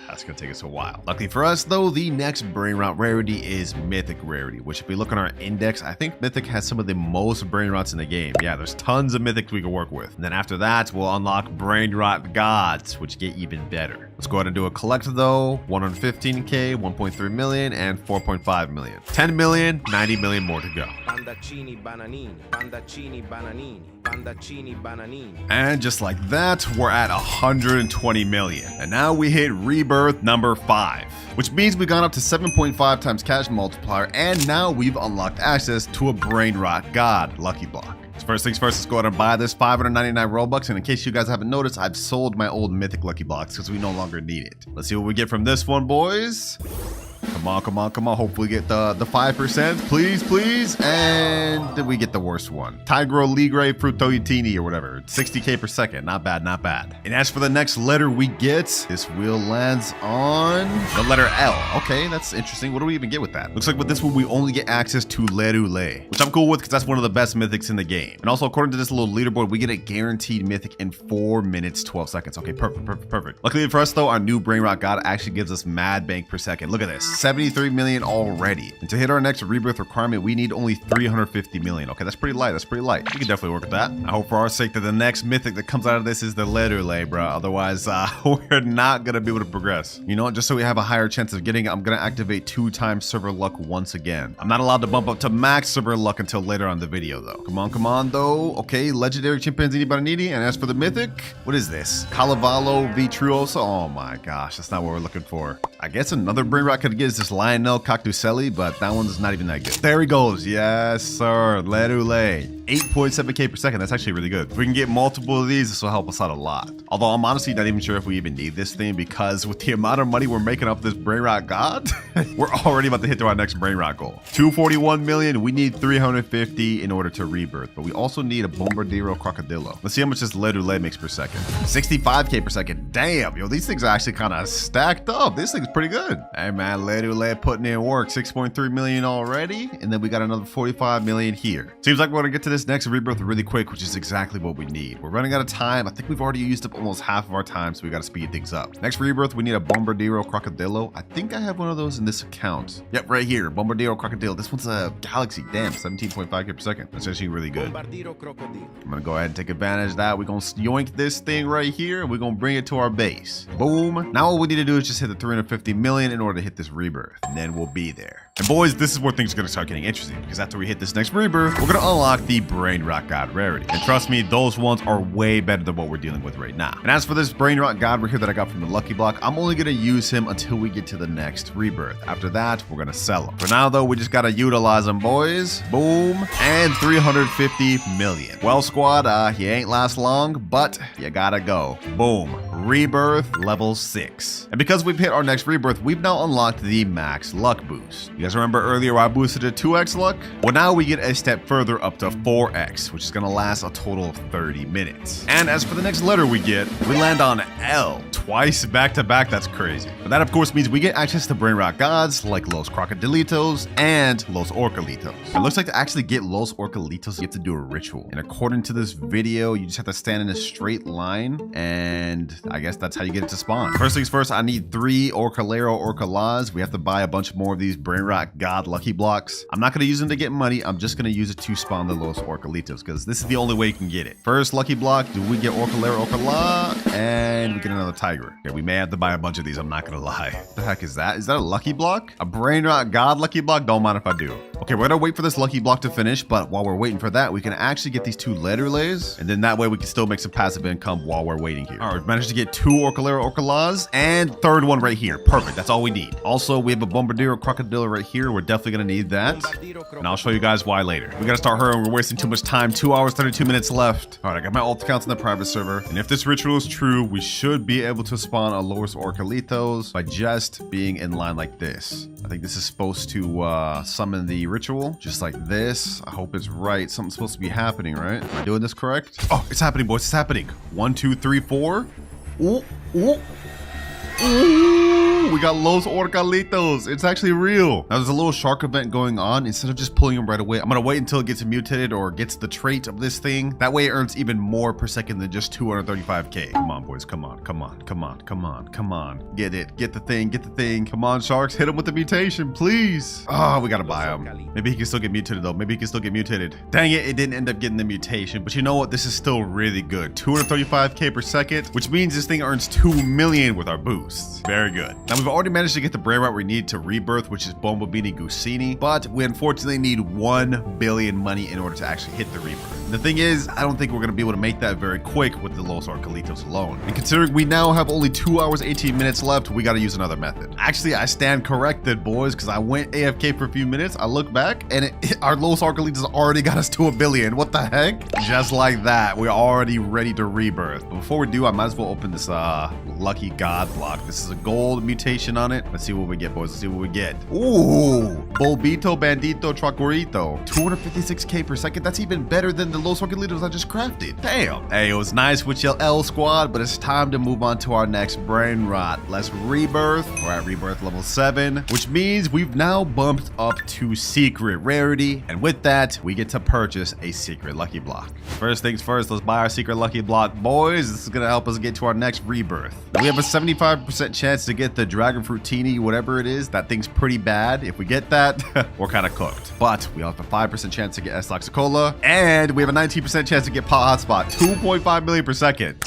[SPEAKER 1] That's gonna take us a while. Luckily for us though, the next Brainrot rarity is Mythic rarity, which if we look on our index, I think Mythic has some of the most Brainrots in the game. Yeah, there's tons of Mythics we can work with. And then after that, we'll unlock Brainrot Gods, which get even better. Let's go ahead and do a collect though. 115K, 1.3 million, and 4.5 million. 10 million, 90 million more to go.
[SPEAKER 2] Pandacini Bananini, Pandacini Bananini, Pandacini Bananini.
[SPEAKER 1] And just like that, we're at 120 million. And now we hit rebirth number 5, which means we've gone up to 7.5 times cash multiplier, and now we've unlocked access to a Brainrot God Lucky Block. First things first, let's go ahead and buy this 599 Robux. And in case you guys haven't noticed, I've sold my old Mythic Lucky Blocks because we no longer need it. Let's see what we get from this one, boys. Come on, come on, come on. Hopefully get the 5%. Please, please. And then we get the worst one. Tigro Ligre Frutoitini or whatever. 60k per second. Not bad, not bad. And as for the next letter we get, this wheel lands on the letter L. Okay, that's interesting. What do we even get with that? Looks like with this one, we only get access to Lerule, which I'm cool with because that's one of the best mythics in the game. And also, according to this little leaderboard, we get a guaranteed mythic in 4 minutes, 12 seconds. Okay, perfect, perfect, perfect. Luckily for us though, our new Brainrot God actually gives us mad bank per second. Look at this, 73 million already. And to hit our next rebirth requirement, we need only 350 million. Okay, that's pretty light, that's pretty light. We can definitely work with that. I hope for our sake that the next mythic that comes out of this is the Lerule, bro. Otherwise, we're not gonna be able to progress. You know what, just so we have a higher chance of getting it, I'm gonna activate 2 times server luck once again. I'm not allowed to bump up to max server luck until later on the video though. Come on though. Okay, legendary chimpanzee Bananini. And as for the mythic, what is this? Calavalo Vitruoso. Oh my gosh, that's not what we're looking for. I guess another Brainrot could get is this Lionel Cactuselli, but that one's not even that good. There he goes. Yes, sir. Lerule. 8.7k per second. That's actually really good. If we can get multiple of these, this will help us out a lot. Although I'm honestly not even sure if we even need this thing, because with the amount of money we're making off this Brainrot God, we're already about to hit to our next Brainrot goal. 241 million. We need 350 in order to rebirth, but we also need a Bombardiro Crocodilo. Let's see how much this Lerule makes per second. 65k per second. Damn, yo, these things are actually kind of stacked up. This thing's pretty good. Hey man, Lerule putting in work. 6.3 million already, and then we got another 45 million here. Seems like we're gonna get to this next rebirth really quick, which is exactly what we need. We're running out of time. I think we've already used up almost half of our time, so we got to speed things up. Next rebirth, we need a Bombardiro Crocodilo. I think I have one of those in this account. Yep, right here, Bombardiro Crocodilo. This one's a Galaxy. Damn, 17.5k per second. That's actually really good. I'm gonna go ahead and take advantage of that. We're gonna yoink this thing right here, and we're gonna bring it to our base. Boom. Now all we need to do is just hit the 350 million in order to hit this rebirth, and then we'll be there. And boys, this is where things are gonna start getting interesting, because after we hit this next rebirth, we're gonna unlock the Brainrot God rarity. And trust me, those ones are way better than what we're dealing with right now. And as for this Brainrot God right here that I got from the Lucky Block, I'm only gonna use him until we get to the next rebirth. After that, we're gonna sell him. For now though, we just gotta utilize him, boys. Boom. And 350 million. Well, squad, he ain't last long, but you gotta go. Boom. Rebirth level 6. And because we've hit our next rebirth, we've now unlocked the max luck boost. You guys remember earlier I boosted to 2x luck? Well, now we get a step further up to 4x, which is gonna last a total of 30 minutes. And as for the next letter we get, we land on L. Twice back to back, that's crazy. But that of course means we get access to Brainrot gods like Los Crocodilitos and Los Orcalitos. It looks like to actually get Los Orcalitos, you have to do a ritual. And according to this video, you just have to stand in a straight line, and I guess that's how you get it to spawn. First things first, I need 3 Orcalero Orcalas. We have to buy a bunch more of these Brainrot God lucky blocks. I'm not gonna use them to get money, I'm just gonna use it to spawn the Los Orcalitos, because this is the only way you can get it. First lucky block, do we get Orcalero Orcala? And we get another tiger. Yeah, we may have to buy a bunch of these, I'm not gonna lie. What the heck is that? Is that a lucky block? A Brainrot God lucky block? Don't mind if I do. Okay, we're gonna wait for this lucky block to finish, but while we're waiting for that, we can actually get these 2 Lerules, and then that way we can still make some passive income while we're waiting here. All right, we managed to get 2 Orcalero Orcalas, and third one right here. Perfect, that's all we need. Also, we have a Bombardiro Crocodilo right here. We're definitely gonna need that, and I'll show you guys why later. We gotta start hurrying, we're wasting too much time. 2 hours, 32 minutes left. All right, I got my alt accounts in the private server, and if this ritual is true, we should be able to spawn a Los Orcalitos by just being in line like this. I think this is supposed to summon the ritual, just like this. I hope it's right. Something's supposed to be happening, right? Am I doing this correct? Oh, it's happening, boys. It's happening. 1, 2, 3, 4. Ooh, ooh. Ooh, we got Los Orcalitos. It's actually real. Now there's a little shark event going on. Instead of just pulling him right away, I'm gonna wait until it gets mutated or gets the trait of this thing. That way it earns even more per second than just 235k. Come on, boys. Come on. Come on. Come on. Come on. Come on. Get it. Get the thing. Get the thing. Come on, sharks. Hit him with the mutation, please. Oh, we gotta buy him. Maybe he can still get mutated though. Maybe he can still get mutated. Dang it, it didn't end up getting the mutation. But you know what? This is still really good. 235k per second, which means this thing earns 2 million with our boost. Very good. Now we've already managed to get the Brainrot we need to rebirth, which is Bombobini Gusini, but we unfortunately need 1 billion money in order to actually hit the rebirth. The thing is, I don't think we're going to be able to make that very quick with the Los Arcalitos alone. And considering we now have only 2 hours, 18 minutes left, we got to use another method. Actually, I stand corrected, boys, because I went AFK for a few minutes. I look back, and our Los Arcalitos already got us to 1 billion. What the heck? Just like that, we're already ready to rebirth. But before we do, I might as well open this lucky god block. This is a gold mutation on it. Let's see what we get, boys. Let's see what we get. Ooh, Bulbito Bandito Tracorito. 256k per second. That's even better than the Los Arcalitos I just crafted. Damn. Hey, it was nice with your L squad, but it's time to move on to our next Brainrot. Let's rebirth. We're at rebirth level 7, which means we've now bumped up to secret rarity. And with that, we get to purchase a secret lucky block. First things first, let's buy our secret lucky block, boys. This is going to help us get to our next rebirth. We have a 75% chance to get the Dragon Fruitini, whatever it is. That thing's pretty bad. If we get that, we're kind of cooked. But we have a 5% chance to get S Toxicola, and we have a 19% chance to get Pot Hotspot. 2.5 million per second.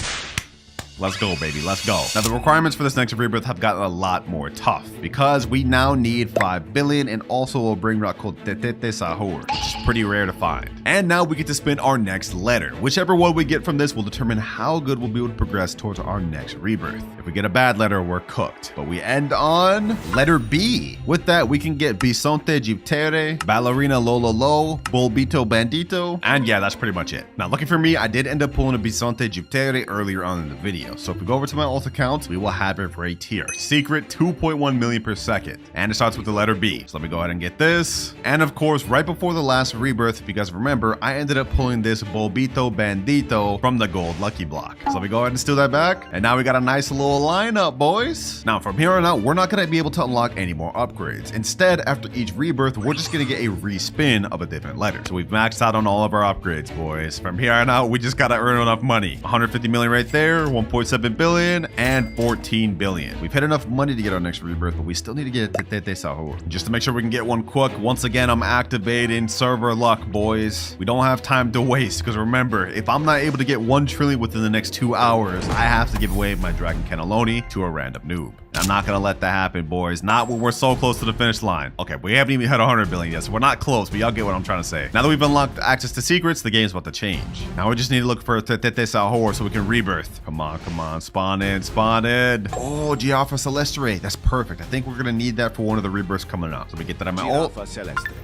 [SPEAKER 1] Let's go, baby. Let's go. Now, the requirements for this next rebirth have gotten a lot more tough because we now need 5 billion and also a Brainrot called Tetete Sahur, which is pretty rare to find. And now we get to spin our next letter. Whichever one we get from this will determine how good we'll be able to progress towards our next rebirth. If we get a bad letter, we're cooked. But we end on letter B. With that, we can get Bisonte Giptere, Ballerina Lololo, Bulbito Bandito, and yeah, that's pretty much it. Now, lucky for me, I did end up pulling a Bisonte Giptere earlier on in the video. So if we go over to my alt account, we will have it right here. Secret 2.1 million per second. And it starts with the letter B. So let me go ahead and get this. And of course, right before the last rebirth, because remember, I ended up pulling this Bulbito Bandito from the gold lucky block. So let me go ahead and steal that back. And now we got a nice little lineup, boys. Now from here on out, we're not going to be able to unlock any more upgrades. Instead, after each rebirth, we're just going to get a respin of a different letter. So we've maxed out on all of our upgrades, boys. From here on out, we just got to earn enough money. 150 million right there, 1.7 billion and 14 billion. We've hit enough money to get our next rebirth, but we still need to get Tetete Sahur. Just to make sure we can get one quick, once again, I'm activating server luck, boys. We don't have time to waste, because remember, if I'm not able to get 1 trillion within the next 2 hours, I have to give away my Dragon Cannelloni to a random noob. I'm not gonna let that happen, boys. Not when we're so close to the finish line. Okay, we haven't even hit 100 billion yet, so we're not close, but y'all get what I'm trying to say. Now that we've unlocked access to secrets, the game's about to change. Now we just need to look for Tetete Sahur so we can rebirth. Come on, come on. Spawn in, spawn in. Oh, Giraffa Celestere. That's perfect. I think we're gonna need that for one of the rebirths coming up. So we get that on my ult.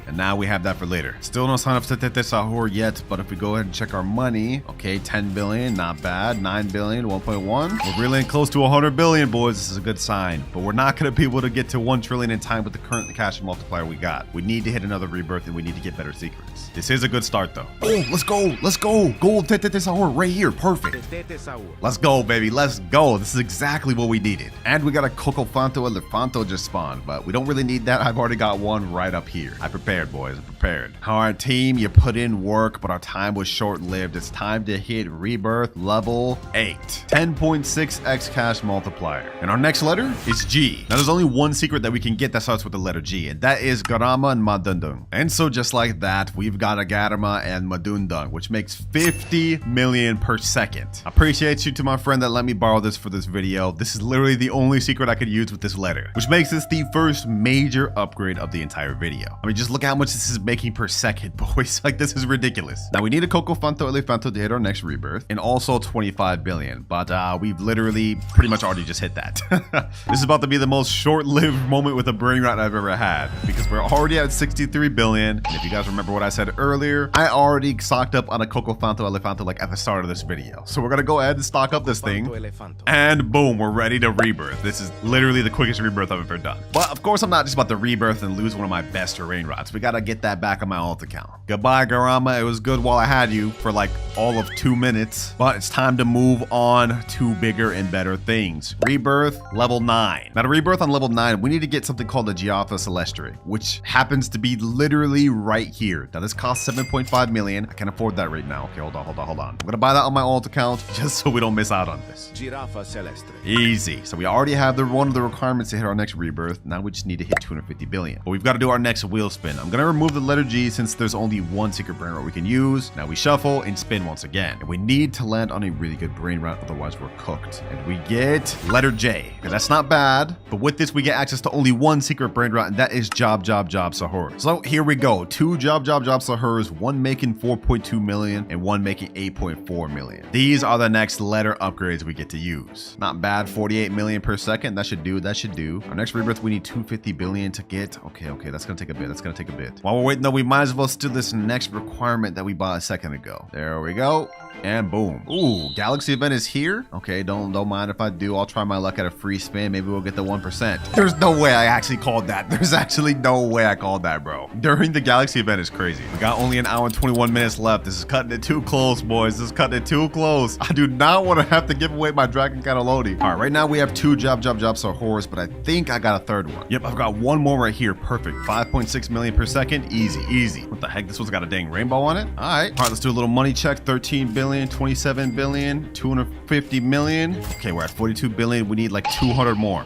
[SPEAKER 1] And now we have that for later. Still no sign of Tetete Sahur yet, but if we go ahead and check our money, okay, 10 billion, not bad. 9 billion, 1.1. We're really close to 100 billion, boys. This is a good sign, but we're not going to be able to get to 1 trillion in time with the current cash multiplier we got. We need to hit another rebirth and we need to get better secrets. This is a good start though. Oh, let's go. Let's go. Gold Tetete Sahur right here. Perfect. Let's go, baby. Let's go. This is exactly what we needed. And we got a Cocofanto Elefanto just spawned, but we don't really need that. I've already got one right up here. I prepared, boys. I prepared. All right, team, you put in work, but our time was short-lived. It's time to hit rebirth level 8. 10.6x cash multiplier. And our next letter is G. Now, there's only one secret that we can get that starts with the letter G, and that is Garama and Madundung. And so just like that, we've got a Garama and Madundung, which makes 50 million per second. I appreciate you to my friend that let me borrow this for this video. This is literally the only secret I could use with this letter, which makes this the first major upgrade of the entire video. I mean, just look at how much this is making per second, boys. Like, this is ridiculous. Now, we need a Cocofanto Elefanto to hit our next rebirth, and also 25 billion, but we've literally pretty much already just hit that. This is about to be the most short-lived moment with a Brainrot I've ever had, because we're already at 63 billion. And if you guys remember what I said earlier, I already stocked up on a Cocofanto Elefanto like at the start of this video. So we're gonna go ahead and stock up this thing, and boom, we're ready to rebirth. This is literally the quickest rebirth I've ever done. But of course, I'm not just about to rebirth and lose one of my best Brainrots. We gotta get that back on my alt account. Goodbye, Garama. It was good while I had you for like all of 2 minutes, but it's time to move on to bigger and better things. Rebirth level 9. Now, to rebirth on level 9, we need to get something called the Giraffa Celestere, which happens to be literally right here. Now, this costs 7.5 million. I can't afford that right now. Okay, hold on. I'm gonna buy that on my alt account just so we don't miss out on this.
[SPEAKER 2] Giraffa Celestere.
[SPEAKER 1] Easy. So we already have one of the requirements to hit our next rebirth. Now we just need to hit 250 billion. But we've got to do our next wheel spin. I'm gonna remove the letter G since there's only one secret Brainrot we can use. Now we shuffle and spin once again. And we need to land on a really good Brainrot, otherwise we're cooked. And we get letter J, because that's not bad, but with this, we get access to only one secret Brainrot, and that is Job Sahur. So here we go. 2 Job Sahurs, one making 4.2 million and one making 8.4 million. These are the next letter upgrades we get to use. Not bad, 48 million per second. That should do. Our next rebirth, we need 250 billion to get. Okay, that's gonna take a bit. While we're waiting though, we might as well steal this next requirement that we bought a second ago. There we go. And boom. Ooh, Galaxy event is here. Okay, don't mind if I do. I'll try my luck at a free spin. Maybe we'll get the 1%. There's no way I actually called that. There's actually no way I called that, bro. During the Galaxy event is crazy. We got only an hour and 21 minutes left. This is cutting it too close, boys. This is cutting it too close. I do not want to have to give away my Dragon Cannelloni. All right, right now we have 2 Job Sahurs, but I think I got a third one. Yep, I've got one more right here. Perfect. 5.6 million per second. Easy. What the heck? This one's got a dang rainbow on it. All right, let's do a little money check. 13 billion, 27 billion, 250 million. Okay, we're at 42 billion. We need like 200 more.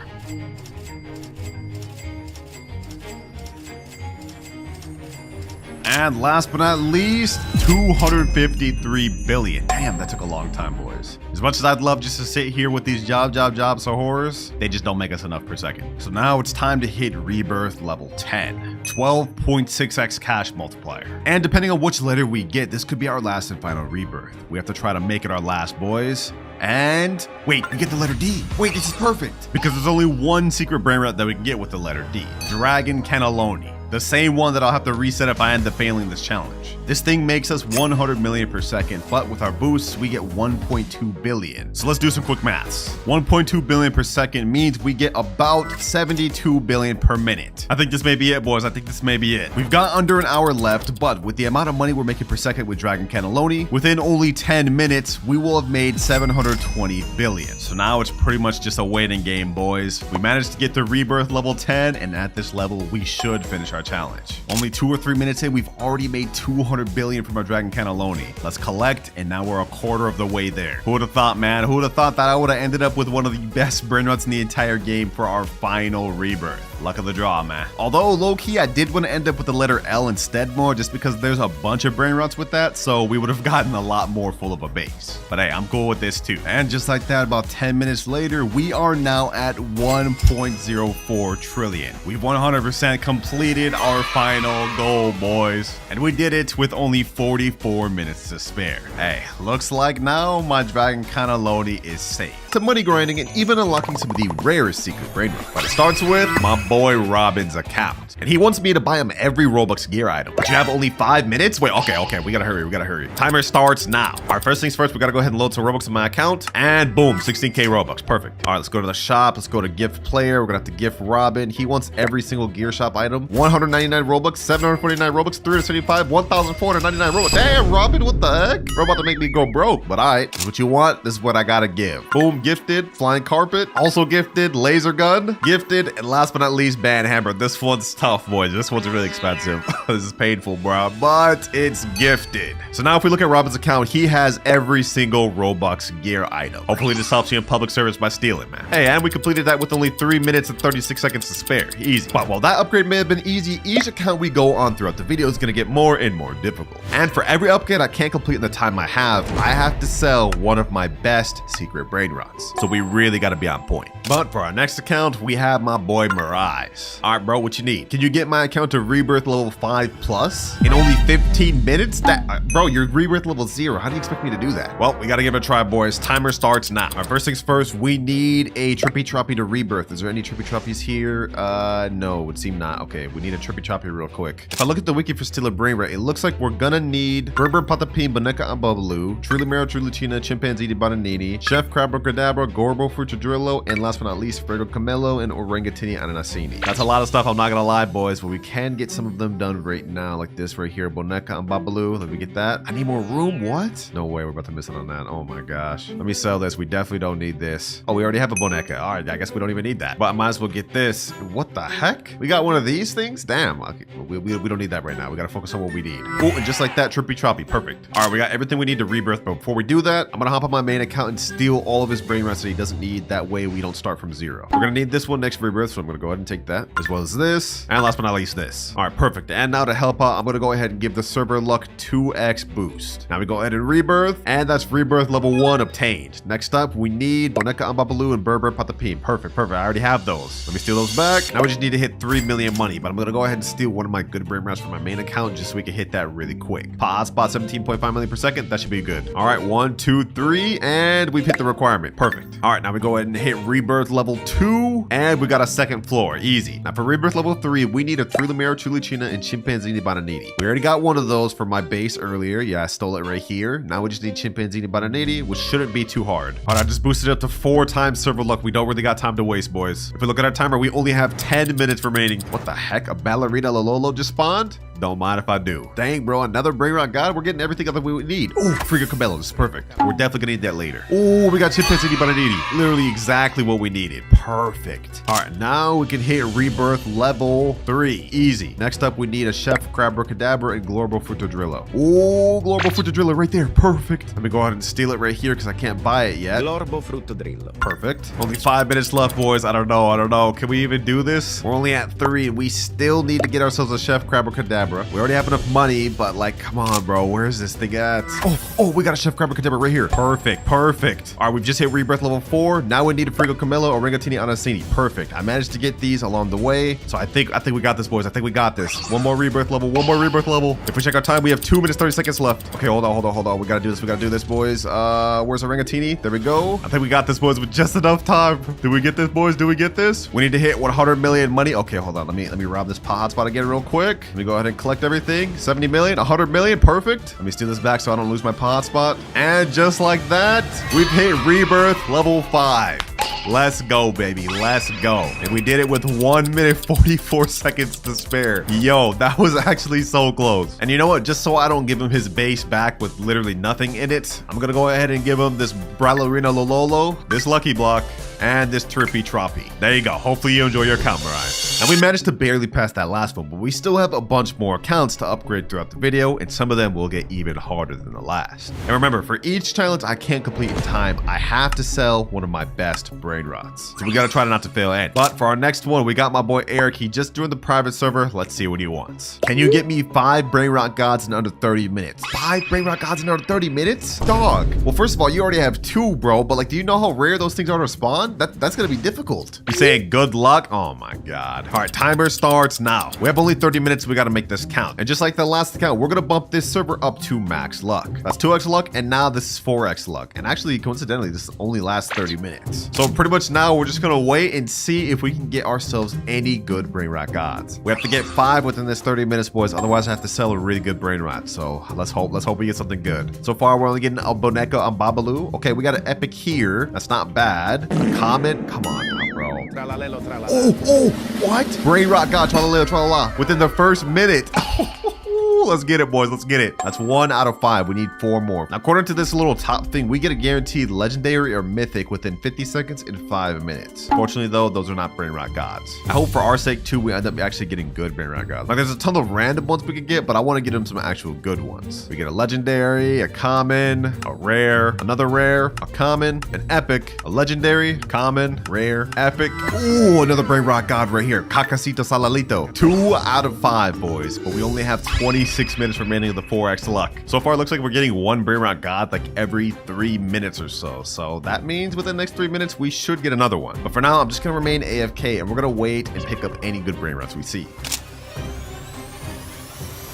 [SPEAKER 1] And last but not least, 253 billion. Damn, that took a long time, boys. As much as I'd love just to sit here with these Job Sahurs, they just don't make us enough per second. So now it's time to hit rebirth level 10. 12.6x cash multiplier. And depending on which letter we get, this could be our last and final rebirth. We have to try to make it our last, boys. And wait, we get the letter D. Wait, this is perfect. Because there's only one secret Brainrot that we can get with the letter D. Dragon Cannelloni. The same one that I'll have to reset if I end up failing this challenge. This thing makes us 100 million per second, but with our boosts, we get 1.2 billion. So let's do some quick maths. 1.2 billion per second means we get about 72 billion per minute. I think this may be it, boys. I think this may be it. We've got under an hour left, but with the amount of money we're making per second with Dragon Cannelloni, within only 10 minutes, we will have made 720 billion. So now it's pretty much just a waiting game, boys. We managed to get to rebirth level 10, and at this level, we should finish our challenge. Only 2 or 3 minutes in, we've already made 200 billion from our Dragon Cannelloni. Let's collect, and now we're a quarter of the way there. Who would have thought, man? Who would have thought that I would have ended up with one of the best Brainrots in the entire game for our final rebirth? Luck of the draw, man. Although low-key, I did want to end up with the letter L instead more, just because there's a bunch of Brainrots with that, so we would have gotten a lot more full of a base. But hey, I'm cool with this too. And just like that, about 10 minutes later, we are now at 1.04 trillion. We've 100% completed our final goal, boys. And we did it with only 44 minutes to spare. Hey, looks like now my Dragon Cannelloni is safe. To money grinding and even unlocking some of the rarest secret Brainrot. But it starts with my boy Robin's account. And he wants me to buy him every Robux gear item. But you have only 5 minutes? Wait, okay, we gotta hurry. Timer starts now. All right, first things first, we gotta go ahead and load some Robux in my account. And boom, 16k Robux, perfect. All right, let's go to the shop. Let's go to gift player. We're gonna have to gift Robin. He wants every single gear shop item. 199 Robux, 749 Robux, 375, 1,499 Robux. Damn, Robin, what the heck? Bro, about to make me go broke, but all right. This is what you want. This is what I gotta give. Boom, gifted. Flying carpet, also gifted. Laser gun, gifted. And last but not least, band hammer. This one's tough, boys. This one's really expensive. This is painful, bro, but it's gifted. So now if we look at Robin's account, he has every single Robux gear item. Hopefully this helps you in public service by stealing, man. Hey, and we completed that with only 3 minutes and 36 seconds to spare. Easy. But while that upgrade may have been easy, each account we go on throughout the video is going to get more and more difficult. And for every upgrade I can't complete in the time I have to sell one of my best secret Brainrots. So we really got to be on point. But for our next account, we have my boy Mirage. All right, bro, what you need? Can you get my account to rebirth level 5+ in only 15 minutes? Bro, you're rebirth level 0. How do you expect me to do that? Well, we got to give it a try, boys. Timer starts now. All right, first things first, we need a Trippy Troppy to rebirth. Is there any Trippy Troppies here? No, it would seem not. Okay, we need a Trippy Troppy real quick. If I look at the wiki for Stealer Brainrot, it looks like we're gonna need Berber Patapim, Boneka and Babalu, Trulimero, Trulicina, Chimpanzee, Bananini, Chef Crabro Cadabra, Gorbo, Fruitadrillo, and last but not least, Fredo Camelo and Orangatini Ananasini. That's a lot of stuff, I'm not gonna lie, boys, but we can get some of them done right now, like this right here, Boneka and Babalu. Let me get that. I need more room. What? No way, we're about to miss out on that. Oh my gosh. Let me sell this. We definitely don't need this. Oh, we already have a Boneka. All right, I guess we don't even need that. But I might as well get this. What the heck? We got one of these things? Damn. Okay, we don't need that right now. We gotta focus on what we need. Oh, and just like that, trippy troppy. Perfect. All right, we got everything we need to rebirth. But before we do that, I'm gonna hop on my main account and steal all of his brain rots that he doesn't need. That way we don't start from zero. We're gonna need this one next rebirth, so I'm gonna go ahead and take that, as well as this. And last but not least, this. All right, perfect. And now to help out, I'm gonna go ahead and give the server luck 2x boost. Now we go ahead and rebirth, and that's rebirth level 1 obtained. Next up, we need Boneka Ambabaloo and Berber Patapim. Perfect, perfect. I already have those. Let me steal those back. Now we just need to hit 3 million money, but I'm gonna go ahead and steal one of my good brain rots from my main account just so we can hit that really quick. Hotspot 17.5 million per second. That should be good. All right, 1, 2, 3, and we've hit the requirement. Perfect. All right, now we go ahead and hit rebirth level 2, and we got a second floor. Easy. Now for rebirth level 3, we need a Trulimero, Chulichina, and Chimpanzini Bananiti. We already got one of those for my base earlier. Yeah, I stole it right here. Now we just need Chimpanzini Bananiti, which shouldn't be too hard. All right, I just boosted it up to 4 times server luck. We don't really got time to waste, boys. If we look at our timer, we only have 10 minutes remaining. What the heck? A Ballerina Lololo just spawned? Don't mind if I do. Dang, bro, another Brainrot God. We're getting everything that we would need. Oh, Friga Cabello. This is perfect. We're definitely gonna need that later. Oh, we got Chimpanzini Bananiti. Literally exactly what we needed. Perfect. All right, now we can hit rebirth level 3. Easy. Next up, we need a Chef Crabracadabra and Glorbo Frutodrillo. Oh, Glorbo Frutodrillo right there. Perfect. Let me go ahead and steal it right here because I can't buy it yet.
[SPEAKER 2] Glorbo Frutodrillo.
[SPEAKER 1] Perfect. Only 5 minutes left, boys. I don't know. Can we even do this? We're only at 3 and we still need to get ourselves a Chef Crabracadabra. We already have enough money, but like, come on, bro. Where's this thing at? Oh, we got a Chef Crabracadabra right here. Perfect. All right, we've just hit rebirth level 4. Now we need a Frigo Camelo or Ringatini Anasini. Perfect. I managed to get these along the way. So I think we got this, boys. I think we got this. One more rebirth level. If we check our time, we have 2 minutes, 30 seconds left. Okay, hold on. We gotta do this, boys. Where's our Ringatini? There we go. I think we got this, boys, with just enough time. Do we get this, boys? We need to hit 100 million money. Okay, hold on. Let me rob this hotspot again real quick. Let me go ahead and collect everything. 70 million, 100 million. Perfect. Let me steal this back so I don't lose my hotspot. And just like that, we've hit rebirth level 5. Let's go, baby. Let's go. And we did it with 1 minute 44 seconds to spare. Yo, that was actually so close. And you know what? Just so I don't give him his base back with literally nothing in it, I'm gonna go ahead and give him this Ballerina Lololo, this Lucky Block, and this Trippy Troppy. There you go. Hopefully you enjoy your account, Mariah. And we managed to barely pass that last one, but we still have a bunch more accounts to upgrade throughout the video, and some of them will get even harder than the last. And remember, for each challenge I can't complete in time, I have to sell one of my best brain rots. So we gotta try not to fail at. But for our next one, we got my boy Eric. He just joined the private server. Let's see what he wants. Can you get me 5 brain rot gods in under 30 minutes? 5 brain rot gods in under 30 minutes? Dog. Well, first of all, you already have 2, bro, but like, do you know how rare those things are to spawn? That's gonna be difficult. You're saying good luck? Oh my god. All right, timer starts now. We have only 30 minutes. We gotta make this count. And just like the last account, we're gonna bump this server up to max luck. That's 2x luck, and now this is 4x luck. And actually, coincidentally, this only lasts 30 minutes. So pretty much now we're just gonna wait and see if we can get ourselves any good brain rot gods. We have to get 5 within this 30 minutes, boys. Otherwise, I have to sell a really good brain rot. So let's hope we get something good. So far, we're only getting a Boneka Ambabaloo. Okay, we got an epic here. That's not bad. A common. Come on now, bro. Oh, what? Brain rot god, tralala. Within the first minute. Let's get it, boys. Let's get it. That's 1 out of 5. We need 4 more. Now, according to this little top thing, we get a guaranteed legendary or mythic within 50 seconds in 5 minutes. Fortunately, though, those are not brain rot gods. I hope for our sake, too, we end up actually getting good brain rot gods. Like, there's a ton of random ones we could get, but I want to get them some actual good ones. We get a legendary, a common, a rare, another rare, a common, an epic, a legendary, common, rare, epic. Ooh, another brain rot god right here. Cacasito Salalito. 2 out of 5, boys. But we only have 26 minutes remaining of the 4x luck. So far, it looks like we're getting 1 brain rot god like every 3 minutes or so. So that means within the next 3 minutes, we should get another one. But for now, I'm just gonna remain AFK and we're gonna wait and pick up any good brain rots we see.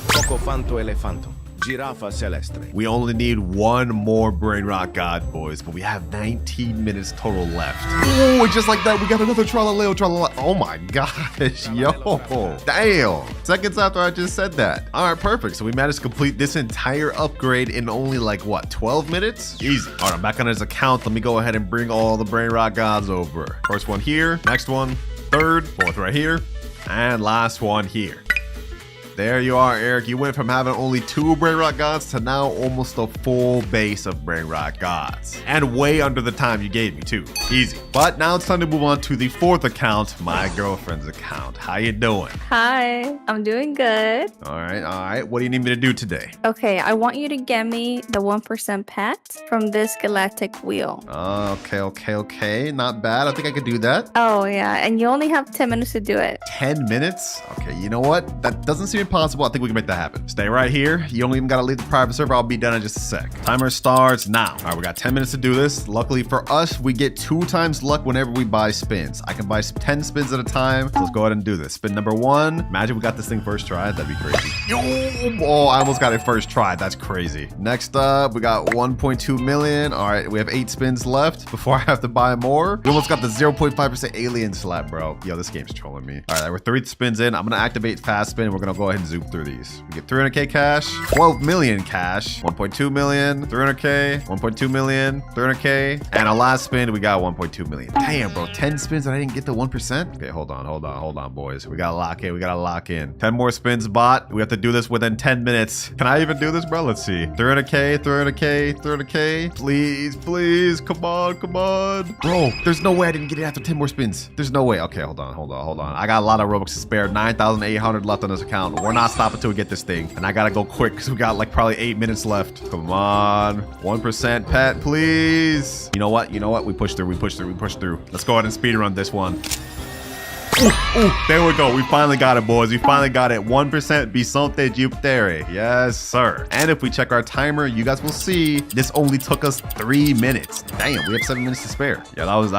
[SPEAKER 2] Cocofanto elefanto. Giraffa celestre.
[SPEAKER 1] We only need 1 more brain rot god, boys, but we have 19 minutes total left. Oh, just like that, we got another tralaleo tralala. Oh my gosh, yo, damn. Seconds after I just said that. All right, perfect. So we managed to complete this entire upgrade in only like what, 12 minutes? Easy. All right, I'm back on his account. Let me go ahead and bring all the brain rot gods over. First one here, next one, third, fourth right here, and last one here. There you are, Eric. You went from having only 2 Brainrot gods to now almost a full base of Brainrot gods. And way under the time you gave me too. Easy. But now it's time to move on to the 4th account, my girlfriend's account. How you doing?
[SPEAKER 3] Hi, I'm doing good.
[SPEAKER 1] All right. What do you need me to do today?
[SPEAKER 3] Okay, I want you to get me the 1% pet from this galactic wheel.
[SPEAKER 1] Okay. Not bad. I think I could do that.
[SPEAKER 3] Oh, yeah, and you only have 10 minutes to do it.
[SPEAKER 1] 10 minutes? Okay, you know what? That doesn't seem impossible. I think we can make that happen. Stay right here. You don't even gotta leave the private server. I'll be done in just a sec. Timer starts now. All right, we got 10 minutes to do this. Luckily for us, we get 2 times luck whenever we buy spins. I can buy 10 spins at a time. So let's go ahead and do this. Spin number 1. Imagine we got this thing first try. That'd be crazy. Oh, I almost got it first try. That's crazy. Next up, we got 1.2 million. All right, we have 8 spins left before I have to buy more. We almost got the 0.5% alien slap, bro. Yo, this game's trolling me. All right, we're 3 spins in. I'm gonna activate fast spin. We're gonna go ahead and zoom through these. We get 300k cash, 12 million cash, 1.2 million, 300k, 1.2 million, 300k, and our last spin we got 1.2 million. Damn, bro, 10 spins and I didn't get the 1%. Okay, hold on, boys. We gotta lock in. 10 more spins, bot. We have to do this within 10 minutes. Can I even do this, bro? Let's see. 300k. Please. Come on. Bro, there's no way I didn't get it after 10 more spins. There's no way. Okay, hold on. I got a lot of Robux to spare. 9,800 left on this account. We're not stopping till we get this thing. And I gotta go quick because we got like probably 8 minutes left. Come on. 1% pet, please. You know what? We push through. Let's go ahead and speedrun this one. Ooh, there we go. We finally got it, boys. We finally got it. 1% Bisonte Jupiter. Yes, sir. And if we check our timer, you guys will see this only took us 3 minutes. Damn, we have 7 minutes to spare. Yeah, that was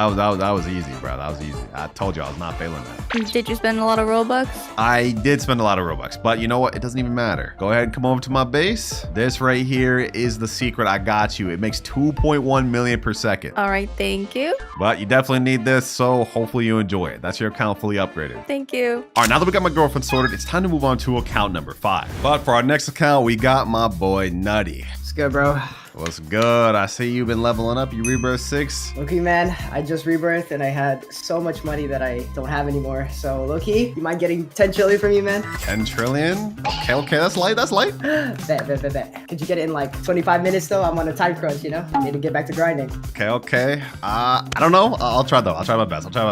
[SPEAKER 1] easy, bro. That was easy. I told you I was not failing that.
[SPEAKER 3] Did you spend a lot of Robux?
[SPEAKER 1] I did spend a lot of Robux, but you know what? It doesn't even matter. Go ahead and come over to my base. This right here is the secret. I got you. It makes 2.1 million per second.
[SPEAKER 3] All right, thank you.
[SPEAKER 1] But you definitely need this, so hopefully you enjoy it. That's your account fully upgraded.
[SPEAKER 3] Thank you.
[SPEAKER 1] All right, now that we got my girlfriend sorted, it's time to move on to account number 5. But for our next account, we got my boy Nutty.
[SPEAKER 4] What's good, bro?
[SPEAKER 1] What's good? I see you've been leveling up. You rebirth 6.
[SPEAKER 4] Low-key, man, I just rebirthed and I had so much money that I don't have anymore. So, low-key, you mind getting 10 trillion from me, man?
[SPEAKER 1] 10 trillion? Okay, that's light.
[SPEAKER 4] Bet. Could you get it in like 25 minutes, though? I'm on a time crunch, you know? I need to get back to grinding.
[SPEAKER 1] Okay. I don't know. I'll try, though. I'll try my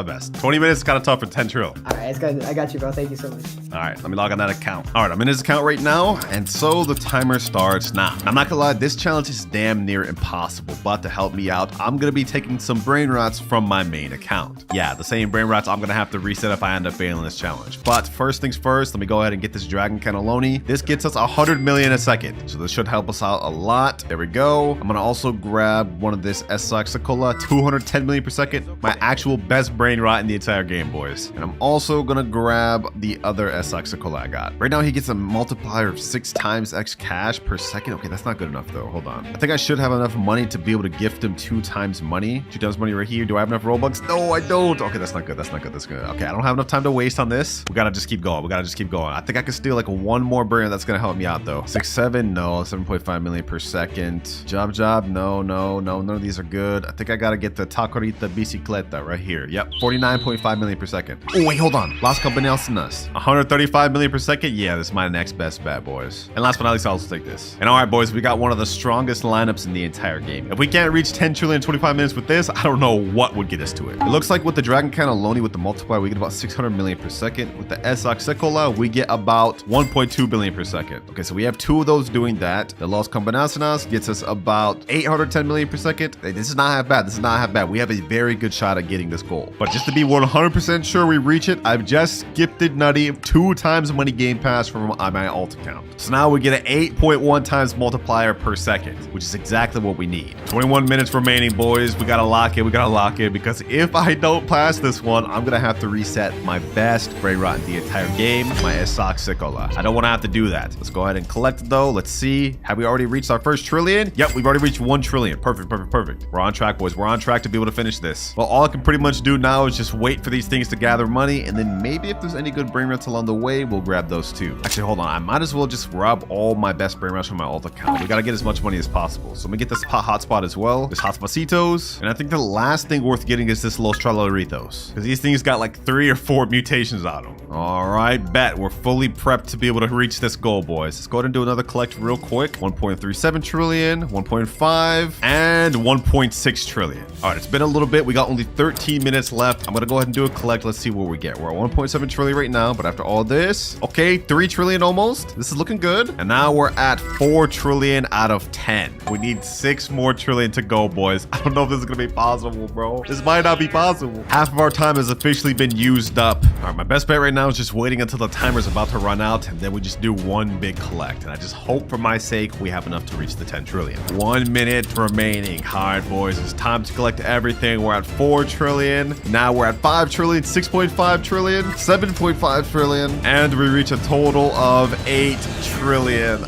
[SPEAKER 1] best. 20 minutes is kind of tough for 10 trill.
[SPEAKER 4] All right, it's good. I got you, bro. Thank you so much.
[SPEAKER 1] All right, let me log on that account. All right, I'm in this account right now, and so the timer starts now. I'm not gonna lie, this challenge is damn near impossible, but to help me out, I'm gonna be taking some brain rots from my main account. Yeah, the same brain rots I'm gonna have to reset if I end up failing this challenge. But first things first, let me go ahead and get this dragon cannelloni. This gets us 100 million a second, so this should help us out a lot. There we go. I'm gonna also grab one of this Esaxicola, 210 million per second, my actual best brain rot in the entire game, boys. And I'm also gonna grab the other Esaxicola I got. Right now he gets a multiplier of 6 times X cash per second. Okay, that's not good enough though. Hold on. I think I should have enough money to be able to gift him 2 times money. 2 times money right here. Do I have enough Robux? No, I don't. Okay, that's not good. That's good. Okay, I don't have enough time to waste on this. We gotta just keep going. I think I can steal like 1 more brain that's gonna help me out though. 6, 7, no. 7.5 million per second. Job, no. None of these are good. I think I gotta get the Tacorita Bicicleta right here. Yep, 49.5 million per second. Oh, wait, hold on. Las Compañías. 135 million per second. Yeah, this is my next best bet, boys. And last but not least, I'll also take this. And all right, boys, we got one of the strongest lineups in the entire game. If we can't reach 10 trillion in 25 minutes with this, I don't know what would get us to it. It looks like with the Dragon Cannelloni with the multiplier, we get about 600 million per second. With the Esaxicola, we get about 1.2 billion per second. Okay, so we have 2 of those doing that. The Los Combinaciones gets us about 810 million per second. Hey, this is not half bad. We have a very good shot at getting this goal. But just to be 100% sure we reach it, I've just gifted Nutty 2 times money game pass from my alt account. So now we get an 8.1 times multiplier per second, which is exactly what we need. 21 minutes remaining, boys. We gotta lock it because if I don't pass this one, I'm gonna have to reset my best brain rot in the entire game, my Esaxicola. I don't want to have to do that. Let's go ahead and collect it though. Let's see. Have we already reached our first trillion? Yep, we've already reached 1 trillion. Perfect. We're on track, boys. We're on track to be able to finish this. Well, all I can pretty much do now is just wait for these things to gather money, and then maybe if there's any good brain rots along the way, we'll grab those too. Actually, hold on. I might as well just grab all my best brain rots from my alt account. We gotta get as much money as possible. possible. So let me get this hotspot as well. This hotspotitos. And I think the last thing worth getting is this Los Tralaritos, because these things got like 3 or 4 mutations on them. All right, bet. We're fully prepped to be able to reach this goal, boys. Let's go ahead and do another collect real quick. 1.37 trillion, 1.5, and 1.6 trillion. All right, it's been a little bit. We got only 13 minutes left. I'm gonna go ahead and do a collect. Let's see what we get. We're at 1.7 trillion right now, but after all this, okay, 3 trillion almost. This is looking good. And now we're at 4 trillion out of 10. We need 6 more trillion to go, boys. I don't know if this is gonna be possible, bro. This might not be possible. Half of our time has officially been used up. All right, my best bet right now is just waiting until the timer's about to run out, and then we just do one big collect. And I just hope for my sake we have enough to reach the 10 trillion. 1 minute remaining. All right, boys, it's time to collect everything. We're at 4 trillion. Now we're at 5 trillion, 6.5 trillion, 7.5 trillion, and we reach a total of 8 trillion.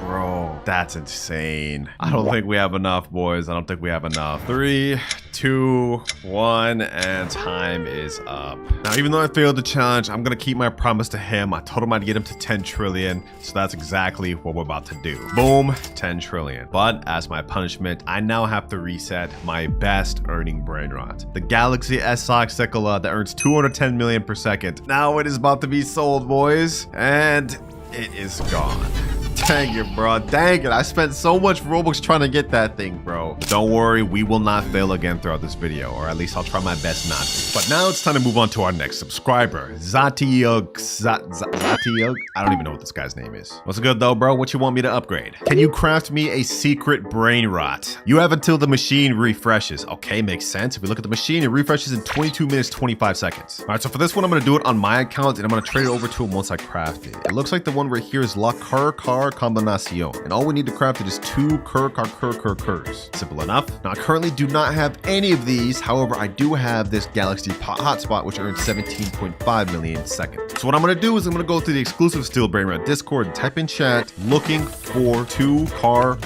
[SPEAKER 1] Bro, that's insane. I don't think we have enough, boys. I don't think we have enough. 3, 2, 1, and time is up. Now, even though I failed the challenge, I'm gonna keep my promise to him. I told him I'd get him to 10 trillion, so that's exactly what we're about to do. Boom, 10 trillion. But as my punishment, I now have to reset my best earning Brainrot, the Galaxy S-Sox Sekola that earns 210 million per second. Now it is about to be sold, boys, and it is gone. Dang it, bro. Dang it. I spent so much Robux trying to get that thing, bro. Don't worry, we will not fail again throughout this video, or at least I'll try my best not to. But now it's time to move on to our next subscriber, Zatiug. I don't even know what this guy's name is. What's good though, bro? What you want me to upgrade? Can you craft me a secret Brainrot? You have until the machine refreshes. Okay, makes sense. If we look at the machine, it refreshes in 22 minutes, 25 seconds. All right, so for this one, I'm gonna do it on my account, and I'm gonna trade it over to him once I craft it. It looks like the one right here is La Car Combinacion, and all we need to craft it is 2 Curs. Simple enough. Now, I currently do not have any of these. However, I do have this Galaxy hotspot, which earns 17.5 million seconds. So what I'm going to do is I'm going to go to the exclusive Steel Brainrot Discord and type in chat, looking for 2 Car,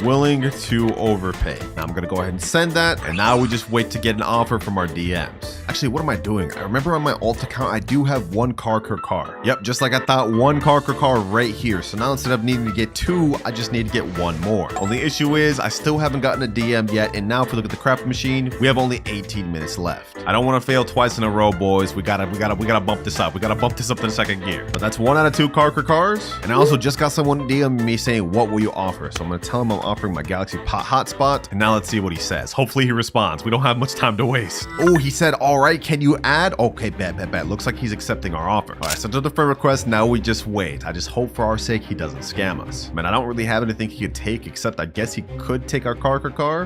[SPEAKER 1] willing to overpay. Now I'm going to go ahead and send that, and now we just wait to get an offer from our DMs. Actually, what am I doing? I remember on my alt account, I do have 1 Car. Yep, just like I thought, 1 Car right here. So now instead of needing to get 2, I just need to get 1 more. Only issue is I still haven't gotten a DM yet, and now if we look at the craft machine, we have only 18 minutes left. I don't want to fail twice in a row, boys. We gotta bump this up. We gotta bump this up to the second gear. But that's 1 out of 2 cars. And I also just got someone DM me saying, what will you offer? So I'm gonna tell him I'm offering my Galaxy hotspot, and now let's see what he says. Hopefully he responds. We don't have much time to waste. Oh, he said, all right, can you add? Okay, bet. Looks like he's accepting our offer. All right, so to the friend request, now we just wait. I just hope for our sake he doesn't scam us. Man, I don't really have anything he could take, except I guess he could take our car.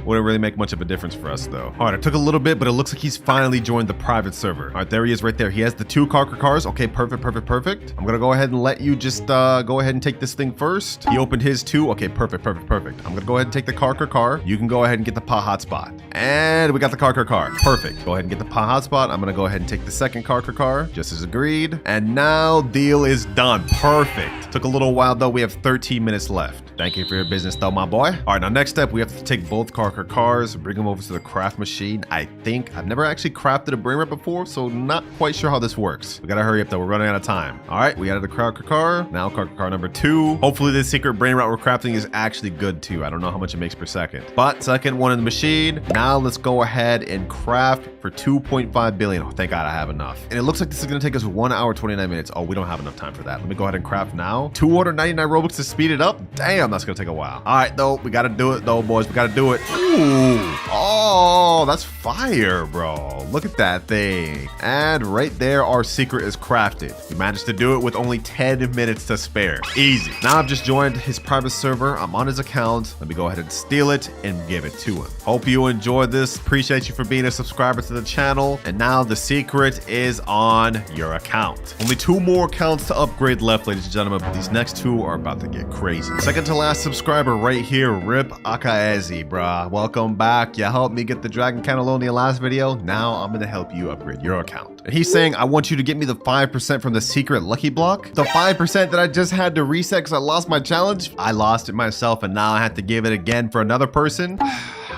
[SPEAKER 1] Wouldn't really make much of a difference for us though. All right, it took a little bit, but it looks like he's finally joined the private server. All right, there he is right there. He has the 2 cars. Okay, perfect. I'm gonna go ahead and let you just go ahead and take this thing first. He opened his 2. Okay, perfect. I'm gonna go ahead and take the car. You can go ahead and get the hotspot. And we got the car. Perfect. Go ahead and get the hotspot. I'm gonna go ahead and take the second car, just as agreed. And now deal is done. Perfect. Took a little while though. We have 13 minutes left. Thank you for your business though, my boy. All right, now next step, we have to take both cars, bring them over to the craft machine. I think I've never actually crafted a Brainrot before, so not quite sure how this works. We gotta hurry up though, we're running out of time. All right, we added the car. Now car number 2. Hopefully this secret Brainrot we're crafting is actually good too. I don't know how much it makes per second, but second one in the machine. Now let's go ahead and craft for 2.5 billion. Oh, thank God I have enough. And it looks like this is gonna take us 1 hour, 29 minutes. Oh, we don't have enough time for that. Let me go ahead and craft now. 299 Robux to speed it up. Damn, that's gonna take a while. All right, though, we gotta do it though, boys. We gotta do it. Ooh, oh, that's fire, bro. Look at that thing. And right there, our secret is crafted. We managed to do it with only 10 minutes to spare. Easy. Now I've just joined his private server. I'm on his account. Let me go ahead and steal it and give it to him. Hope you enjoyed this. Appreciate you for being a subscriber to the channel. And now the secret is on your account. Only 2 more accounts to upgrade left, ladies and gentlemen, but these next 2 are about to get crazy. Second to last subscriber right here, Rip Akaezi, bruh. Welcome back. You helped me get the Dragon Cannelloni last video. Now I'm gonna help you upgrade your account. And he's saying, I want you to get me the 5% from the secret lucky block. The 5% that I just had to reset because I lost my challenge. I lost it myself, and now I have to give it again for another person.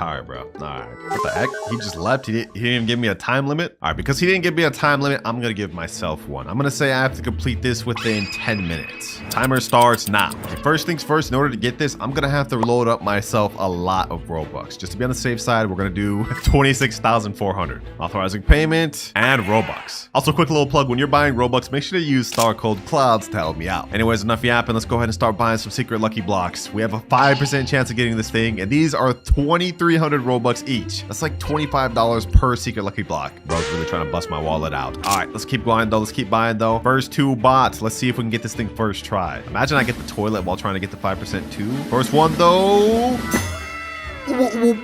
[SPEAKER 1] All right, bro. All right. What the heck? He just left. He didn't even give me a time limit. All right, because he didn't give me a time limit, I'm going to give myself one. I'm going to say I have to complete this within 10 minutes. Timer starts now. Okay, first things first, in order to get this, I'm going to have to load up myself a lot of Robux. Just to be on the safe side, we're going to do 26,400. Authorizing payment and Robux. Also, quick little plug. When you're buying Robux, make sure to use star code CLOUDS to help me out. Anyways, enough yapping. Let's go ahead and start buying some secret lucky blocks. We have a 5% chance of getting this thing, and these are 2,300 Robux each. That's like $25 per secret lucky block. Bro's really trying to bust my wallet out. All right, let's keep going though. Let's keep buying though. First 2 bots. Let's see if we can get this thing first try. Imagine I get the toilet while trying to get the 5% too. First one though.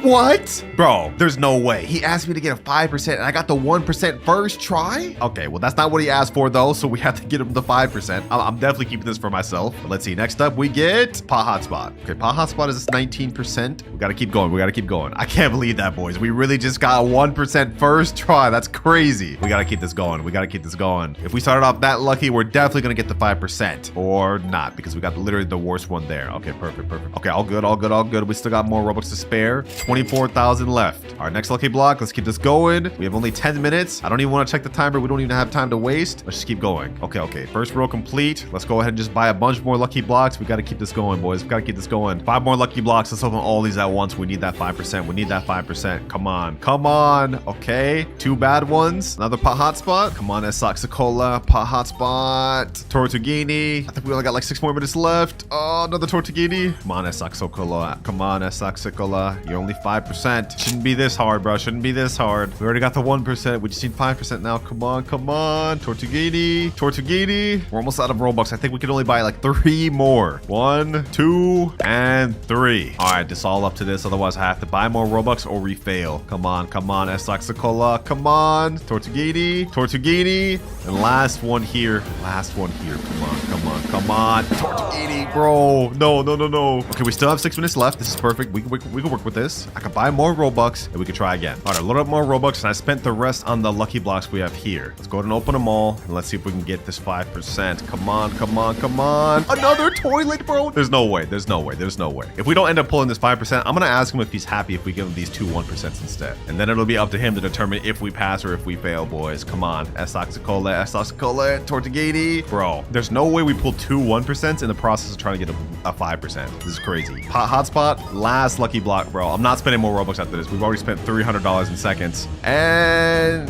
[SPEAKER 1] What? Bro, there's no way. He asked me to get a 5% and I got the 1% first try? Okay, well, that's not what he asked for though, so we have to get him the 5%. I'm definitely keeping this for myself. But let's see. Next up, we get Pot Hotspot. Okay, Pot Hotspot is 19%. We gotta keep going. We gotta keep going. I can't believe that, boys. We really just got a 1% first try. That's crazy. We gotta keep this going. We gotta keep this going. If we started off that lucky, we're definitely gonna get the 5%. Or not, because we got literally the worst one there. Okay, perfect, perfect. Okay, all good, all good, all good. We still got more Robux to spare. 24,000 left. Our next lucky block. Let's keep this going. We have only 10 minutes. I don't even want to check the timer. We don't even have time to waste. Let's just keep going. Okay, okay. First row complete. Let's go ahead and just buy a bunch more lucky blocks. We got to keep this going, boys. We got to keep this going. 5 more lucky blocks. Let's open all these at once. We need that 5%. We need that 5%. Come on. Come on. Okay. 2 bad ones. Another Pot Hotspot. Come on, Saxacola. Pot Hotspot. Tortuguini. I think we only got like 6 more minutes left. Oh, another Tortuguini. Come on, Saxacola. Come on, Saxacola. You're only 5%. Shouldn't be this hard, bro. Shouldn't be this hard. We already got the 1%. We just need 5% now. Come on, come on. Tortuguini. Tortuguini. We're almost out of Robux. I think we can only buy like 3 more. 1, 2, and 3. All right, this all up to this. Otherwise, I have to buy more Robux or we fail. Come on, come on. Saxacola. Come on. Tortuguini. Tortuguini. And last one here. Last one here. Come on, come on, come on. Tortuguini, bro. No, no, no, no. Okay, we still have 6 minutes left. This is perfect. We can work with this. I can buy more Robux and we can try again. All right, load up more Robux and I spent the rest on the lucky blocks we have here. Let's go ahead and open them all and let's see if we can get this 5%. Come on, come on, come on. Another toilet, bro. There's no way. There's no way. There's no way. If we don't end up pulling this 5%, I'm going to ask him if he's happy if we give him these 2 1% instead. And then it'll be up to him to determine if we pass or if we fail, boys. Come on. Saxacola, Tortuguini. Bro, there's no way we pull 2 1% in the process of trying to get a 5%. This is crazy. Pot Hotspot, last lucky block, bro. I'm not spending more Robux after this. We've already spent $300 in seconds. And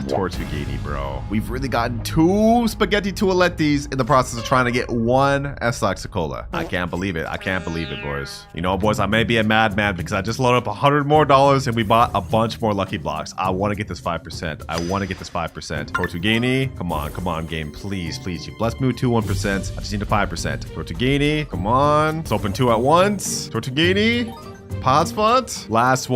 [SPEAKER 1] Tortuguini, bro. We've really gotten 2 spaghetti toilettis in the process of trying to get 1 Saxacola. I can't believe it. I can't believe it, boys. You know, boys, I may be a madman because I just loaded up $100 more and we bought a bunch more lucky blocks. I want to get this 5%. I want to get this 5%. Tortuguini, come on, game. Please, please. You blessed me with 2 1%. I just need a 5%. Tortuguini, come on. Let's open 2 at once. Tortuguini. Hotspot. Last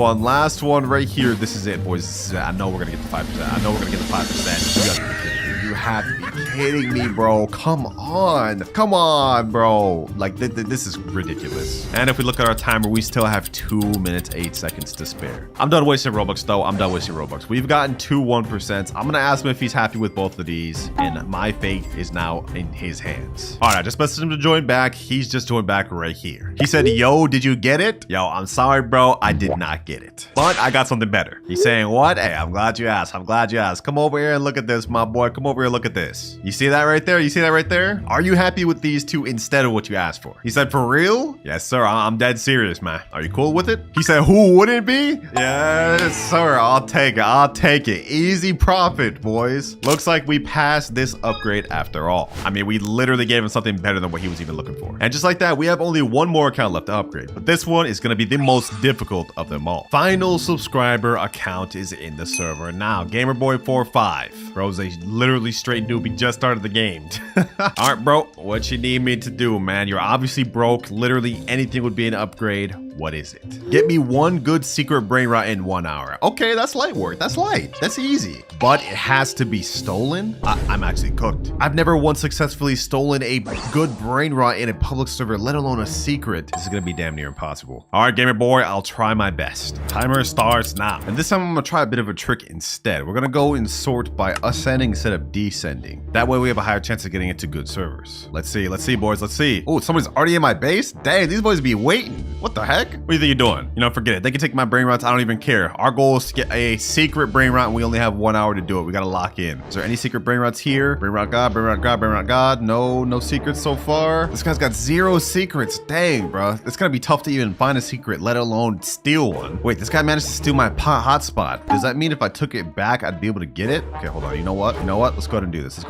[SPEAKER 1] one right here. This is it, boys. This is it. I know we're gonna get the 5%. I know we're gonna get the 5%. You gotta be kidding me. You have to be kidding me, bro. Come on. Come on, bro. Like, this is ridiculous. And if we look at our timer, we still have 2 minutes, 8 seconds to spare. I'm done wasting Robux, though. I'm done wasting Robux. We've gotten 2 1%. I'm gonna ask him if he's happy with both of these. And my fate is now in his hands. All right, I just messaged him to join back. He's just joined back right here. He said, yo, did you get it? Yo, I'm sorry, bro. I did not get it. But I got something better. He's saying, what? Hey, I'm glad you asked. I'm glad you asked. Come over here and look at this, my boy. Come over here and look at this. You see that right there? You see that right there? Are you happy with these 2 instead of what you asked for? He said, for real? Yes, sir. I'm dead serious, man. Are you cool with it? He said, who wouldn't be? Yes, sir. I'll take it. I'll take it. Easy profit, boys. Looks like we passed this upgrade after all. I mean, we literally gave him something better than what he was even looking for. And just like that, we have only 1 more account left to upgrade. But this one is going to be the most difficult of them all. Final subscriber account is in the server now. Gamerboy45. Bro's a literally straight newbie, just started the game. All right, bro, what you need me to do, man? You're obviously broke. Literally anything would be an upgrade. What is it? Get me 1 good secret brain rot in 1 hour. Okay, that's light work. That's light. That's easy. But it has to be stolen? I'm actually cooked. I've never once successfully stolen a good brain rot in a public server, let alone a secret. This is gonna be damn near impossible. All right, gamer boy, I'll try my best. Timer starts now. And this time I'm gonna try a bit of a trick instead. We're gonna go and sort by ascending instead of descending. That way we have a higher chance of getting into good servers. Let's see, boys, let's see. Oh, somebody's already in my base? Dang, these boys be waiting. What the heck? What do you think you're doing? You know, forget it. They can take my brain rots. I don't even care. Our goal is to get a secret brain rot, and we only have 1 hour to do it. We gotta lock in. Is there any secret brain rots here? Brain rot God, brain rot God, brain rot God. No secrets so far. This guy's got 0 secrets. Dang, bro. It's gonna be tough to even find a secret, let alone steal one. Wait, this guy managed to steal my hotspot. Does that mean if I took it back, I'd be able to get it? Okay, hold on. You know what? Let's go ahead and do this.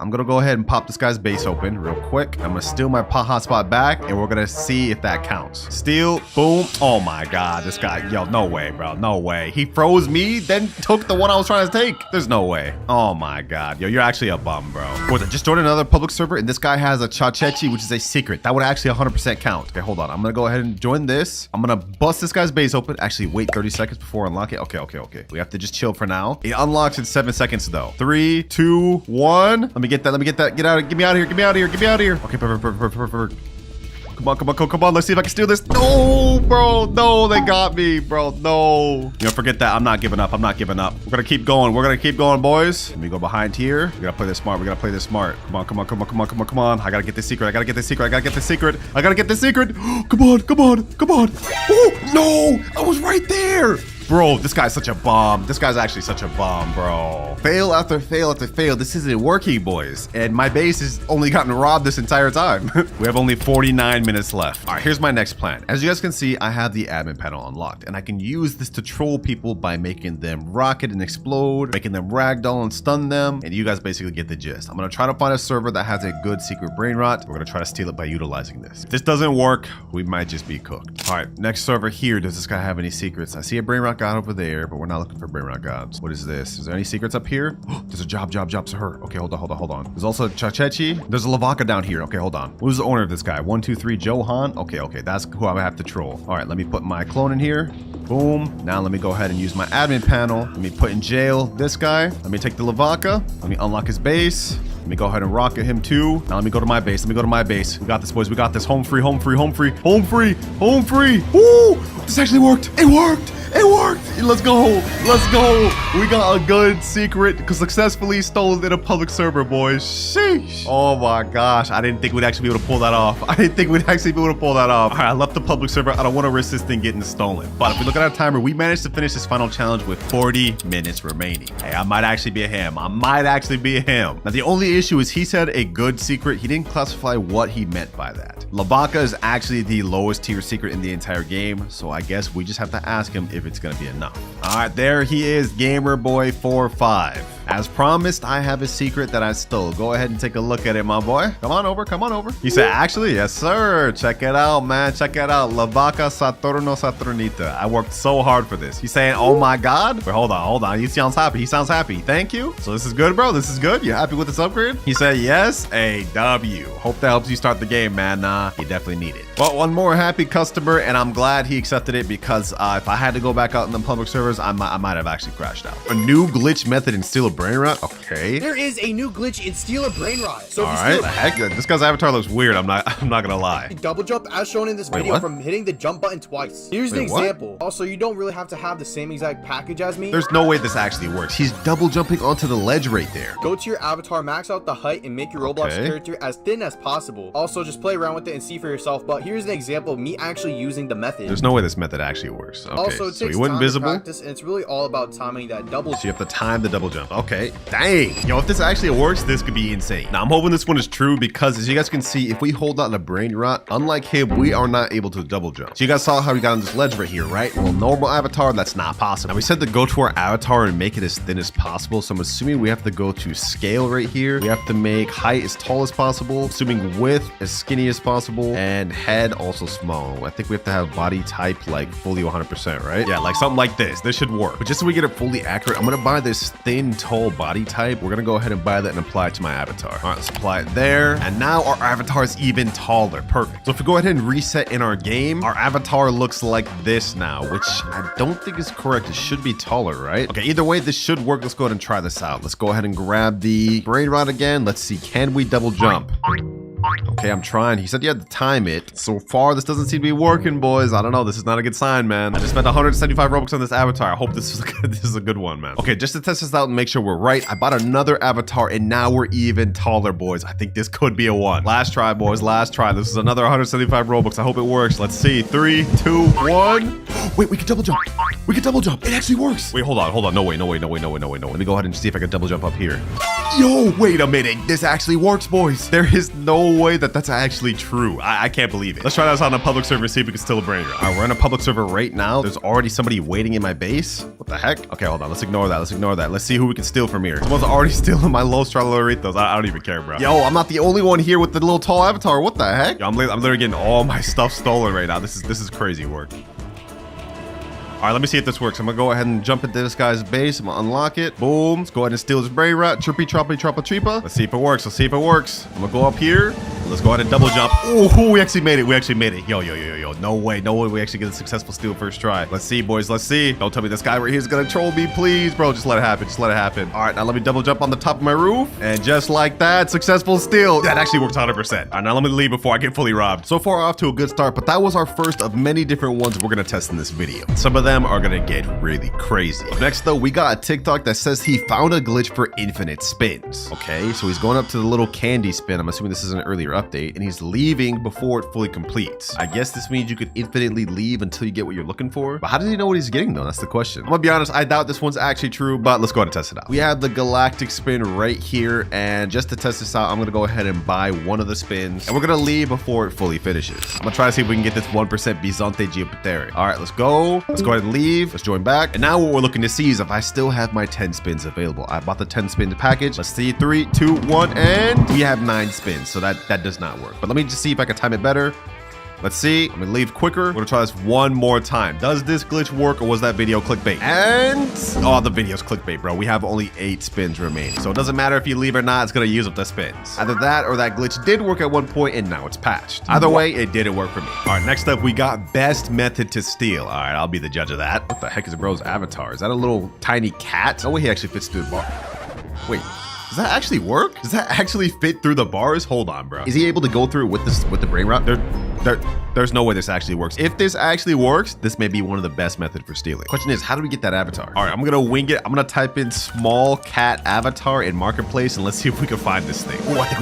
[SPEAKER 1] I'm gonna go ahead and pop this guy's base open real quick. I'm gonna steal my hotspot back, and we're gonna see if that counts. Steal, boom. Oh my God, this guy, yo, no way, bro, no way. He froze me, then took the one I was trying to take. There's no way. Oh my God, yo, you're actually a bum, bro. Was it just joined another public server, and this guy has a Chachechi, which is a secret. That would actually 100% count. Okay, hold on. I'm gonna go ahead and join this. I'm gonna bust this guy's base open. Actually, wait 30 seconds before I unlock it. Okay. We have to just chill for now. It unlocks in 7 seconds though. 3, 2, 1. Let me get that. Get out. Get me out of here. Okay, perfect. Come on. Let's see if I can steal this. No, bro. No, they got me, bro. No. You know, forget that. I'm not giving up. We're gonna keep going. Boys. Let me go behind here. We gotta play this smart. Come on. I gotta get this secret. Come on. Oh, no. I was right there. Bro, this guy's such a bomb. This guy's actually such a bomb, bro. Fail after fail. This isn't working, boys. And my base has only gotten robbed this entire time. We have only 49 minutes left. All right, here's my next plan. As you guys can see, I have the admin panel unlocked, and I can use this to troll people by making them rocket and explode, making them ragdoll and stun them, and you guys basically get the gist. I'm gonna try to find a server that has a good secret brain rot. We're gonna try to steal it by utilizing this. If this doesn't work, we might just be cooked. All right, next server here. Does this guy have any secrets? I see a brain rot God over there, but we're not looking for Brainrot gods. What is this? Is there any secrets up here? There's a job to her. Okay, hold on. There's also Chachechi. There's a Lavaka down here. Okay, hold on. Who's the owner of this guy? 1, 2, 3, Johan. Okay, that's who I have to troll. All right, let me put my clone in here. Boom. Now let me go ahead and use my admin panel. Let me put in jail this guy. Let me take the Lavaka. Let me unlock his base. Let me go ahead and rocket him too. Now let me go to my base. We got this, boys. We got this. Home free. Woo! This actually worked. It worked. Let's go. We got a good secret because successfully stolen in a public server, boys. Sheesh. Oh my gosh. I didn't think we'd actually be able to pull that off. All right, I left the public server. I don't want to risk this thing getting stolen. But if we look at our timer, we managed to finish this final challenge with 40 minutes remaining. Hey, I might actually be a him. Now, the only issue is he said a good secret. He didn't classify what he meant by that. Lavaka is actually the lowest tier secret in the entire game. So I guess we just have to ask him if it's going to be enough. All right, there he is, Gamer Boy 45. As promised, I have a secret that I stole. Go ahead and take a look at it, my boy. Come on over. He said, actually, yes, sir. Check it out, man. Lavaka Saturno Saturnita. I worked so hard for this. He's saying, oh my God. Wait, hold on. He sounds happy. Thank you. So this is good, bro. You happy with this upgrade? He said, yes, a W. Hope that helps you start the game, man. You definitely need it. Well, one more happy customer, and I'm glad he accepted it because if I had to go back out in the public servers, I might have actually crashed out. A new glitch method in Steal a Brain Rot? Okay.
[SPEAKER 5] There is a new glitch in Steal a Brain Rot. So
[SPEAKER 1] all right. The heck, this guy's avatar looks weird. I'm not gonna lie.
[SPEAKER 5] Double jump as shown in this video from hitting the jump button twice. Here's an example.
[SPEAKER 1] What?
[SPEAKER 5] Also, you don't really have to have the same exact package as me.
[SPEAKER 1] There's no way this actually works. He's double jumping onto the ledge right there.
[SPEAKER 5] Go to your avatar, max out the height, and make your Roblox character as thin as possible. Also, just play around with it and see for yourself. But here's an example of me actually using the method.
[SPEAKER 1] There's no way this method actually works. Okay,
[SPEAKER 5] also, it takes
[SPEAKER 1] he went
[SPEAKER 5] time
[SPEAKER 1] invisible.
[SPEAKER 5] to practice, and it's really all about timing that double jump.
[SPEAKER 1] So you have to time the double jump. Okay. Dang. Yo, if this actually works, this could be insane. Now, I'm hoping this one is true because as you guys can see, if we hold out a brain rot, unlike him, we are not able to double jump. So you guys saw how we got on this ledge right here, right? Well, normal avatar, that's not possible. Now, we said to go to our avatar and make it as thin as possible. So I'm assuming we have to go to scale right here. We have to make height as tall as possible, assuming width as skinny as possible, and head also small. I think we have to have body type like fully 100%, right? Yeah, like something like this. This should work. But just so we get it fully accurate, I'm gonna buy this thin, tall body type. We're gonna go ahead and buy that and apply it to my avatar. All right, let's apply it there. And now our avatar is even taller. Perfect. So if we go ahead and reset in our game, our avatar looks like this now, which I don't think is correct. It should be taller, right? Okay, either way, this should work. Let's go ahead and try this out. Let's go ahead and grab the brain rod again. Let's see, can we double jump? Okay, I'm trying. He said you had to time it. So far, this doesn't seem to be working, boys. I don't know. This is not a good sign, man. I just spent 175 Robux on this avatar. I hope this is a good one, man. Okay, just to test this out and make sure we're right, I bought another avatar, and now we're even taller, boys. I think this could be a one. Last try, boys. Last try. This is another 175 Robux. I hope it works. Let's see. 3, 2, 1. Wait, we can double jump. We can double jump. It actually works. Wait, hold on. No way. Let me go ahead and see if I can double jump up here. Yo, wait a minute. This actually works, boys. There is no way that that's actually true. I can't believe it. Let's try this on a public server, see if we can steal a Brainrot. All right, we're in a public server right now. There's already somebody waiting in my base. What the heck? Okay, hold on. Let's ignore that. Let's see who we can steal from here. Someone's already stealing my Los Traloritos. I don't even care, bro. Yo, I'm not the only one here with the little tall avatar. What the heck? Yo, I'm literally getting all my stuff stolen right now. This is crazy work. All right, let me see if this works. I'm gonna go ahead and jump into this guy's base. I'm gonna unlock it. Boom. Let's go ahead and steal his Brainrot. Trippy, troppy, troppa, treepa. Let's see if it works. I'm gonna go up here. Let's go ahead and double jump. Oh, we actually made it. Yo. No way. We actually get a successful steal first try. Let's see, boys. Let's see. Don't tell me this guy right here is gonna troll me, please, bro. Just let it happen. All right, now let me double jump on the top of my roof. And just like that, successful steal. That actually works 100%. All right, now let me leave before I get fully robbed. So far, off to a good start, but that was our first of many different ones we're gonna test in this video. Some of them are gonna get really crazy. Up next, though, we got a TikTok that says he found a glitch for infinite spins. Okay, so he's going up to the little candy spin. I'm assuming this is an earlier update, and he's leaving before it fully completes. I guess this means you could infinitely leave until you get what you're looking for. But how does he know what he's getting, though? That's the question. I'm gonna be honest, I doubt this one's actually true, but let's go ahead and test it out. We have the galactic spin right here, and just to test this out, I'm gonna go ahead and buy one of the spins, and we're gonna leave before it fully finishes. I'm gonna try to see if we can get this 1% Bizante Geopitheric. All right, let's go. Let's go ahead and leave. Let's join back. And now what we're looking to see is if I still have my 10 spins available. I bought the 10 spins package. Let's see. 3, 2, 1, and we have 9 spins. So that does not work. But let me just see if I can time it better. Let's see. I'm gonna leave quicker. We're gonna try this one more time. Does this glitch work, or was that video clickbait? And oh, the video's clickbait, bro. We have only 8 spins remaining, so it doesn't matter if you leave or not. It's gonna use up the spins. Either that or that glitch did work at one point and now it's patched. Either way, it didn't work for me. All right, next up we got best method to steal. All right, I'll be the judge of that. What the heck is bro's avatar? Is that a little tiny cat? No way he actually fits through the bar. Wait. Does that actually work? Does that actually fit through the bars? Hold on, bro. Is he able to go through with the Brainrot? There's no way this actually works. If this actually works, this may be one of the best methods for stealing. Question is, how do we get that avatar? All right, I'm gonna wing it. I'm gonna type in small cat avatar in marketplace, and let's see if we can find this thing. Oh, I think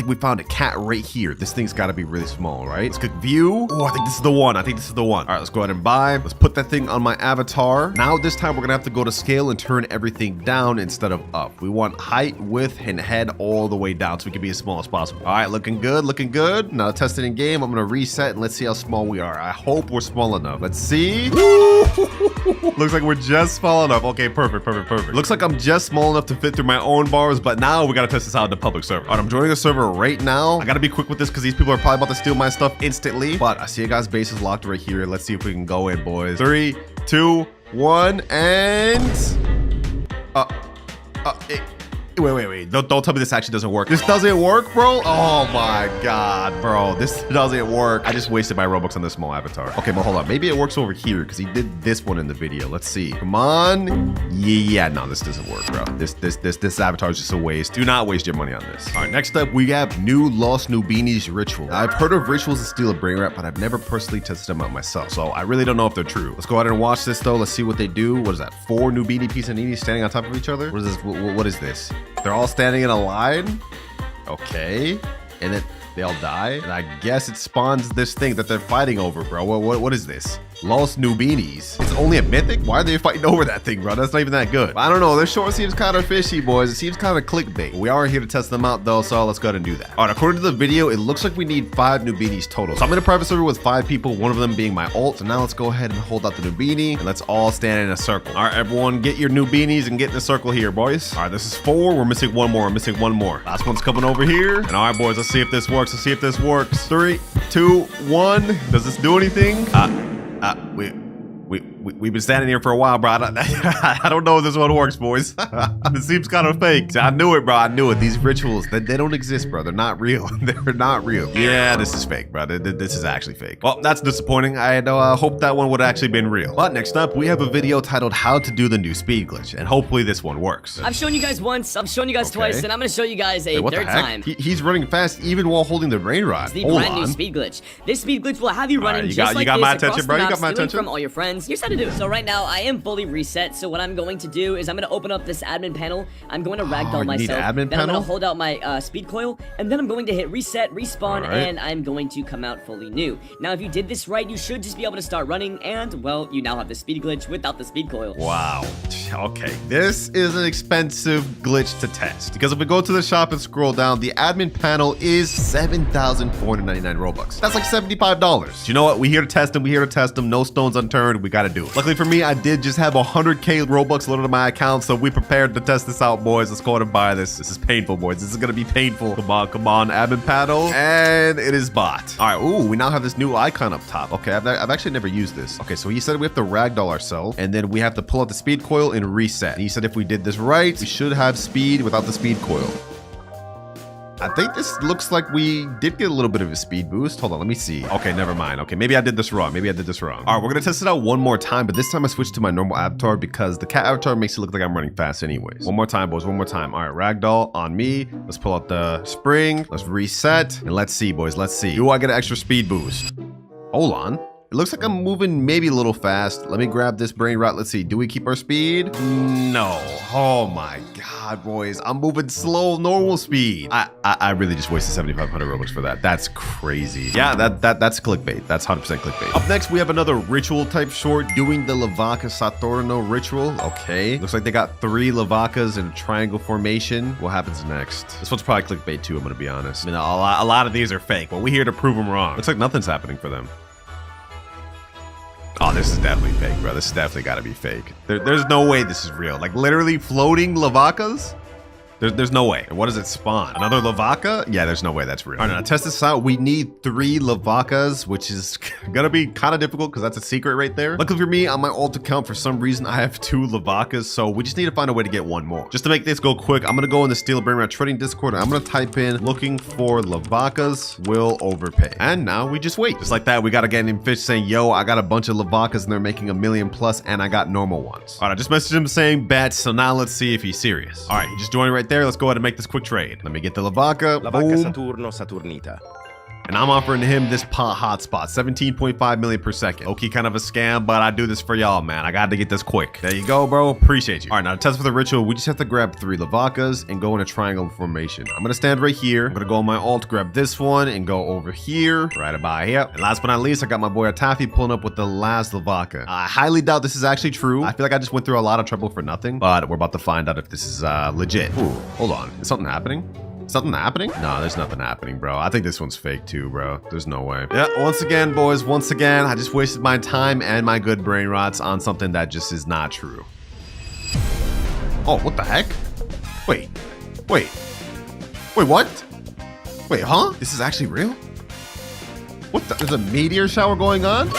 [SPEAKER 1] we found it. Cat right here. This thing's gotta be really small, right? Let's click view. Oh, I think this is the one. All right, let's go ahead and buy. Let's put that thing on my avatar. Now this time we're gonna have to go to scale and turn everything down instead of up. We want height, width, and head all the way down so we can be as small as possible. All right, looking good. Now test it in game. I'm gonna reset and let's see how small we are. I hope we're small enough. Let's see. Looks like we're just small enough. Okay, perfect. Looks like I'm just small enough to fit through my own bars, but now we gotta test this out in the public server. All right, I'm joining the server right now. I gotta be quick with this because these people are probably about to steal my stuff instantly, but I see a guy's base is locked right here. Let's see if we can go in, boys. 3, 2, 1, and Wait. Don't tell me this actually doesn't work. This doesn't work, bro? Oh my God, bro. This doesn't work. I just wasted my Robux on this small avatar. Okay, but hold on. Maybe it works over here because he did this one in the video. Let's see. Come on. Yeah, no, this doesn't work, bro. This avatar is just a waste. Do not waste your money on this. All right, next up, we have new Lost Nubinis ritual. Now, I've heard of rituals to steal a Brainrot, but I've never personally tested them out myself, so I really don't know if they're true. Let's go ahead and watch this, though. Let's see what they do. What is that? 4 Nubini Pisaninis standing on top of each other? What is this? What is this? They're all standing in a line. Okay. And then they all die. And I guess it spawns this thing that they're fighting over, bro. What is this? Los Nubinis. It's only a mythic? Why are they fighting over that thing, bro? That's not even that good. I don't know. This short seems kind of fishy, boys. It seems kind of clickbait. We are here to test them out, though, so let's go ahead and do that. All right, according to the video, it looks like we need 5 Nubinis total. So I'm in a private server with 5 people, one of them being my ult. So now let's go ahead and hold out the Nubini, and let's all stand in a circle. All right, everyone, get your Nubinis and get in a circle here, boys. All right, this is 4. We're missing one more. Last one's coming over here. And all right, boys, let's see if this works. 3, 2, 1. Does this do anything? we've been standing here for a while, bro. I don't know if this one works, boys. It seems kind of fake. I knew it, bro. I knew it. These rituals, they don't exist, bro. They're not real. They're not real. Yeah, this is fake, bro. This is actually fake. Well, that's disappointing. I had hoped that one would actually been real. But next up, we have a video titled How to Do the New Speed Glitch, and hopefully this one works.
[SPEAKER 6] I've shown you guys once, I've shown you guys twice, and I'm gonna show you guys a
[SPEAKER 1] Wait,
[SPEAKER 6] third time.
[SPEAKER 1] He's running fast even while holding the Brainrot.
[SPEAKER 6] It's the brand new speed glitch. This speed glitch will have you running
[SPEAKER 1] you
[SPEAKER 6] just
[SPEAKER 1] got
[SPEAKER 6] like
[SPEAKER 1] my
[SPEAKER 6] this
[SPEAKER 1] attention,
[SPEAKER 6] across
[SPEAKER 1] bro.
[SPEAKER 6] the
[SPEAKER 1] You
[SPEAKER 6] map,
[SPEAKER 1] got my
[SPEAKER 6] stealing
[SPEAKER 1] attention.
[SPEAKER 6] from all your friends. Here's how to do it. So right now, I am fully reset, so what I'm going to do is I'm gonna open up this admin panel. I'm going to ragdoll myself. Then I'm gonna hold out my speed coil, and then I'm going to hit reset, respawn, and I'm going to come out fully new. Now, if you did this right, you should just be able to start running, and, well, you now have the speed glitch without the speed coil.
[SPEAKER 1] Wow. Okay, this is an expensive glitch to test, because if we go to the shop and scroll down, the admin panel is 7,499 Robux. That's like $75. You know what? We here to test them. We here to test them. No stones unturned. We got to do it. Luckily for me, I did just have 100K Robux loaded to my account, so we prepared to test this out, boys. Let's go ahead and buy this. This is painful, boys. This is going to be painful. Come on, admin panel. And it is bought. All right, ooh, we now have this new icon up top. Okay, I've actually never used this. Okay, so he said we have to ragdoll ourselves, and then we have to pull out the speed coil and reset. And he said if we did this right, we should have speed without the speed coil. I think this looks like we did get a little bit of a speed boost. Hold on, let me see. Okay, never mind. Okay, maybe I did this wrong. All right, we're gonna test it out one more time, but this time I switched to my normal avatar because the cat avatar makes it look like I'm running fast anyways. One more time, boys, one more time. All right, ragdoll on me. Let's pull out the spring. Let's reset, and let's see, boys, let's see. Do I get an extra speed boost? Hold on. It looks like I'm moving maybe a little fast. Let me grab this Brainrot. Let's see. Do we keep our speed? No. Oh my God, boys. I'm moving slow, normal speed. I really just wasted 7,500 Robux for that. That's crazy. Yeah, that's clickbait. That's 100% clickbait. Up next, we have another ritual type short doing the Lavaca Saturno ritual. Okay. Looks like they got 3 Lavacas in a triangle formation. What happens next? This one's probably clickbait too, I'm gonna be honest. I mean, a lot of these are fake, but we're here to prove them wrong. Looks like nothing's happening for them. Oh, this is definitely fake, bro. This has definitely got to be fake. There's no way this is real. Like, literally floating Lavacas? There's no way. And what does it spawn? Another Lavaca? Yeah, there's no way that's real. All right, now test this out. We need 3 Lavacas, which is gonna be kind of difficult because that's a secret right there. Luckily for me, on my alt account, for some reason, I have 2 Lavacas, so we just need to find a way to get 1 more. Just to make this go quick, I'm gonna go in the Steel Brainrot Trading Discord, and I'm gonna type in looking for Lavacas will overpay. And now we just wait. Just like that, we got a guy named Fish saying, yo, I got a bunch of Lavacas and they're making $1 million plus, and I got normal ones. All right, I just messaged him saying bet, so now let's see if he's serious. All right, he just joined right there. Let's go ahead and make this quick trade. Let me get the Lavaca.
[SPEAKER 2] Lavaca Saturno Saturnita.
[SPEAKER 1] And I'm offering him this pot hotspot, 17.5 million per second. Okay, kind of a scam, but I do this for y'all, man. I got to get this quick. There you go, bro. Appreciate you. All right, now to test for the ritual, we just have to grab 3 Lavacas and go in a triangle formation. I'm gonna stand right here. I'm gonna go on my alt, grab this one, and go over here, right about here. And last but not least, I got my boy Atafi pulling up with the last Lavaca. I highly doubt this is actually true. I feel like I just went through a lot of trouble for nothing, but we're about to find out if this is legit. Ooh, hold on. Is something happening? Something happening? No, there's nothing happening, bro. I think this one's fake too, bro. There's no way. Yeah, once again, boys, once again, I just wasted my time and my good brain rots on something that just is not true. Oh, what the heck? Wait, what? Wait, huh? This is actually real? What the? There's a meteor shower going on?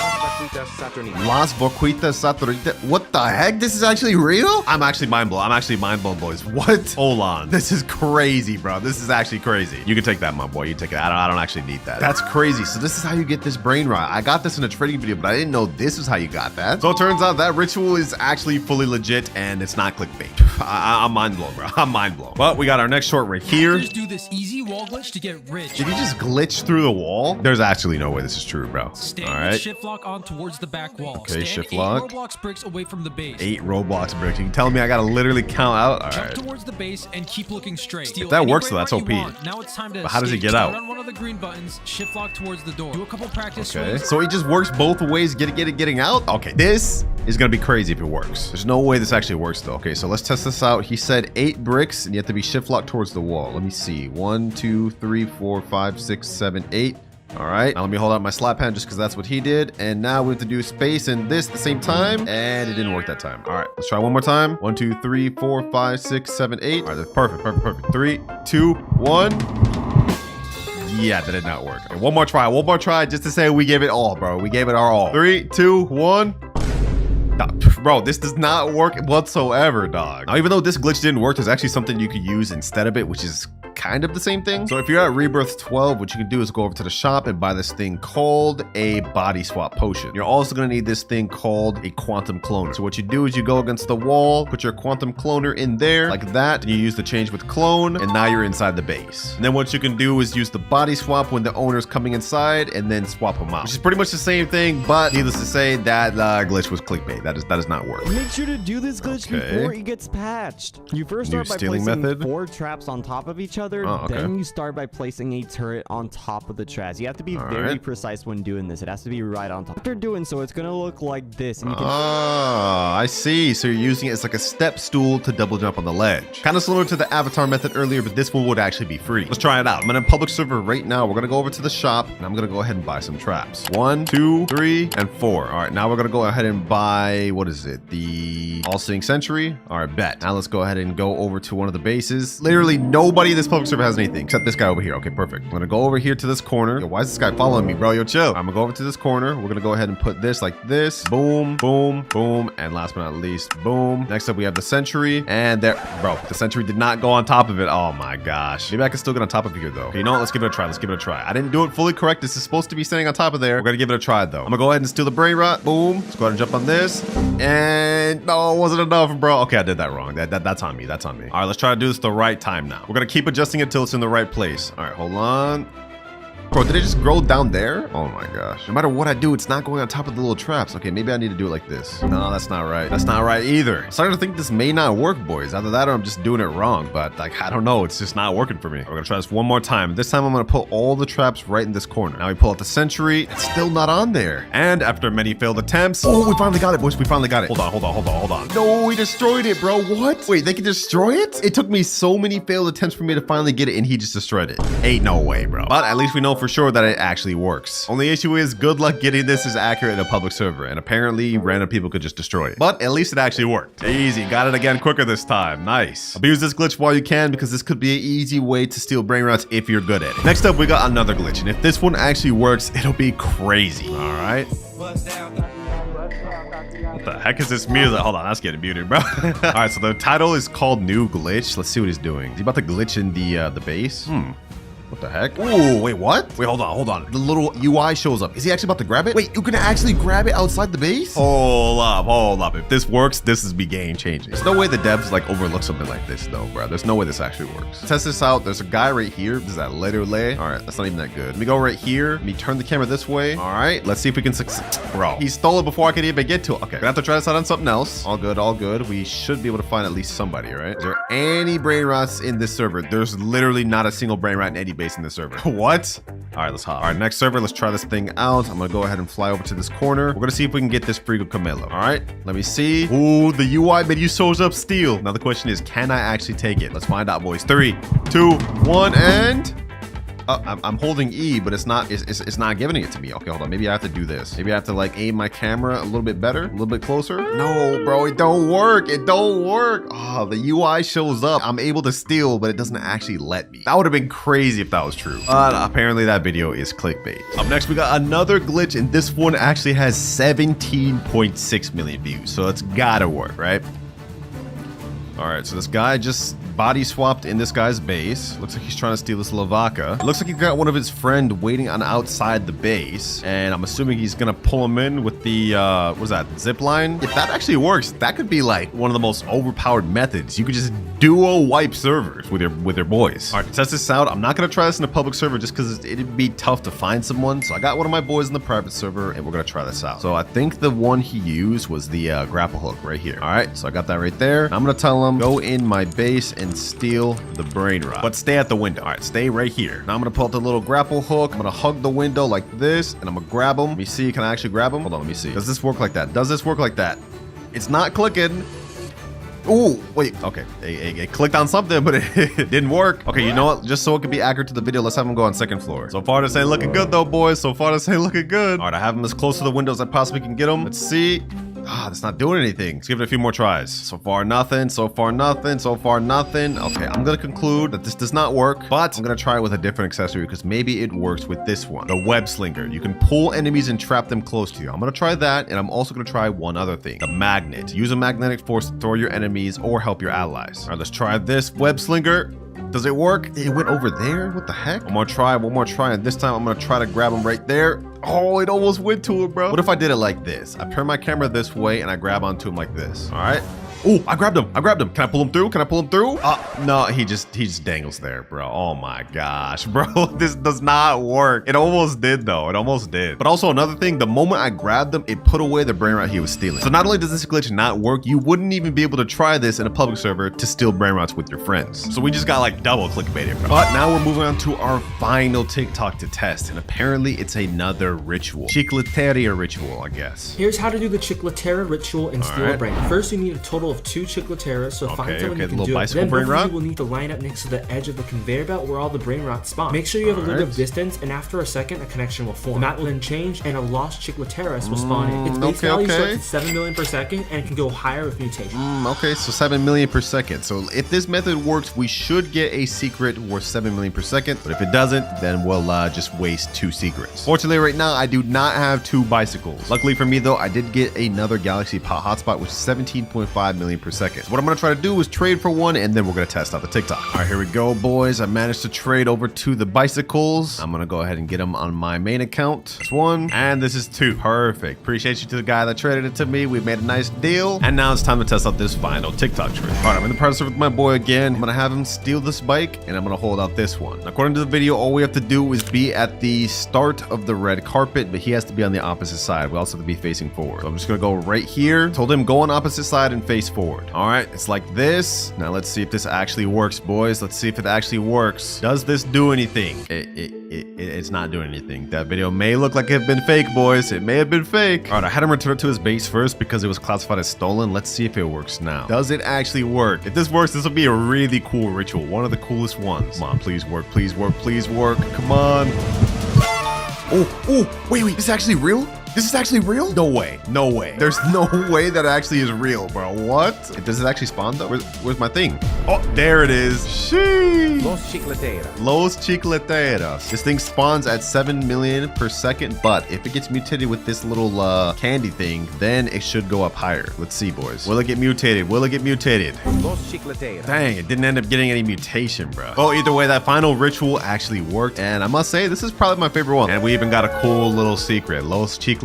[SPEAKER 1] Las Boquitas Saturnita. What the heck? This is actually real? I'm actually mind blown. Boys. What? Hold on. This is crazy, bro. This is actually crazy. You can take that, my boy. You take it. I don't actually need that. That's crazy. So this is how you get this brain rot. I got this in a trading video, but I didn't know this is how you got that. So it turns out that ritual is actually fully legit and it's not clickbait. I'm mind blown, bro. I'm mind blown. But we got our next short right here.
[SPEAKER 7] Just do this easy wall glitch to get rich.
[SPEAKER 1] Did he just glitch through the wall? There's actually no way this is true, bro.
[SPEAKER 7] Stand
[SPEAKER 1] all right.
[SPEAKER 7] with shift lock on towards the back wall.
[SPEAKER 1] Okay,
[SPEAKER 7] Stand
[SPEAKER 1] shift
[SPEAKER 7] 8
[SPEAKER 1] lock.
[SPEAKER 7] Roblox bricks away from the base.
[SPEAKER 1] 8 Roblox bricks. You telling me I gotta literally count out? All
[SPEAKER 7] Jump
[SPEAKER 1] right.
[SPEAKER 7] towards the base and keep looking straight. Steal
[SPEAKER 1] If that
[SPEAKER 7] any
[SPEAKER 1] works,
[SPEAKER 7] brain
[SPEAKER 1] though, that's
[SPEAKER 7] rot you
[SPEAKER 1] OP.
[SPEAKER 7] want. Now it's time to
[SPEAKER 1] But how does he
[SPEAKER 7] escape.
[SPEAKER 1] get out?
[SPEAKER 7] Start on one of the green buttons, shift lock towards the door. Do a couple practice
[SPEAKER 1] Okay.
[SPEAKER 7] swings.
[SPEAKER 1] So he just works both ways, getting out? Okay, this is gonna be crazy if it works. There's no way this actually works though. Okay, so let's test this out. He said 8 bricks and you have to be shift locked towards the wall. Let me see. 1, 2, 3, 4, 5, 6, 7, 8. All right, now let me hold out my slap hand just because that's what he did. And now we have to do space and this at the same time. And it didn't work that time. All right, let's try one more time. 1, 2, 3, 4, 5, 6, 7, 8. All right, that's perfect. 3, 2, 1. Yeah, that did not work. Okay, one more try just to say we gave it all, bro. We gave it our all. 3, 2, 1. Bro, this does not work whatsoever, dog. Now, even though this glitch didn't work, there's actually something you could use instead of it, which is kind of the same thing. So if you're at Rebirth 12, what you can do is go over to the shop and buy this thing called a body swap potion. You're also going to need this thing called a quantum cloner. So what you do is you go against the wall, put your quantum cloner in there like that, and you use the change with clone, and now you're inside the base. And then what you can do is use the body swap when the owner's coming inside and then swap them out, which is pretty much the same thing, but needless to say, that glitch was clickbait. That does not work.
[SPEAKER 8] Make sure to do this glitch before it gets patched. You first start by placing 4 traps on top of each other. Then you start by placing a turret on top of the traps. You have to be very precise when doing this. It has to be right on top. After doing so, it's gonna look like this. And you can
[SPEAKER 1] I see. So you're using it as like a step stool to double jump on the ledge. Kind of similar to the avatar method earlier, but this one would actually be free. Let's try it out. I'm in a public server right now. We're gonna go over to the shop and I'm gonna go ahead and buy some traps. 1, 2, 3, and 4. All right, now we're gonna go ahead and buy, what is it? The All-Seeing Sentry. All right, bet. Now let's go ahead and go over to one of the bases. Literally nobody in this public server has anything except this guy over here. Okay, perfect. I'm gonna go over here to this corner. Yo, why is this guy following me, bro? Yo, chill. I'm gonna go over to this corner. We're gonna go ahead and put this like this. Boom, boom, boom, and last but not least, boom. Next up, we have the sentry, and there, bro, the sentry did not go on top of it. Oh my gosh. Maybe I can still get on top of here though. Okay, you know what? Let's give it a try. Let's give it a try. I didn't do it fully correct. This is supposed to be standing on top of there. We're gonna give it a try though. I'm gonna go ahead and steal the Brainrot. Boom. Let's go ahead and jump on this. And no, it wasn't enough, bro. Okay, I did that wrong. That's on me. That's on me. All right, let's try to do this the right time now. We're gonna keep adjusting it till it's in the right place. All right, hold on. Bro, did it just grow down there? Oh my gosh. No matter what I do, it's not going on top of the little traps. Okay, maybe I need to do it like this. No, that's not right. That's not right either. I'm starting to think this may not work, boys. Either that or I'm just doing it wrong. But like, I don't know. It's just not working for me. We're gonna try this one more time. This time I'm gonna put all the traps right in this corner. Now we pull out the sentry. It's still not on there. And after many failed attempts, oh, we finally got it, boys. We finally got it. Hold on. No, we destroyed it, bro. What? Wait, they can destroy it? It took me so many failed attempts for me to finally get it, and he just destroyed it. Ain't no way, bro. But at least we know for sure that it actually works. Only issue is good luck getting this as accurate in a public server, and apparently random people could just destroy it. But at least it actually worked. Easy, got it again quicker this time. Nice. Abuse this glitch while you can because this could be an easy way to steal Brainrots if you're good at it. Next up, we got another glitch, and if this one actually works, it'll be crazy. All right. What the heck is this music? Hold on, that's getting muted, bro. All right, so the title is called New Glitch. Let's see what he's doing. Is he about to glitch in the base? What the heck? Ooh, wait, what? Wait, hold on. The little UI shows up. Is he actually about to grab it? Wait, you can actually grab it outside the base? Hold up. If this works, this is be game changing. There's no way the devs like overlook something like this though, bro. There's no way this actually works. Test this out. There's a guy right here. This is that letter lay. All right, that's not even that good. Let me go right here. Let me turn the camera this way. All right, let's see if we can succeed. Bro, he stole it before I could even get to it. Okay, gonna have to try this out on something else. All good. We should be able to find at least somebody, right? Is there any brain rots in this server? There's literally not a single brain rat in any base in this server. What? All right, let's hop. All right, next server, let's try this thing out. I'm gonna go ahead and fly over to this corner. We're gonna see if we can get this Frigo Camelo. All right, let me see. Ooh, the UI menu shows up steel. Now the question is, can I actually take it? Let's find out, boys. 3, 2, 1, and... I'm holding E, but it's not giving it to me. Okay, hold on. Maybe I have to do this. Maybe I have to like aim my camera a little bit better, a little bit closer. No, bro, it don't work. Oh, the UI shows up. I'm able to steal, but it doesn't actually let me. That would have been crazy if that was true. But apparently that video is clickbait. Up next, we got another glitch, and this one actually has 17.6 million views. So it's gotta work, right? All right, so this guy just body swapped in this guy's base. Looks like he's trying to steal this Lavaka. Looks like he's got one of his friend waiting on outside the base, and I'm assuming he's gonna pull him in with the what is that, zip line? If that actually works, that could be like one of the most overpowered methods. You could just duo wipe servers with your boys. All right, to test this out, I'm not gonna try this in a public server just because it'd be tough to find someone. So I got one of my boys in the private server, and we're gonna try this out. So I think the one he used was the grapple hook right here. All right, so I got that right there. I'm gonna tell him, go in my base and steal the Brainrot, but stay at the window. All right, stay right here. Now I'm gonna pull out the little grapple hook. I'm gonna hug the window like this, and I'm gonna grab him. Let me see, can I actually grab him? Hold on, let me see. Does this work like that? Does this work like that? It's not clicking. Ooh, wait, okay. It clicked on something, but it didn't work. Okay, you know what? Just so it can be accurate to the video, let's have him go on second floor. So far this ain't looking good though, boys. So far this ain't looking good. All right, I have him as close to the window as I possibly can get him. Let's see. That's not doing anything. Let's give it a few more tries. So far, nothing. So far, nothing. So far, nothing. Okay, I'm gonna conclude that this does not work, but I'm gonna try it with a different accessory because maybe it works with this one. The web slinger. You can pull enemies and trap them close to you. I'm gonna try that, and I'm also gonna try one other thing. The magnet. Use a magnetic force to throw your enemies or help your allies. All right, let's try this web slinger. Does it work? It went over there? What the heck? One more try, and this time I'm gonna try to grab him right there. Oh, it almost went to it, bro. What if I did it like this? I turn my camera this way and I grab onto him like this. All right. Oh, I grabbed him. Can I pull him through? No, he just dangles there, bro. Oh my gosh, bro. This does not work. It almost did though. It almost did. But also another thing, the moment I grabbed him, it put away the Brainrot he was stealing. So not only does this glitch not work, you wouldn't even be able to try this in a public server to steal Brainrots with your friends. So we just got like double clickbaited, bro. But now we're moving on to our final TikTok to test. And apparently it's another ritual. Chicleteria ritual, I guess.
[SPEAKER 9] Here's how to do the Chicletera ritual and steal a brain. First, you need a total of 2 Chicleteras, so find someone who can do it. Then both of you will need to line up next to the edge of the conveyor belt where all the Brainrots spawn. Make sure you have a little bit of distance, and after a second, a connection will form. The map will then change, and a lost Chicleteras will spawn in. Its base value starts at 7 million per second, and it can go higher with mutation.
[SPEAKER 1] Okay, so 7 million per second. So if this method works, we should get a secret worth 7 million per second. But if it doesn't, then we'll just waste 2 secrets. Fortunately, right now, I do not have 2 bicycles. Luckily for me, though, I did get another Galaxy Pot hotspot, which is 17.5 million per second. So what I'm gonna try to do is trade for one, and then we're gonna test out the TikTok. All right, here we go, boys. I managed to trade over to the bicycles. I'm gonna go ahead and get them on my main account. This 1, and this is 2. Perfect. Appreciate you to the guy that traded it to me. We made a nice deal. And now it's time to test out this final TikTok trade. All right, I'm in the process with my boy again. I'm gonna have him steal this bike, and I'm gonna hold out this one. According to the video, all we have to do is be at the start of the red carpet, but he has to be on the opposite side. We also have to be facing forward. So I'm just gonna go right here. Told him go on opposite side and face forward. All right, it's like this. Now let's see if this actually works, boys. Let's see if it actually works. Does this do anything? It's not doing anything. That video may look like it had been fake, boys. It may have been fake. All right, I had him return it to his base first because it was classified as stolen. Let's see if it works now. Does it actually work? If this works, this will be a really cool ritual. One of the coolest ones. Come on, please work, please work, please work. Come on. Oh, wait, this is actually real? This is actually real? No way. No way. There's no way that actually is real, bro. What? Does it actually spawn though? Where's my thing? Oh, there it is. Sheesh.
[SPEAKER 2] Los Chicleteras.
[SPEAKER 1] Los Chicleteras. This thing spawns at 7 million per second, but if it gets mutated with this little candy thing, then it should go up higher. Let's see, boys. Will it get mutated? Will it get mutated?
[SPEAKER 2] Los Chicleteras.
[SPEAKER 1] Dang, it didn't end up getting any mutation, bro. Oh, either way, that final ritual actually worked, and I must say, this is probably my favorite one. And we even got a cool little secret. Los Chicleteras.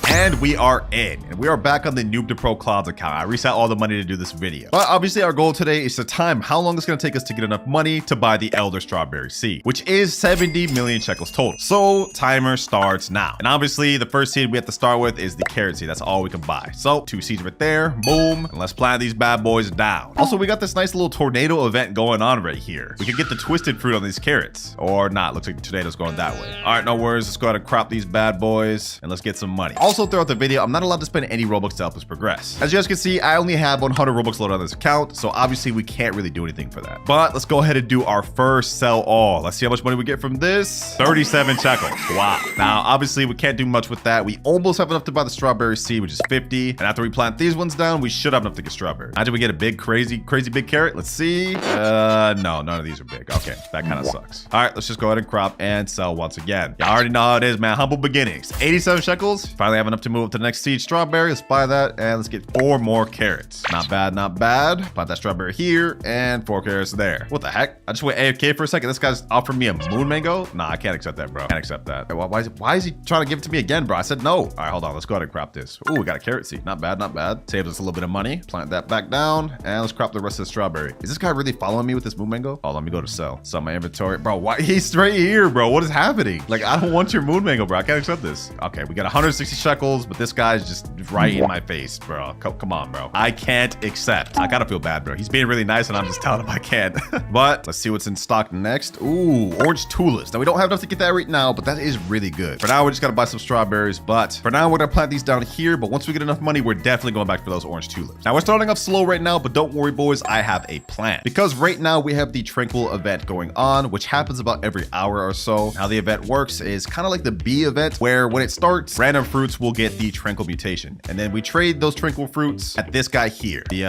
[SPEAKER 1] And we are in. And we are back on the Noob to Pro Clouds account. I reset all the money to do this video. But obviously our goal today is to time how long it's going to take us to get enough money to buy the Elder Strawberry seed, which is 70 million shekels total. So timer starts now. And obviously the first seed we have to start with is the carrot seed. That's all we can buy. So 2 seeds right there. Boom. And let's plant these bad boys down. Also, we got this nice little tornado event going on right here. We could get the twisted fruit on these carrots or not. Looks like the tornado's going that way. All right, no worries. Let's go ahead and crop these bad boys and let's get some money. Also, throughout the video, I'm not allowed to spend any Robux to help us progress. As you guys can see, I only have 100 Robux loaded on this account, so obviously we can't really do anything for that. But let's go ahead and do our first sell all. Let's see how much money we get from this. 37 shekels. Wow. Now, obviously, we can't do much with that. We almost have enough to buy the strawberry seed, which is 50. And after we plant these ones down, we should have enough to get strawberry. Imagine we get a big, crazy big carrot. Let's see. No, none of these are big. Okay, that kind of sucks. All right, let's just go ahead and crop and sell once again. You already know how it is, man. Humble beginnings. 87 shekels. Finally have enough to move up to the next seed strawberry. Let's buy that and let's get 4 more carrots. Not bad, not bad. Plant that strawberry here and 4 carrots there. What the heck? I just went AFK for a second. This guy's offered me a moon mango. Nah, I can't accept that, bro. Can't accept that. Why is he trying to give it to me again, bro? I said no. All right, hold on. Let's go ahead and crop this. Ooh, we got a carrot seed. Not bad, not bad. Saves us a little bit of money. Plant that back down and let's crop the rest of the strawberry. Is this guy really following me with this moon mango? Oh, let me go to sell. Sell my inventory. Bro, why? He's right here, bro. What is happening? Like, I don't want your moon mango, bro. I can't accept this. Okay, we got 160 shekels, but this guy's just right in my face, bro. Come on, bro. I can't accept. I gotta feel bad, bro. He's being really nice and I'm just telling him I can't. But let's see what's in stock next. Ooh, orange tulips. Now we don't have enough to get that right now, but that is really good. For now, we just gotta buy some strawberries, but for now, we're gonna plant these down here. But once we get enough money, we're definitely going back for those orange tulips. Now we're starting off slow right now, but don't worry, boys. I have a plan because right now we have the Tranquil event going on, which happens about every hour or so. How the event works is kind of like the B event, where when it starts, works, random fruits will get the tranquil mutation. And then we trade those tranquil fruits at this guy here. The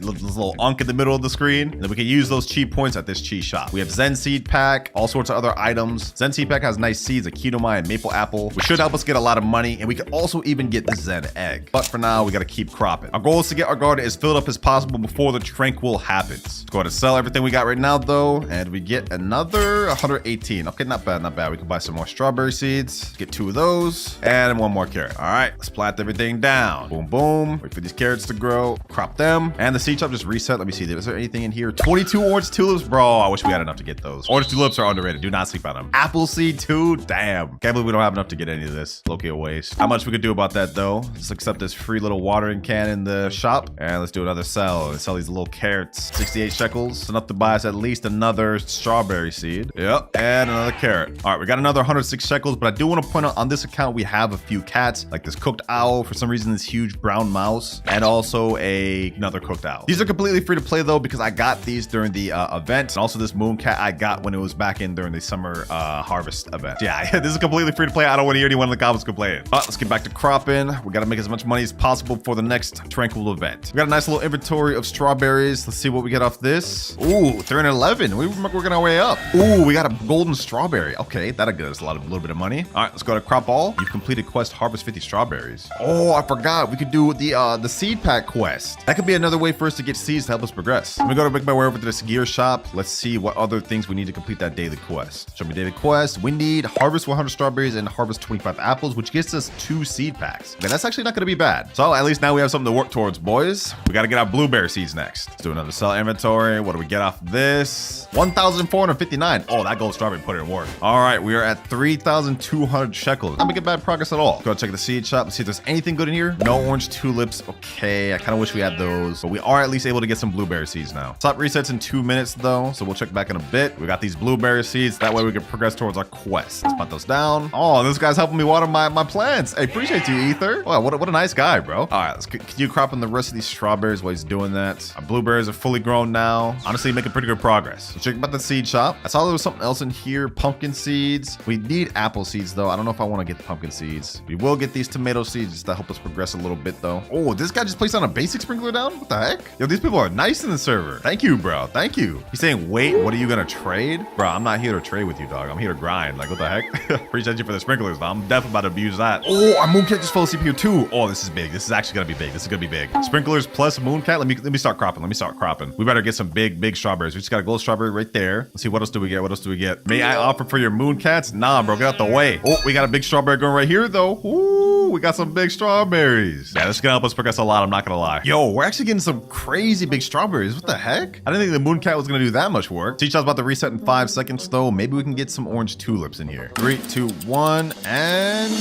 [SPEAKER 1] little unk in the middle of the screen. And then we can use those chi points at this chi shop. We have Zen Seed Pack, all sorts of other items. Zen Seed Pack has nice seeds, a Kinomai and Maple Apple, which should help us get a lot of money. And we can also even get the Zen Egg. But for now, we got to keep cropping. Our goal is to get our garden as filled up as possible before the tranquil happens. Let's go ahead and sell everything we got right now, though. And we get another 118. Okay, not bad, not bad. We can buy some more strawberry seeds. Get 2 of those. And 1 more carrot. All right, let's plant everything down. Boom, boom. Wait for these carrots to grow. Crop them. And the seed shop just reset. Let me see. Is there anything in here? 22 orange tulips. Bro, I wish we had enough to get those. Orange tulips are underrated. Do not sleep on them. Apple seed, too. Damn. Can't believe we don't have enough to get any of this. Low-key a waste. How much we could do about that, though? Let's accept this free little watering can in the shop. And let's do another sell. Let's sell these little carrots. 68 shekels. It's enough to buy us at least another strawberry seed. Yep. And another carrot. All right, we got another 106 shekels, but I do want to point out on this account, we have a few cats, like this cooked owl, for some reason, this huge brown mouse, and also another cooked owl. These are completely free to play, though, because I got these during the event, and also this moon cat I got when it was back in during the summer harvest event. Yeah, this is completely free to play. I don't want to hear anyone in the comments complain. But let's get back to cropping. We got to make as much money as possible for the next tranquil event. We got a nice little inventory of strawberries. Let's see what we get off this. Ooh, 311. We're working our way up. Ooh, we got a golden strawberry. Okay, that'll get us a little bit of money. All right, let's go to crop all. You've completed quest harvest 50 strawberries. Oh, I forgot. We could do the seed pack quest. That could be another way for us to get seeds to help us progress. Let me go to make my way over to this gear shop. Let's see what other things we need to complete that daily quest. Show me daily quest. We need harvest 100 strawberries and harvest 25 apples, which gets us 2 seed packs. Okay, that's actually not going to be bad. So at least now we have something to work towards, boys. We got to get our blueberry seeds next. Let's do another sell inventory. What do we get off this? 1,459. Oh, that gold strawberry put it in work. All right, we are at 3,200 shekels. Not making bad progress at all. Go check the seed shop and see if there's anything good in here. No orange tulips. Okay, I kind of wish we had those, but we are at least able to get some blueberry seeds now. Stop resets in 2 minutes though, so we'll check back in a bit. We got these blueberry seeds. That way we can progress towards our quest. Let's put those down. Oh, this guy's helping me water my plants. I appreciate you, Ether. Wow, what a nice guy, bro. All right, let's continue cropping the rest of these strawberries while he's doing that. Our blueberries are fully grown now. Honestly, making pretty good progress. Let's check about the seed shop. I saw there was something else in here. Pumpkin seeds. We need apple seeds though. I don't know if I want to get the pumpkin seeds. We will get these tomato seeds just to help us progress a little bit though. Oh, this guy just placed on a basic sprinkler down? What the heck? Yo, these people are nice in the server. Thank you, bro. Thank you. He's saying, wait, what are you gonna trade? Bro, I'm not here to trade with you, dog. I'm here to grind. Like, what the heck? Appreciate you for the sprinklers, though. I'm definitely about to abuse that. Oh, our Mooncat just fell asleep here too. Oh, this is big. This is actually gonna be big. This is gonna be big. Sprinklers plus Mooncat. Let me start cropping. Let me start cropping. We better get some big strawberries. We just got a gold strawberry right there. Let's see, what else do we get? What else do we get? May I offer for your Mooncats? Nah, bro, get out the way. Oh, we got a big strawberry going right here, though. Ooh, we got some big strawberries. Yeah, this is gonna help us progress a lot. I'm not gonna lie. Yo, we're actually getting some crazy big strawberries. What the heck? I didn't think the Mooncat was gonna do that much work. Teach us about to reset in 5 seconds, though. Maybe we can get some orange tulips in here. 3, 2, 1, and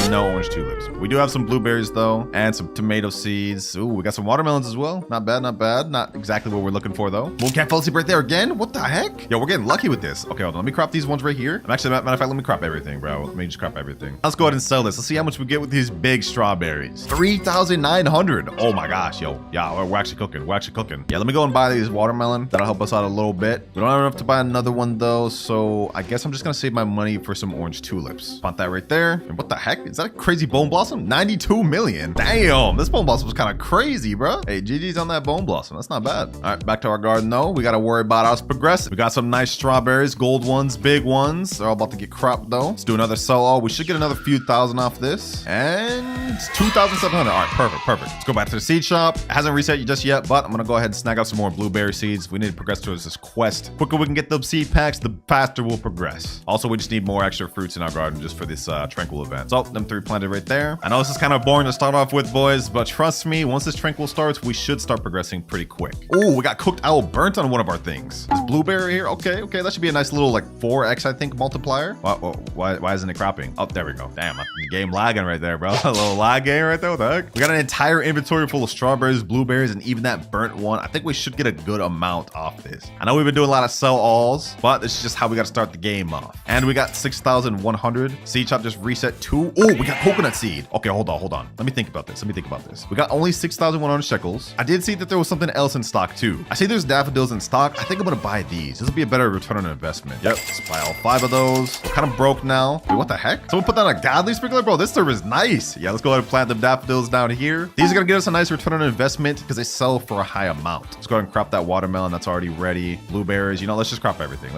[SPEAKER 1] no orange tulips. We do have some blueberries, though, and some tomato seeds. Ooh, we got some watermelons as well. Not bad, not bad. Not exactly what we're looking for, though. Mooncat fell asleep right there again. What the heck? Yo, we're getting lucky with this. Okay, hold on. Let me crop these ones right here. I'm actually, matter of fact, let me crop everything, bro. Let me just crop everything. Let's go ahead and sell this. Let's see how much we get with these big strawberries. 3,900. Oh my gosh, yo. Yeah, we're actually cooking. We're actually cooking. Yeah, let me go and buy these watermelon. That'll help us out a little bit. We don't have enough to buy another one, though, so I guess I'm just gonna save my money for some orange tulips. Want that right there. And what the heck? Is that a crazy bone blossom? 92 million. Damn, this bone blossom was kind of crazy, bro. Hey, GG's on that bone blossom. That's not bad. All right, back to our garden, though. We gotta worry about us progressing. We got some nice strawberries, gold ones, big ones. They're all about to get cropped, though. Let's do another sell-all. We should get another few thousand off this. And 2,700. All right, perfect. Let's go back to the seed shop. It hasn't reset just yet, but I'm gonna go ahead and snag out some more blueberry seeds. We need to progress towards this quest. The quicker we can get those seed packs, the faster we'll progress. Also, we just need more extra fruits in our garden just for this tranquil event. So, them 3 planted right there. I know this is kind of boring to start off with, boys, but trust me, once this tranquil starts, we should start progressing pretty quick. Oh, we got cooked owl burnt on one of our things. This blueberry here. Okay, that should be a nice little like 4x, I think, multiplier. Why isn't it cropping? Oh, there we go. Damn, the game lagging right there, bro. A little lag game right there. What the heck? We got an entire inventory full of strawberries, blueberries, and even that burnt one. I think we should get a good amount off this. I know we've been doing a lot of sell alls, but this is just how we got to start the game off. And we got 6,100. Seed shop just reset 2. Oh, we got coconut seed. Okay, hold on. Let me think about this. We got only 6,100 shekels. I did see that there was something else in stock too. I see there's daffodils in stock. I think I'm gonna buy these. This will be a better return on investment. Yep, let's buy all 5 of those. We're kind of broke now. Wait, what the heck? Someone put down a godly sprinkler? Bro, this server is nice. Yeah, let's go ahead and plant the daffodils down here. These are gonna get us a nice return on investment because they sell for a high amount. Let's go ahead and crop that watermelon that's already ready. Blueberries, you know, let's just crop everything.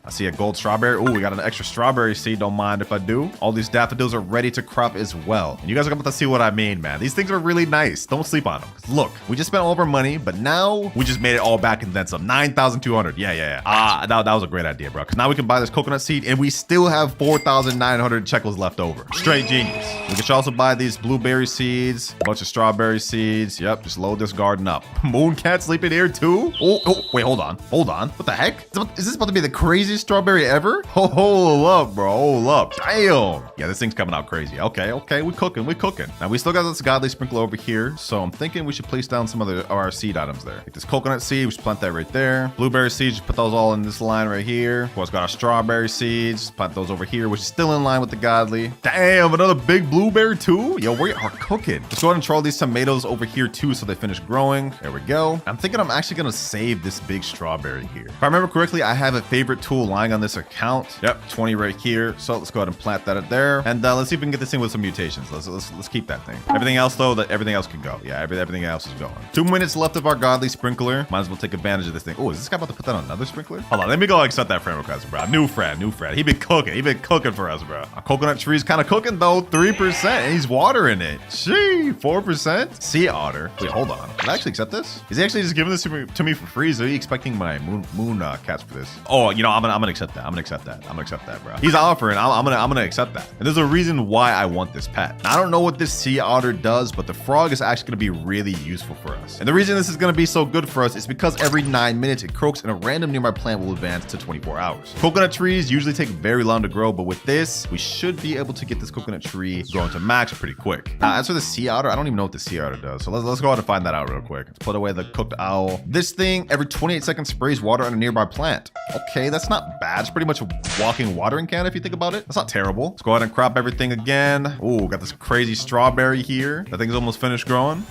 [SPEAKER 1] I see a gold strawberry. Oh, we got an extra strawberry seed. Don't mind if I do. All these daffodils are ready to crop as well. And you guys are about to see what I mean, man. These things are really nice. Don't sleep on them. Look, we just spent all of our money, but now we just made it all back and then some. 9,200. Yeah. That was a great idea, bro. Because now we can buy this coconut seed and we still have 4,900 shekels left over. Straight genius. We can also buy these blueberry seeds, a bunch of strawberry seeds. Yep, just load this garden up. Mooncat sleeping here too? Oh, wait, hold on. What the heck? Is this about to be the craziest strawberry ever? Hold up, bro. Hold up. Damn. Yeah, this thing's coming out crazy. Okay. We cooking. Now we still got this godly sprinkler over here, so I'm thinking we should place down some of our seed items there. Like this coconut seed, we should plant that right there. Blueberry seeds, just put those all in this line right here. Of course, got our strawberry seeds, plant those over here, which is still in line with the godly. Damn, another big blueberry too? Yo, we are cooking. Let's go ahead and throw these tomatoes over here too so they finish growing. There we go. I'm thinking I'm actually gonna save this big strawberry here. If I remember correctly, I have a favorite tool lying on this account. Yep, 20 right here. So let's go ahead and plant that there. And let's see if we can get this thing with some mutations. Let's keep that thing. Everything else though, everything else can go. Yeah, everything else is going. 2 minutes left of our godly sprinkler. Might as well take advantage of this thing. Oh, is this guy about to put that on another sprinkler? Hold on, let me go accept that friend request, bro. New friend. He been cooking for us, bro. Our coconut tree's kind of cooking though. 3%, and he's watering it. Gee, 4%. Sea otter. Wait, hold on. Did I actually accept this? Is he actually just giving this to me for free? So he expecting my moon cats for this? Oh, you know, I'm gonna accept that. I'm gonna accept that, bro. He's offering. I'm gonna accept that. And there's a reason why I want this pet. Now, I don't know what this sea otter does, but the frog is actually gonna be really useful for us. And the reason this is gonna be so good for us is because every 9 minutes it croaks and a random nearby plant will advance to 24 hours. Coconut trees usually take very long to grow, but with this, we should be able to get this coconut tree growing to max pretty quick. As for the sea otter, I don't even know what the sea otter does. So let's go ahead and find that out real quick. Let's put away the cooked owl. This thing every 28 seconds sprays water on a nearby plant. Okay, that's not bad. It's pretty much a walking watering can if you think about it. That's not terrible. Let's go ahead and crop everything again. Oh, got this crazy strawberry here. That thing's almost finished growing.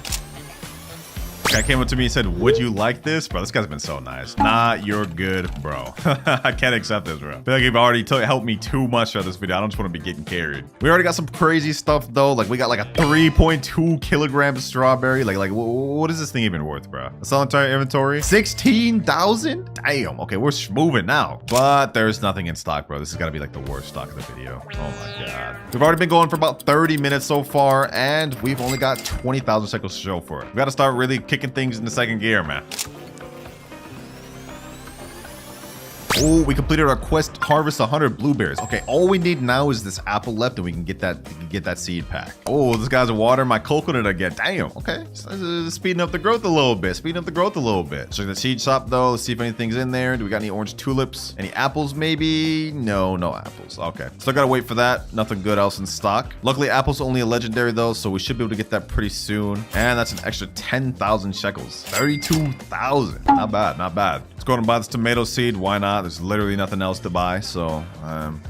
[SPEAKER 1] Guy came up to me and said, would you like this? Bro, this guy's been so nice. Nah, you're good, bro. I can't accept this, bro. I feel like you've already helped me too much for this video. I don't just want to be getting carried. We already got some crazy stuff though. Like we got like a 3.2 kilograms of strawberry. Like what is this thing even worth, bro? That's our entire inventory. 16,000? Damn. Okay, we're moving now. But there's nothing in stock, bro. This has got to be like the worst stock of the video. Oh my God. We've already been going for about 30 minutes so far, and we've only got 20,000 shekels to show for it. We got to start really kicking things in the second gear, man. Oh, we completed our quest, harvest 100 blueberries. Okay, all we need now is this apple left, and we can get that seed pack. Oh, this guy's watering my coconut again. Damn. Okay, speeding up the growth a little bit. Check the seed shop though. See if anything's in there. Do we got any orange tulips? Any apples? Maybe. No apples. Okay, still gotta wait for that. Nothing good else in stock. Luckily, apples only a legendary though, so we should be able to get that pretty soon. And that's an extra 10,000 shekels. 32,000. Not bad. Let's go ahead and buy this tomato seed. Why not? There's literally nothing else to buy, so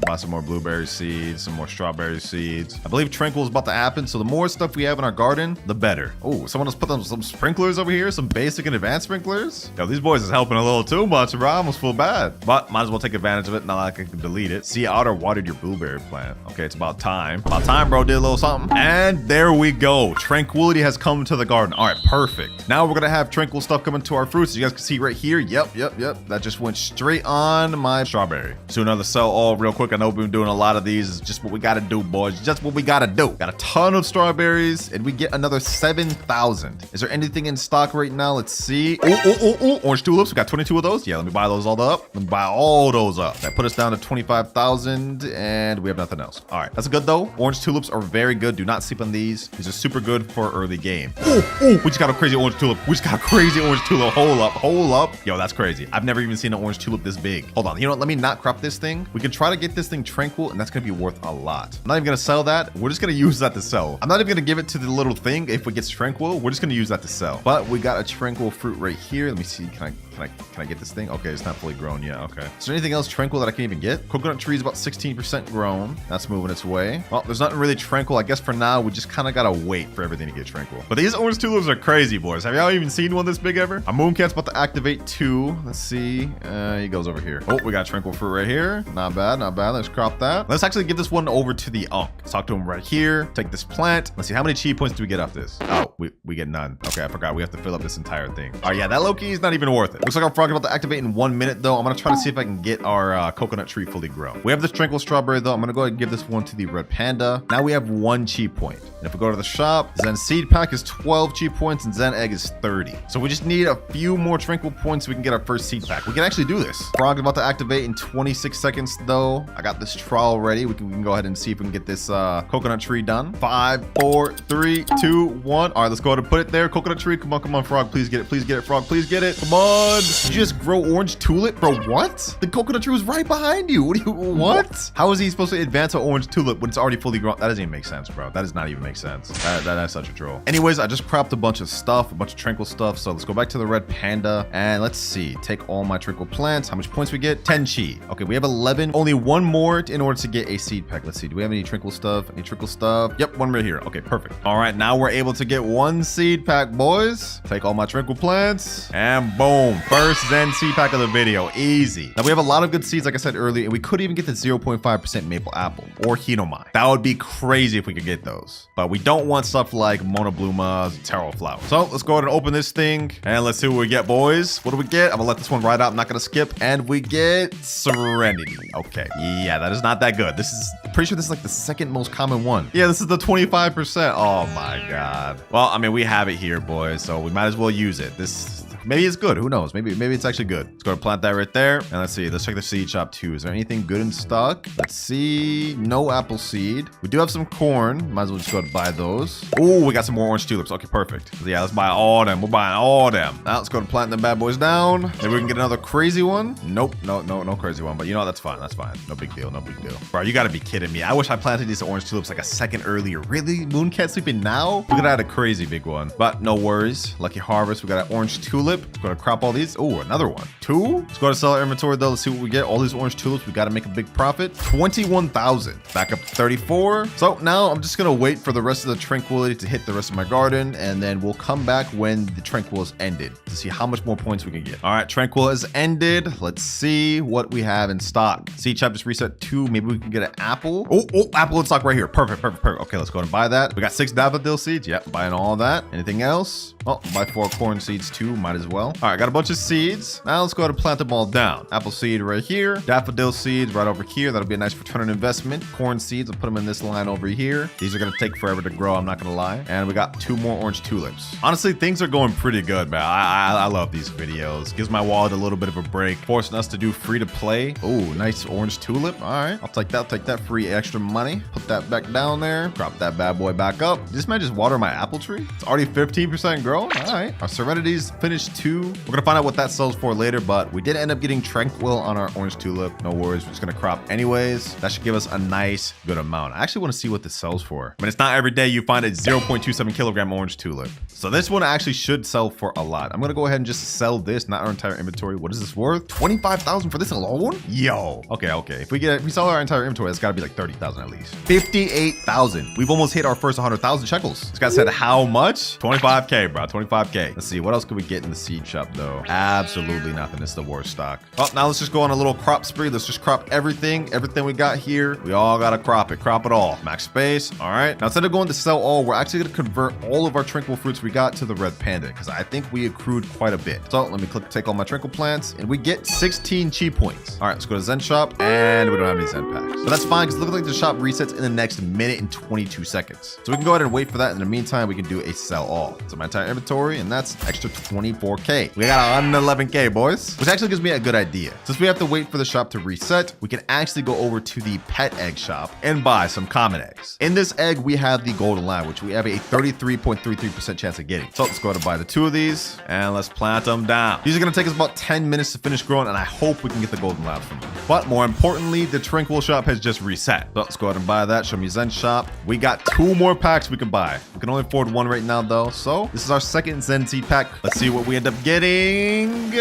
[SPEAKER 1] buy some more blueberry seeds, some more strawberry seeds. I believe Tranquil is about to happen, so the more stuff we have in our garden, the better. Oh, someone else put some sprinklers over here, some basic and advanced sprinklers. Yo, these boys is helping a little too much, bro. I almost feel bad, but might as well take advantage of it. Now I can delete it. Sea otter watered your blueberry plant. Okay, it's about time. Bro. Did a little something, and there we go. Tranquility has come to the garden. All right, perfect. Now we're gonna have tranquil stuff coming to our fruits. You guys can see right here. Yep. That just went straight on my strawberry. So another sell all real quick. I know we've been doing a lot of these. It's just what we gotta do, boys. Just what we gotta do. Got a ton of strawberries, and we get another 7,000. Is there anything in stock right now? Let's see. Oh, orange tulips. We got 22 of those. Yeah, let me buy those all up. Let me buy all those up. That put us down to 25,000, and we have nothing else. All right, that's good though. Orange tulips are very good. Do not sleep on these. These are super good for early game. We just got a crazy orange tulip. Hold up. Yo, that's crazy. I've never even seen an orange tulip this big big. Hold on, you know what? Let me not crop this thing. We can try to get this thing tranquil, and that's gonna be worth a lot. I'm not even gonna sell that. We're just gonna use that to sell. I'm not even gonna give it to the little thing if it gets tranquil. We're just gonna use that to sell. But we got a tranquil fruit right here. Let me see. Can I get this thing? Okay, it's not fully grown yet. Okay. Is there anything else tranquil that I can even get? Coconut tree is about 16% grown. That's moving its way. Well, there's nothing really tranquil. I guess for now, we just kind of gotta wait for everything to get tranquil. But these orange tulips are crazy, boys. Have y'all even seen one this big ever? Our mooncat's about to activate 2. Let's see. He goes over here. Oh, we got tranquil fruit right here. Not bad, not bad. Let's crop that. Let's actually give this one over to the Unk. Let's talk to him right here. Take this plant. Let's see, how many chi points do we get off this? Oh, we get none. Okay, I forgot. We have to fill up this entire thing. All right, yeah, that low-key is not even worth it. Looks like our frog is about to activate in 1 minute, though. I'm gonna try to see if I can get our coconut tree fully grown. We have this tranquil strawberry, though. I'm gonna go ahead and give this one to the red panda. Now we have 1 chi point. And if we go to the shop, Zen seed pack is 12 chi points and Zen egg is 30. So we just need a few more tranquil points so we can get our first seed pack. We can actually do this. Frog is about to activate in 26 seconds, though. I got this trial ready. We can go ahead and see if we can get this coconut tree done. 5, 4, 3, 2, 1. All right, let's go ahead and put it there. Coconut tree, come on, frog. Please get it. Please get it, frog. Please get it. Come on. Did you just grow orange tulip? Bro, what? The coconut tree was right behind you. What? How is he supposed to advance an orange tulip when it's already fully grown? That doesn't even make sense, bro. That does not even make sense. That's such a troll. Anyways, I just cropped a bunch of stuff, a bunch of tranquil stuff. So let's go back to the red panda and let's see. Take all my tranquil plants. How much points we get? 10 chi. Okay, we have 11. Only 1 more in order to get a seed pack. Let's see. Do we have any tranquil stuff? Any tranquil stuff? Yep, 1 right here. Okay, perfect. All right, now we're able to get 1 seed pack, boys. Take all my tranquil plants and boom. First Zen seed pack of the video. Easy. Now we have a lot of good seeds, like I said earlier, and we could even get the 0.5% maple apple or Hinomai. That would be crazy if we could get those. But we don't want stuff like Monobluma, taro flower. So let's go ahead and open this thing and let's see what we get, boys. What do we get? I'm gonna let this one ride out. I'm not gonna skip. And we get Serenity. Okay. Yeah, that is not that good. This is pretty sure this is like the second most common one. Yeah, this is the 25%. Oh my God. Well, I mean, we have it here, boys, so we might as well use it. Maybe it's good. Who knows? Maybe it's actually good. Let's go and plant that right there. And let's see. Let's check the seed shop too. Is there anything good in stock? Let's see. No apple seed. We do have some corn. Might as well just go and buy those. Oh, we got some more orange tulips. Okay, perfect. So yeah, let's buy all them. We're buying all them. Now let's go and plant them bad boys down. Maybe we can get another crazy one. Nope. No crazy one. But you know what? That's fine. That's fine. No big deal. No big deal. Bro, you gotta be kidding me. I wish I planted these orange tulips like a second earlier. Really? Mooncat sleeping now? We could have had a crazy big one. But no worries. Lucky harvest. We got an orange tulip. Gonna crop all these. Oh, another one. 2. Let's go to sell our inventory though. Let's see what we get. All these orange tulips. We got to make a big profit. 21,000. Back up to 34. So now I'm just gonna wait for the rest of the tranquility to hit the rest of my garden, and then we'll come back when the tranquil is ended to see how much more points we can get. All right, tranquil has ended. Let's see what we have in stock. Seed shop just reset 2. Maybe we can get an apple. Oh, apple in stock right here. Perfect. Okay, let's go ahead and buy that. We got 6 daffodil seeds. Yep, buying all that. Anything else? Oh, buy 4 corn seeds too. Might as well. All right, got a bunch of seeds. Now let's go ahead and plant them all down. Apple seed right here. Daffodil seeds right over here. That'll be a nice return on investment. Corn seeds, I'll put them in this line over here. These are gonna take forever to grow, I'm not gonna lie. And we got 2 more orange tulips. Honestly, things are going pretty good, man. I love these videos. Gives my wallet a little bit of a break, forcing us to do free to play. Oh, nice orange tulip. All right, I'll take that. I'll take that free extra money. Put that back down there. Drop that bad boy back up. This man just water my apple tree. It's already 15% grown. All right, our Serenity's finished 2. We're gonna find out what that sells for later, but we did end up getting tranquil on our orange tulip. No worries, we're just gonna crop anyways. That should give us a nice good amount. I actually want to see what this sells for. I mean, it's not every day you find a 0.27 kilogram orange tulip, so this one actually should sell for a lot. I'm gonna go ahead and just sell this, not our entire inventory. What is this worth? 25,000 for this alone? Yo, okay. If we sell our entire inventory, it's gotta be like 30,000 at least. 58,000. We've almost hit our first 100,000 shekels. This guy said how much? 25k, bro. 25k. Let's see, what else could we get in the seed shop though? Absolutely nothing. It's the worst stock. Well, now let's just go on a little crop spree. Let's just crop everything we got here. We all gotta crop it all. Max space. All right, now instead of going to sell all, we're actually gonna convert all of our tranquil fruits we got to the red panda, because I think we accrued quite a bit. So let me take all my tranquil plants, and we get 16 chi points. All right, let's go to Zen shop, and we don't have any Zen packs, but that's fine because it looks like the shop resets in the next minute and 22 seconds. So we can go ahead and wait for that. In the meantime, we can do a sell all. So my entire inventory, and that's extra 24 4K. We got 111K, boys, which actually gives me a good idea. Since we have to wait for the shop to reset, we can actually go over to the pet egg shop and buy some common eggs. In this egg, we have the golden line, which we have a 33.33% chance of getting. So let's go ahead and buy the 2 of these and let's plant them down. These are going to take us about 10 minutes to finish growing, and I hope we can get the golden labs from them. But more importantly, the Tranquil shop has just reset. So let's go ahead and buy that. Show me Zen shop. We got 2 more packs we can buy. We can only afford 1 right now though. So this is our second Zen seed pack. Let's see what we end up getting. We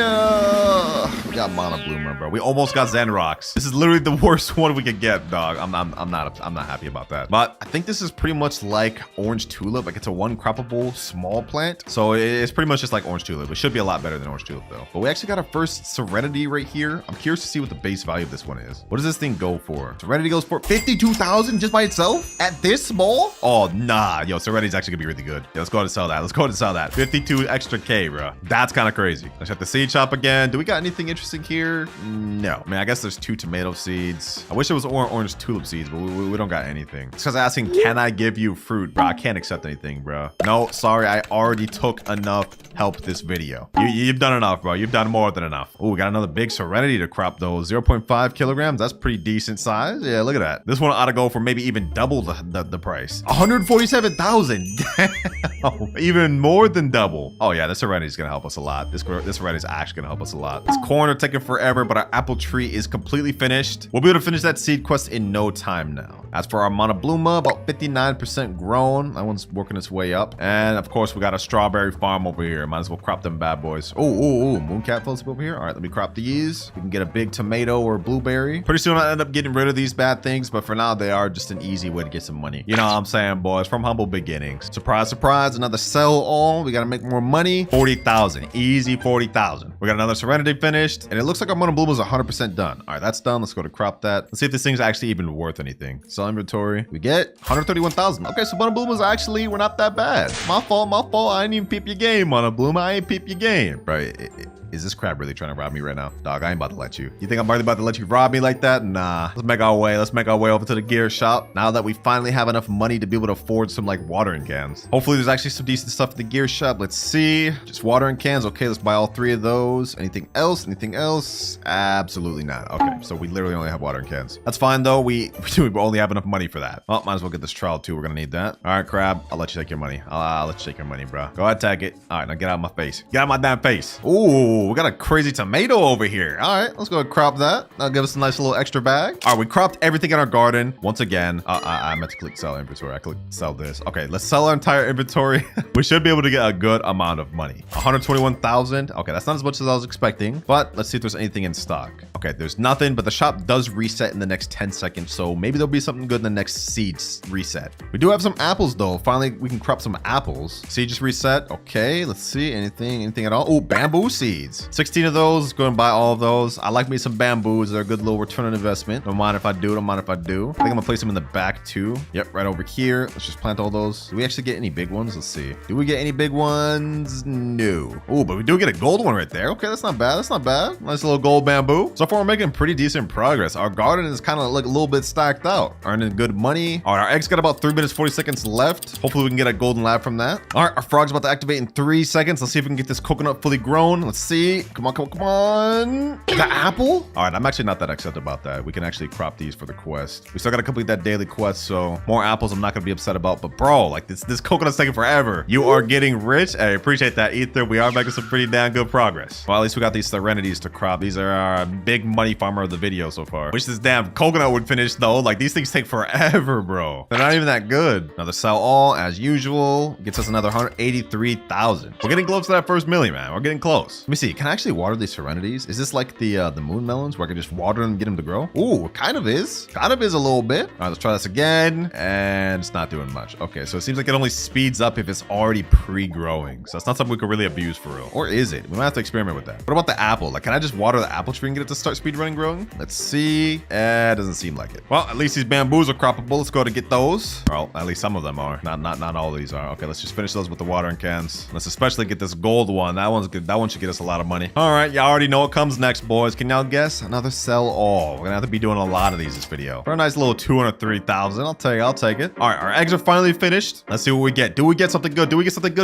[SPEAKER 1] got Mana Bloomer, bro. We almost got Zen Rocks. This is literally the worst one we could get, dog. I'm not happy about that. But I think this is pretty much like Orange Tulip. Like it's a 1 croppable small plant. So it's pretty much just like Orange Tulip. It should be a lot better than Orange Tulip though. But we actually got our first Serenity right here. I'm curious to see what the base value of this one is. What does this thing go for? Serenity goes for 52,000 just by itself at this small? Oh, nah. Yo, Serenity's actually gonna be really good. Yo, let's go ahead and sell that. Let's go ahead and sell that. 52 extra K, bro. That's kind of crazy. Let's check the seed shop again. Do we got anything interesting here? No. I mean, I guess there's 2 tomato seeds. I wish it was orange tulip seeds, but we don't got anything. It's because asking, can I give you fruit, bro? I can't accept anything, bro. No, sorry. I already took enough help this video. You've done enough, bro. You've done more than enough. Oh, we got another big Serenity to crop though. 0.5 kilograms. That's pretty decent size. Yeah, look at that. This one ought to go for maybe even double the price. 147,000. Damn. Even more than double. Oh yeah, this Serenity is gonna help us a lot. This Serenity is actually gonna help us a lot. This corn are taking forever, but our apple tree is completely finished. We'll be able to finish that seed quest in no time now. As for our Mana Bluma, about 59% grown. That one's working its way up. And of course, we got a strawberry farm over here. Might as well crop them bad boys. Oh, Mooncat floats over here. All right, let me crop these. We can get a big tomato or blueberry. Pretty soon I'll end up getting rid of these bad things, but for now they are just an easy way to get some money. You know what I'm saying, boys? From humble beginnings. Surprise, surprise, another sell all. We gotta make more money. 40,000, easy 40,000. We got another Serenity finished, and it looks like our Mana Bluma is 100% done. All right, that's done. Let's go to crop that. Let's see if this thing's actually even worth anything. Sell inventory. We get 131,000. Okay, so Mana Bluma is actually, we're not that bad. My fault. I didn't even peep your game, Mana Bluma. I ain't peep your game. Right. Is this crab really trying to rob me right now? Dog, I ain't about to let you. You think I'm really about to let you rob me like that? Nah. Let's make our way. Let's make our way over to the gear shop. Now that we finally have enough money to be able to afford some like watering cans. Hopefully there's actually some decent stuff in the gear shop. Let's see. Just watering cans. Okay, let's buy all 3 of those. Anything else? Anything else? Absolutely not. Okay, so we literally only have watering cans. That's fine though. We only have enough money for that. Well, might as well get this trowel too. We're gonna need that. All right, crab. I'll let you take your money. I'll let you take your money, bro. Go ahead, take it. All right, now get out of my face. Get out of my damn face. Ooh, we got a crazy tomato over here. All right, let's go and crop that. That'll give us a nice little extra bag. All right, we cropped everything in our garden. Once again, I meant to click sell inventory. I clicked sell this. Okay, let's sell our entire inventory. We should be able to get a good amount of money. 121,000. Okay, that's not as much as I was expecting, but let's see if there's anything in stock. Okay, there's nothing, but the shop does reset in the next 10 seconds, so maybe there'll be something good in the next seeds reset. We do have some apples though. Finally, we can crop some apples. Seed just reset. Okay, let's see. Anything at all? Oh, bamboo seeds. 16 of those. Let's go and buy all of those. I like me some bamboos. They're a good little return on investment. Don't mind if I do. I think I'm gonna place them in the back too. Yep, right over here. Let's just plant all those. Do we actually get any big ones? Let's see. Do we get any big ones? No. Oh, but we do get a gold one right there. Okay, that's not bad. That's not bad. Nice little gold bamboo. So far, we're making pretty decent progress. Our garden is kind of like a little bit stacked out. Earning good money. All right, our eggs got about 3 minutes, 40 seconds left. Hopefully, we can get a golden lab from that. All right, our frog's about to activate in 3 seconds. Let's see if we can get this coconut fully grown. Let's see. Come on. The apple? All right, I'm actually not that excited about that. We can actually crop these for the quest. We still got to complete that daily quest, so more apples I'm not going to be upset about. But bro, like this coconut's taking forever. You are getting rich. I appreciate that, Ether. We are making some pretty damn good progress. Well, at least we got these Serenities to crop. These are our big money farmer of the video so far. Wish this damn coconut would finish though. Like these things take forever, bro. They're not even that good. Another sell all as usual. Gets us another 183,000. We're getting close to that first million, man. We're getting close. Let me see. Can I actually water these Serenities? Is this like the moon melons where I can just water them and get them to grow? Ooh, kind of is. Kind of is a little bit. All right, let's try this again. And it's not doing much. Okay, so it seems like it only speeds up if it's already pre-growing. So it's not something we could really abuse for real. Or is it? We might have to experiment with that. What about the apple? Like, can I just water the apple tree and get it to start speed running growing? Let's see. It doesn't seem like it. Well, at least these bamboos are croppable. Let's go to get those. Well, at least some of them are. Not all of these are. Okay, let's just finish those with the watering cans. Let's especially get this gold one. That one's good. That one should get us a lot of money. All right, y'all already know what comes next, boys. Can y'all guess? Another sell all. We're gonna have to be doing a lot of these this video. For a nice little 203,000. I'll take it. All right, our eggs are finally finished. Let's see what we get. Do we get something good?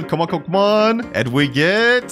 [SPEAKER 1] Come on. And we get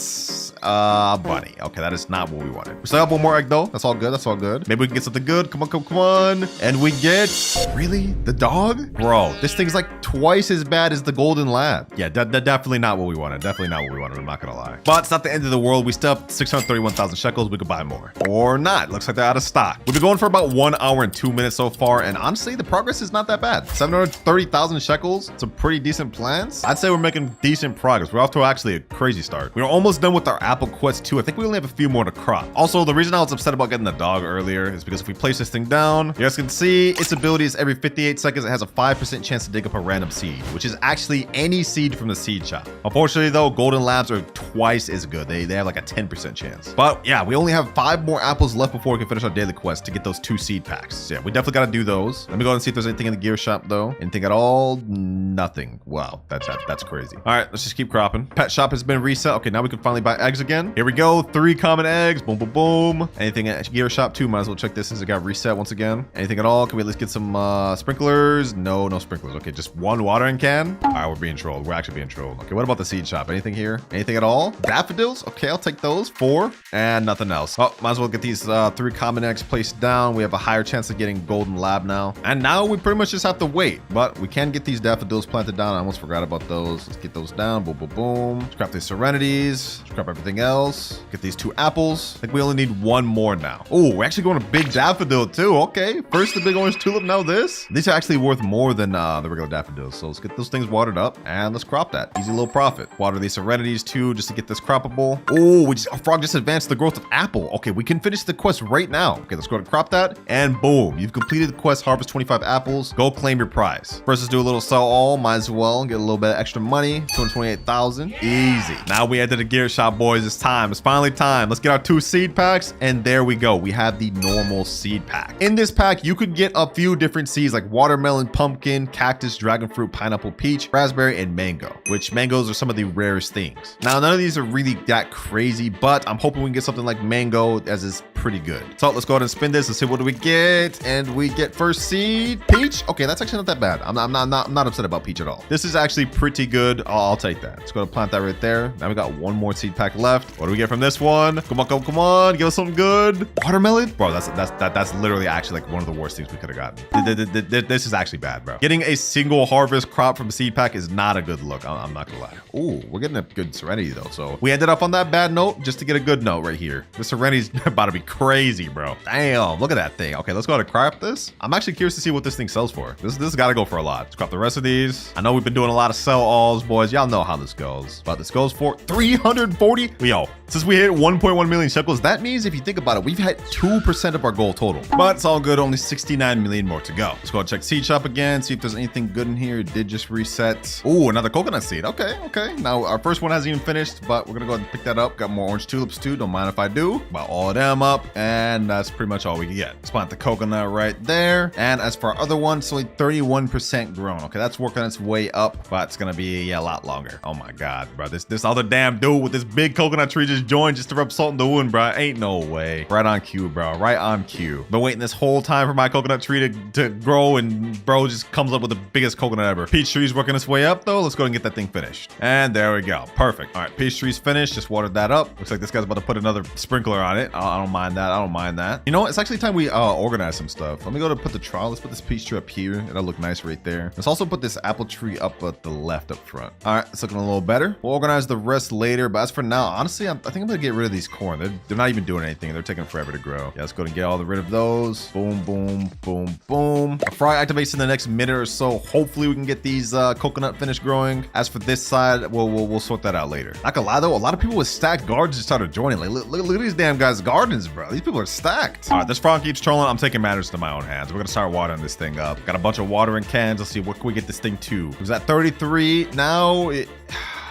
[SPEAKER 1] bunny. Okay, that is not what we wanted. We still have one more egg though. That's all good. That's all good. Maybe we can get something good. Come on, come on. And we get, really? The dog? Bro, this thing's like twice as bad as the golden lab. Yeah, definitely not what we wanted. Definitely not what we wanted. I'm not gonna lie. But it's not the end of the world. We still have 631,000 shekels. We could buy more. Or not. Looks like they're out of stock. We've been going for about 1 hour and 2 minutes so far. And honestly, the progress is not that bad. 730,000 shekels. Some pretty decent plans. I'd say we're making decent progress. We're off to actually a crazy start. We're almost done with our apple quest too. I think we only have a few more to crop. Also, the reason I was upset about getting the dog earlier is because if we place this thing down, you guys can see its ability is every 58 seconds. It has a 5% chance to dig up a random seed, which is actually any seed from the seed shop. Unfortunately though, golden labs are twice as good. They have like a 10% chance. But yeah, we only have 5 more apples left before we can finish our daily quest to get those 2 seed packs. So yeah, we definitely got to do those. Let me go and see if there's anything in the gear shop though. Anything at all? Nothing. Wow, that's crazy. All right, let's just keep cropping. Pet shop has been reset. Okay, now we can finally buy eggs again. Here we go. 3 common eggs. Boom, boom, boom. Anything at gear shop too? Might as well check this since it got reset once again. Anything at all? Can we at least get some sprinklers? No sprinklers. Okay, just 1 watering can. All right, we're being trolled. We're actually being trolled. Okay, what about the seed shop? Anything here? Anything at all? Daffodils? Okay, I'll take those. 4 and nothing else. Oh, might as well get these 3 common eggs placed down. We have a higher chance of getting golden lab now. And now we pretty much just have to wait, but we can get these daffodils planted down. I almost forgot about those. Let's get those down. Boom, boom, boom. Scrap these serenities. Scrap everything else. Get these 2 apples. I think we only need 1 more now. Oh, we're actually going to big daffodil too. Okay, first the big orange tulip, now this. These are actually worth more than the regular daffodils. So let's get those things watered up and let's crop that. Easy little profit. Water these serenities too, just to get this croppable. Oh, our frog just advanced the growth of apple. Okay, we can finish the quest right now. Okay, let's go and crop that and boom, you've completed the quest. Harvest 25 apples. Go claim your prize. First, let's do a little sell all. Might as well get a little bit of extra money. 228,000. Easy. Now we head to the gear shop, boys. It's time. It's finally time. Let's get our 2 seed packs and there we go. We have the normal seed pack. In this pack, you could get a few different seeds like watermelon, pumpkin, cactus, dragon fruit, pineapple, peach, raspberry, and mango, which mangoes are some of the rarest things. Now, none of these are really that crazy, but I'm hoping we can get something like mango, as is pretty good. So let's go ahead and spin this. Let's see what do we get. And we get first seed peach. Okay, that's actually not that bad. I'm not upset about peach at all. This is actually pretty good. I'll take that. Let's go ahead and plant that right there. Now we got 1 more seed pack left. What do we get from this one? Come on, come on. Give us something good. Watermelon? Bro, that's literally actually like one of the worst things we could have gotten. This is actually bad, bro. Getting a single harvest crop from a seed pack is not a good look. I'm not gonna lie. Ooh, we're getting a good serenity though. So we ended up on that bad note just to get a good note right here. The serenity's about to be crazy, bro. Damn, look at that thing. Okay, let's go ahead and crop this. I'm actually curious to see what this thing sells for. This has got to go for a lot. Let's crop the rest of these. I know we've been doing a lot of sell alls, boys. Y'all know how this goes. But this goes for 340. Yo, since we hit 1.1 million shekels, that means if you think about it, we've had 2% of our goal total. But it's all good. Only 69 million more to go. Let's go and check seed shop again. See if there's anything good in here. It did just reset. Ooh, another coconut seed. Okay. Now our first one hasn't even finished, but we're gonna go ahead and pick that up. Got more orange tulips too. Don't mind if I do. Buy all of them up, and that's pretty much all we can get. Let's plant the coconut right there. And as for our other one, it's only 31% grown. Okay, that's working its way up, but it's gonna be a lot longer. Oh my god, bro. This other damn dude with this big coconut tree just joined just to rub salt in the wound, bro. Ain't no way. Right on cue, bro. Right on cue. Been waiting this whole time for my coconut tree to grow, and bro just comes up with the biggest coconut ever. Peach tree's working its way up though. Let's go and get that thing finished. And there we go. Perfect. All right, peach tree's finished. Just watered that up. Looks like this guy's about to put another sprinkler on it. I don't mind that. I don't mind that. You know what? It's actually time we organize some stuff. Let me go to put the trowel. Let's put this peach tree up here. It'll look nice right there. Let's also put this apple tree up at the left up front. All right, it's looking a little better. We'll organize the rest later, but as for now, honestly, I think I'm gonna get rid of these corn. They're not even doing anything. They're taking forever to grow. Yeah, let's go and get all rid of those. Boom, boom, boom, boom. Our fry activates in the next minute or so. Hopefully we can get these coconut finished growing. As for this side, we'll sort that out later. Not gonna lie though, a lot of people with stacked gardens just started joining. Like, look at these damn guys' gardens, bro. These people are stacked. All right, this frog keeps trolling. I'm taking matters to my own hands. We're gonna start watering this thing up. Got a bunch of watering cans. Let's see, what can we get this thing to? It was at 33. Now it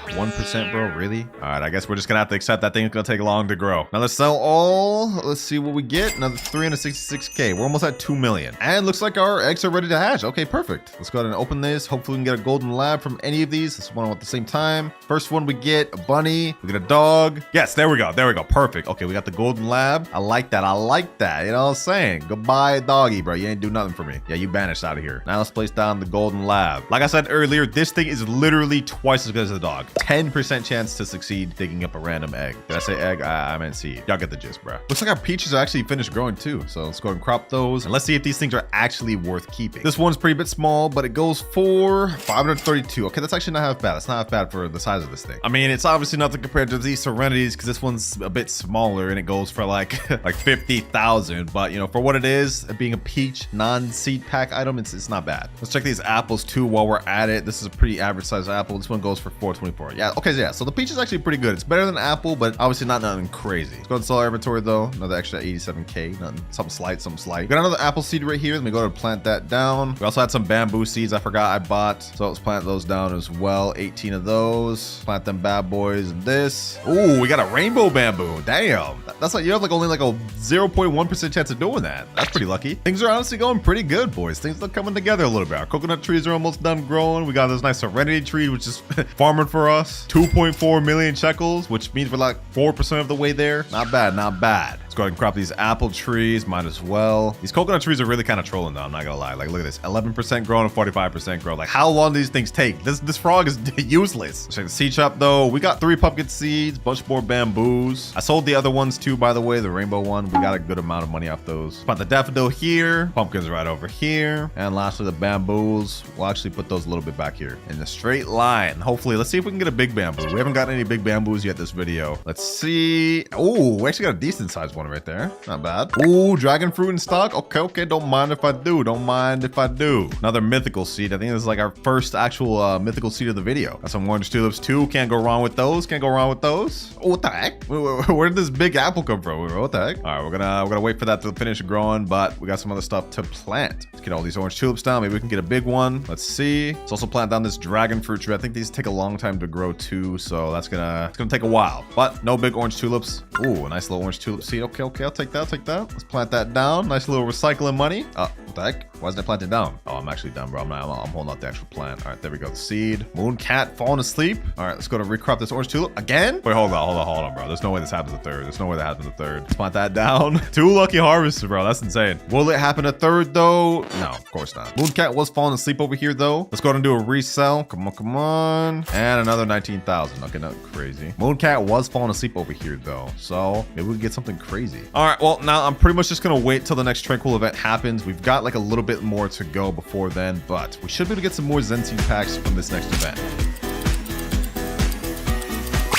[SPEAKER 1] 1%, bro, really? All right, I guess we're just gonna have to accept that thing's gonna take long to grow. Now let's sell all. Let's see what we get. Another 366k. We're almost at 2 million. And looks like our eggs are ready to hatch. Okay, perfect. Let's go ahead and open this. Hopefully we can get a golden lab from any of these. Let's one at the same time. First one we get a bunny. We get a dog. Yes, there we go. There we go. Perfect. Okay, we got the golden lab. I like that. I like that. You know what I'm saying? Goodbye, doggy, bro. You ain't do nothing for me. Yeah, you banished out of here. Now let's place down the golden lab. Like I said earlier, this thing is literally twice as good as the dog. 10% chance to succeed digging up a random egg. Did I say egg? I meant seed. Y'all get the gist, bro. Looks like our peaches are actually finished growing too. So let's go and crop those. And let's see if these things are actually worth keeping. This one's pretty bit small, but it goes for 532. Okay, that's actually not half bad. That's not half bad for the size of this thing. I mean, it's obviously nothing compared to these Serenities because this one's a bit smaller and it goes for like 50,000. But you know, for what it is, being a peach non-seed pack item, it's not bad. Let's check these apples too while we're at it. This is a pretty average size apple. This one goes for 424. Yeah, okay, yeah. So the peach is actually pretty good. It's better than apple, but obviously not nothing crazy. Let's go and sell our inventory though. Another extra 87k. Nothing, something slight, something slight. Got another apple seed right here. Let me go to plant that down. We also had some bamboo seeds I forgot I bought. So let's plant those down as well. 18 of those. Plant them bad boys in this. Ooh, we got a rainbow bamboo. Damn. That's like, you have like only like a 0.1% chance of doing that. That's pretty lucky. Things are honestly going pretty good, boys. Things are coming together a little bit. Our coconut trees are almost done growing. We got this nice Serenity tree, which is farming for us. 2.4 million shekels, which means we're like 4% of the way there. Not bad, not bad. Let's go ahead and crop these apple trees. Might as well. These coconut trees are really kind of trolling though. I'm not gonna lie. Like, look at this. 11% grown and 45% grown. Like, how long do these things take? This frog is useless. Check the seed shop though. We got 3 pumpkin seeds, bunch more bamboos. I sold the other ones too, by the way. The rainbow one. We got a good amount of money off those. Plant the daffodil here. Pumpkins right over here. And lastly, the bamboos. We'll actually put those a little bit back here in a straight line. Hopefully, let's see if we can get a big bamboo. We haven't gotten any big bamboos yet this video. Let's see. Oh, we actually got a decent sized one right there. Not bad. Ooh, dragon fruit in stock. Okay. Don't mind if I do. Don't mind if I do. Another mythical seed. I think this is like our first actual mythical seed of the video. Got some orange tulips too. Can't go wrong with those. Can't go wrong with those. Oh, what the heck? Where did this big apple come from? What the heck? All right, we're gonna wait for that to finish growing, but we got some other stuff to plant. Let's get all these orange tulips down. Maybe we can get a big one. Let's see. Let's also plant down this dragon fruit tree. I think these take a long time to grow too, so it's gonna take a while. But no big orange tulips. Ooh, a nice little orange tulip seed. Okay, I'll take that. Let's plant that down. Nice little recycling money. What the heck? Why isn't it planted down? Oh, I'm actually done, bro. I'm holding out the actual plant. All right, there we go. The seed. Moon cat falling asleep. All right, let's go to recrop this orange tulip again. Wait, hold on, bro. There's no way this happens a third. There's no way that happens a third. Let's plant that down. 2 lucky harvests, bro. That's insane. Will it happen a third though? No, of course not. Moon cat was falling asleep over here though. Let's go ahead and do a resell. Come on. And another 19,000. Okay, not crazy. Moon cat was falling asleep over here though, so maybe we can get something crazy. All right, well now I'm pretty much just gonna wait till the next tranquil event happens. We've got like a little bit more to go before then, but we should be able to get some more Zen Seed packs from this next event.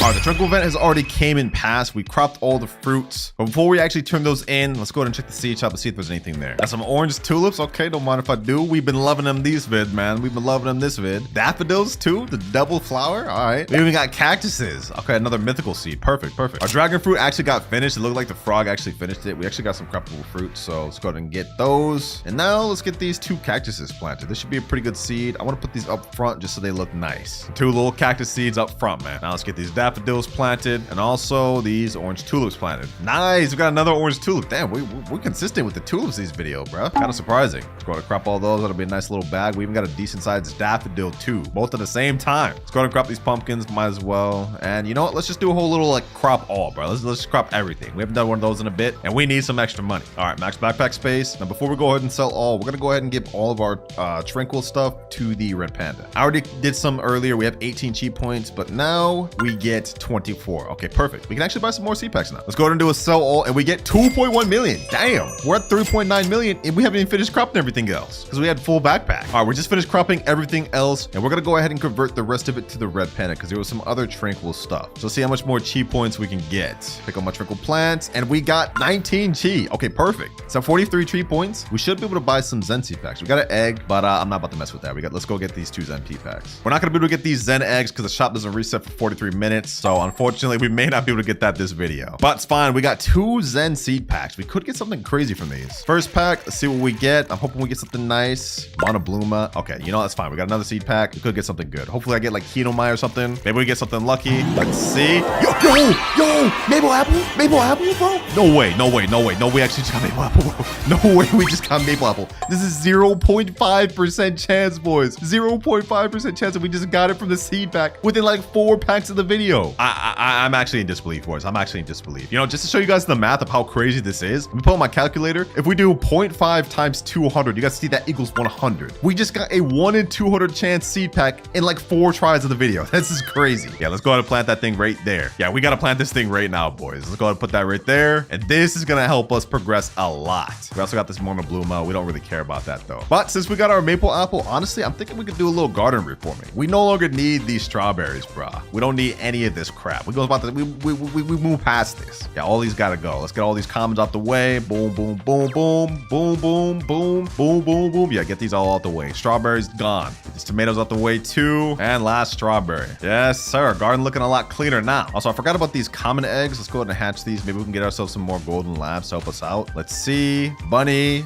[SPEAKER 1] All right, the tranquil event has already came and passed. We cropped all the fruits. But before we actually turn those in, let's go ahead and check the seed shop to see if there's anything there. Got some orange tulips. Okay, don't mind if I do. We've been loving them these vid, man. We've been loving them this vid. Daffodils too, the double flower. All right. We even got cactuses. Okay, another mythical seed. Perfect. Our dragon fruit actually got finished. It looked like the frog actually finished it. We actually got some croppable fruit, so let's go ahead and get those. And now let's get these 2 cactuses planted. This should be a pretty good seed. I want to put these up front just so they look nice. 2 little cactus seeds up front, man. Now let's get these daffodils planted and also these orange tulips planted. Nice. We got another orange tulip. Damn, we're consistent with the tulips these video, bro. Kind of surprising. Let's go ahead and crop all those. That'll be a nice little bag. We even got a decent sized daffodil too, both at the same time. Let's go ahead and crop these pumpkins. Might as well. And you know what? Let's just do a whole little like crop all, bro. Let's just crop everything. We haven't done one of those in a bit, and we need some extra money. All right, max backpack space. Now before we go ahead and sell all, we're gonna go ahead and give all of our tranquil stuff to the red panda. I already did some earlier. We have 18 cheat points, but now we get 24. Okay, perfect. We can actually buy some more seed packs now. Let's go ahead and do a sell all, and we get 2.1 million. Damn, we're at 3.9 million, and we haven't even finished cropping everything else because we had full backpack. All right, we just finished cropping everything else, and we're gonna go ahead and convert the rest of it to the red panda because there was some other tranquil stuff. So let's see how much more cheat points we can get. Pick up my tranquil plants, and we got 19 cheat. Okay, perfect. So 43 cheat points. We should be able to buy some Zen seed packs. We got an egg, but I'm not about to mess with that. Let's go get these 2 Zen P packs. We're not gonna be able to get these Zen eggs because the shop doesn't reset for 43 minutes. So unfortunately, we may not be able to get that this video, but it's fine. We got 2 Zen seed packs. We could get something crazy from these. First pack, let's see what we get. I'm hoping we get something nice. Monobluma. Okay, you know, that's fine. We got another seed pack. We could get something good. Hopefully I get like Kinomai or something. Maybe we get something lucky. Let's see. Yo, maple apple, bro. No way. We actually just got maple apple, bro. No way we just got maple apple. This is 0.5% chance, boys. 0.5% chance that we just got it from the seed pack within like 4 packs of the video. video. I'm actually in disbelief, boys. I'm actually in disbelief. You know, just to show you guys the math of how crazy this is, let me pull up my calculator. If we do 0.5 times 200, you guys see that equals 100. We just got a 1 in 200 chance seed pack in like 4 tries of the video. This is crazy. Yeah, let's go ahead and plant that thing right there. Yeah, we got to plant this thing right now, boys. Let's go ahead and put that right there. And this is going to help us progress a lot. We also got this Mono Bloom out. We don't really care about that though. But since we got our maple apple, honestly, I'm thinking we could do a little garden reforming. We no longer need these strawberries, bruh. We don't need any of this crap. We move past this. Yeah, all these got to go. Let's get all these commons out the way. Boom, boom, boom, boom, boom, boom, boom, boom, boom, boom. Yeah, get these all out the way. Strawberries gone. Get these tomatoes out the way too. And last strawberry. Yes, sir. Garden looking a lot cleaner now. Also, I forgot about these common eggs. Let's go ahead and hatch these. Maybe we can get ourselves some more golden labs to help us out. Let's see. Bunny,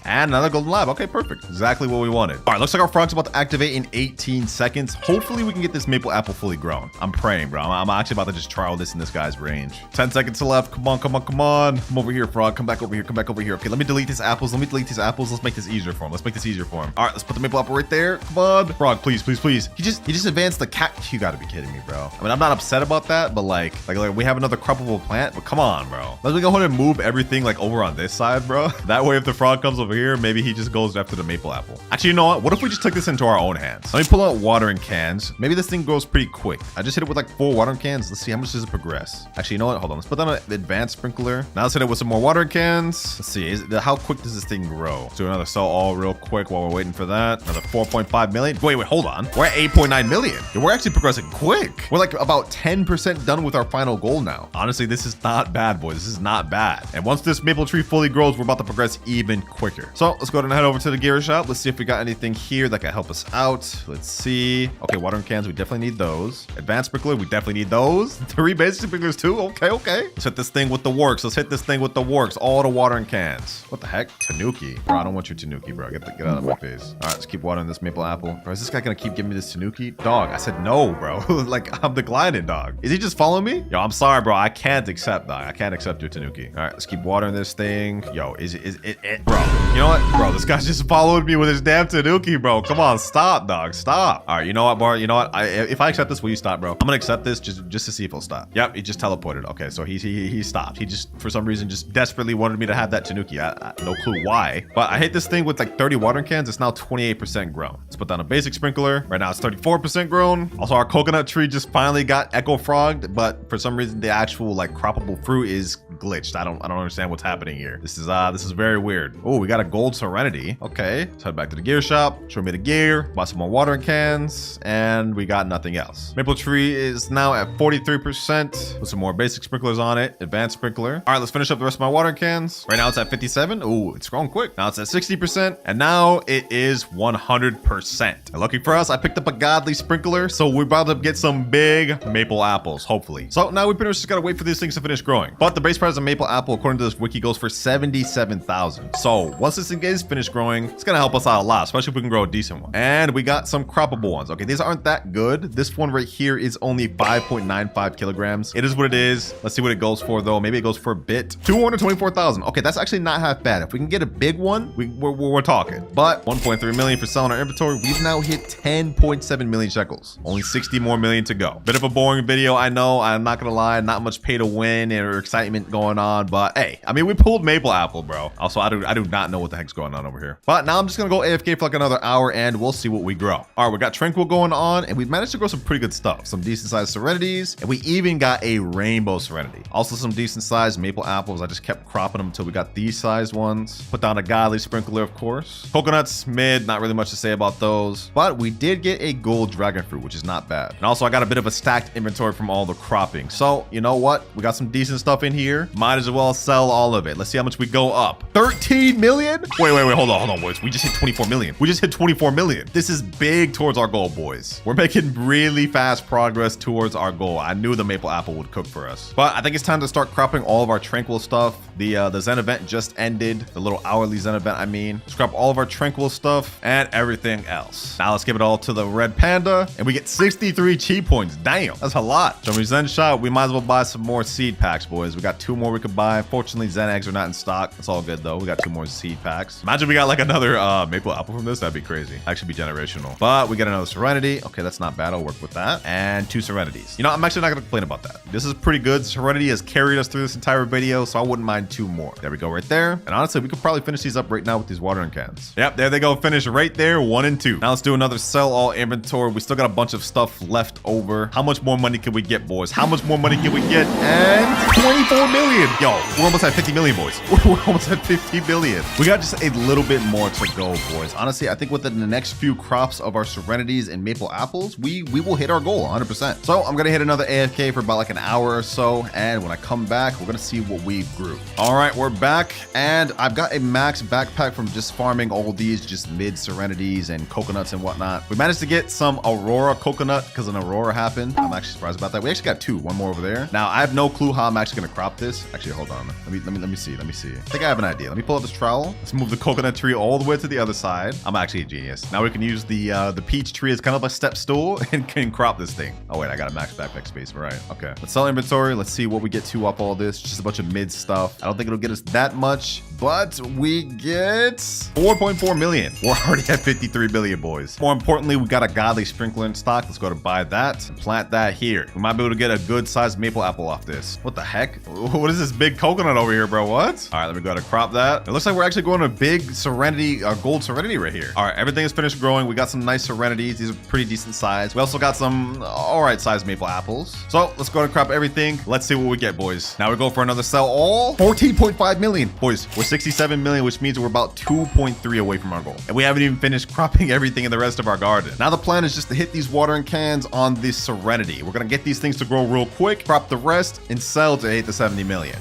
[SPEAKER 1] and another golden lab. Okay, perfect. Exactly what we wanted. All right, looks like our frog's about to activate in 18 seconds. Hopefully we can get this maple apple fully grown. I'm praying, bro. I'm actually about to just trial this in this guy's range. 10 seconds left. Come on, come on, come on. Come over here, frog. Come back over here. Come back over here. Okay, let me delete these apples. Let me delete these apples. Let's make this easier for him. Let's make this easier for him. All right, let's put the maple apple right there. Come on. Frog, please, please, please. He just advanced the cat. You gotta be kidding me, bro. I mean, I'm not upset about that, but like we have another croppable plant, but come on, bro. Let's go ahead and move everything like over on this side, bro. That way, if the frog comes over here, maybe he just goes after the maple apple. Actually, you know what? What if we just took this into our own hands? Let me pull out watering cans. Maybe this thing grows pretty quick. I just hit it with like 4 watering cans. Let's see how much does it progress. Actually, you know what? Hold on. Let's put down an advanced sprinkler. Now let's hit it with some more watering cans. Let's see. How quick does this thing grow? Let's do another sell all real quick while we're waiting for that. Another 4.5 million. Wait, hold on. We're at 8.9 million. Yeah, we're actually progressing quick. We're like about 10% done with our final goal now. Honestly, this is not bad, boys. This is not bad. And once this maple tree fully grows, we're about to progress even quicker. So let's go ahead and head over to the gear shop. Let's see if we got anything here that can help us out. Let's see. Okay, watering cans, we definitely need those. Advanced sprinkler, we definitely need those. 3 basic sprinklers too. Okay. Let's hit this thing with the works. Let's hit this thing with the works. All the watering cans. What the heck? Tanuki. Bro, I don't want your Tanuki, bro. Get out of my face. All right, let's keep watering this maple apple. Bro, is this guy gonna keep giving me this Tanuki? Dog, I said no, bro. Like, I'm declining, dog. Is he just following me? Yo, I'm sorry, bro. I can't accept, dog. I can't accept your Tanuki. All right, let's keep watering this thing. Yo, is it, bro? You know what? Bro, this guy just followed me with his damn Tanuki, bro. Come on, stop, dog. Stop. All right, you know what, Bart? You know what? If I accept this, will you stop, bro? I'm gonna accept this just to see if he'll stop. Yep, he just teleported. Okay, so he stopped. He just, for some reason, just desperately wanted me to have that Tanuki. I no clue why. But I hit this thing with like 30 watering cans. It's now 28% grown. Let's put down a basic sprinkler. Right now, it's 34% grown. Also, our coconut tree just finally got echo frogged, but for some reason, the actual like croppable fruit is glitched. I don't understand what's happening here. This is very weird. Oh, we got a gold serenity. Okay, let's head back to the gear shop. Show me the gear. Buy some more watering cans, and we got nothing else. Maple tree is now at 43%. Put some more basic sprinklers on it. Advanced sprinkler. All right, let's finish up the rest of my watering cans. Right now it's at 57. Ooh, it's growing quick. Now it's at 60%, and now it is 100%. And lucky for us, I picked up a godly sprinkler, so we're about to get some big maple apples, hopefully. So now we pretty much just gotta wait for these things to finish growing. But the base price of maple apple, according to this wiki, goes for 77,000. So once this thing is finished growing, it's gonna help us out a lot, especially if we can grow a decent one. And we got some croppable ones. Okay, these aren't that good. This one right here is only 5.95 kilograms. It is what it is. Let's see what it goes for though. Maybe it goes for a bit. 224,000. Okay, that's actually not half bad. If we can get a big one, we're talking. But 1.3 million for selling our inventory. We've now hit 10.7 million shekels. Only 60 more million to go. Bit of a boring video, I know. I'm not gonna lie. Not much pay to win or excitement going on. But hey, I mean, we pulled maple apple, bro. Also, I do not know what the heck's going on over here. But now I'm just gonna go AFK for like another hour and we'll see what we grow. All right, we got tranquil going on and we've managed to grow some pretty good stuff. Some decent sized serenities, and we even got a rainbow serenity. Also some decent sized maple apples. I just kept cropping them until we got these sized ones. Put down a godly sprinkler, of course. Coconuts, mid, not really much to say about those. But we did get a gold dragon fruit, which is not bad. And also I got a bit of a stacked inventory from all the cropping. So you know what? We got some decent stuff in here. Might as well sell all of it. Let's see how much we go up. 13 million? Wait, hold on, boys. We just hit 24 million. We just hit 24 million. This is big towards our goal, boys. We're making really fast progress towards our goal. I knew the maple apple would cook for us. But I think it's time to start cropping all of our tranquil stuff. The Zen event just ended. The little hourly Zen event, I mean. Scrap all of our tranquil stuff and everything else. Now let's give it all to the red panda and we get 63 chi points. Damn, that's a lot. Show me Zen shop. We might as well buy some more seed packs, boys. We got 2 more we could buy. Unfortunately, Zen eggs are not in stock. It's all good though. We got 2 more seed packs. Imagine we got like another maple apple from this. That'd be crazy. Actually be generational. But we got another Serenity. Okay, that's not bad. I'll work with that. And 2 Serenities. You know, I'm actually not gonna complain about that. This is pretty good. Serenity has carried us through this entire video, so I wouldn't mind 2 more. There we go right there. And honestly, we could probably finish these up right now with these watering cans. Yep, there they go. Finish right there. 1 and 2. Now let's do another sell all inventory. We still got a bunch of stuff left over. How much more money can we get, boys? How much more money can we get? And 24 million. Yo, we're almost at 50 million, boys. We're almost at 50 million. We got just a little bit more to go, boys. Honestly, I think within the next few crops of our Serenities and maple apples, we will hit our goal 100%. So I'm gonna hit another AFK for about like an hour or so, and when I come back, we're gonna see what we grew. All right, we're back, and I've got a max backpack from just farming all these just mid Serenities and coconuts and whatnot. We managed to get some Aurora coconut because an Aurora happened. I'm actually surprised about that. We actually got 2, 1 more over there. Now I have no clue how I'm actually gonna crop this. Actually, hold on. Let me see. I think I have an idea. Let me pull out this trowel. Let's move the coconut tree all the way to the other side. I'm actually a genius. Now we can use the peach tree as kind of a step stool and can crop this thing. Oh wait, I got a max backpack space. Right. Okay. Let's sell inventory. Let's see what we get to off all this. Just a bunch of mid stuff. I don't think it'll get us that much, but we get 4.4 million. We're already at 53 billion, boys. More importantly, we got a godly sprinkler in stock. Let's go to buy that and plant that here. We might be able to get a good sized maple apple off this. What the heck? What is this big coconut over here, bro? What? All right, let me go ahead and crop that. It looks like we're actually going to big Serenity, gold Serenity right here. All right, everything is finished growing. We got some nice Serenities. These are pretty decent size. We also got some all right sized maple apples. So let's go ahead and crop everything. Let's see what we get, boys. Now we go for another sell all. 14.5 million. Boys, we're 67 million, which means we're about 2.3 away from our goal. And we haven't even finished cropping everything in the rest of our garden. Now the plan is just to hit these watering cans on this Serenity. We're gonna get these things to grow real quick, crop the rest, and sell to hit the 70 million.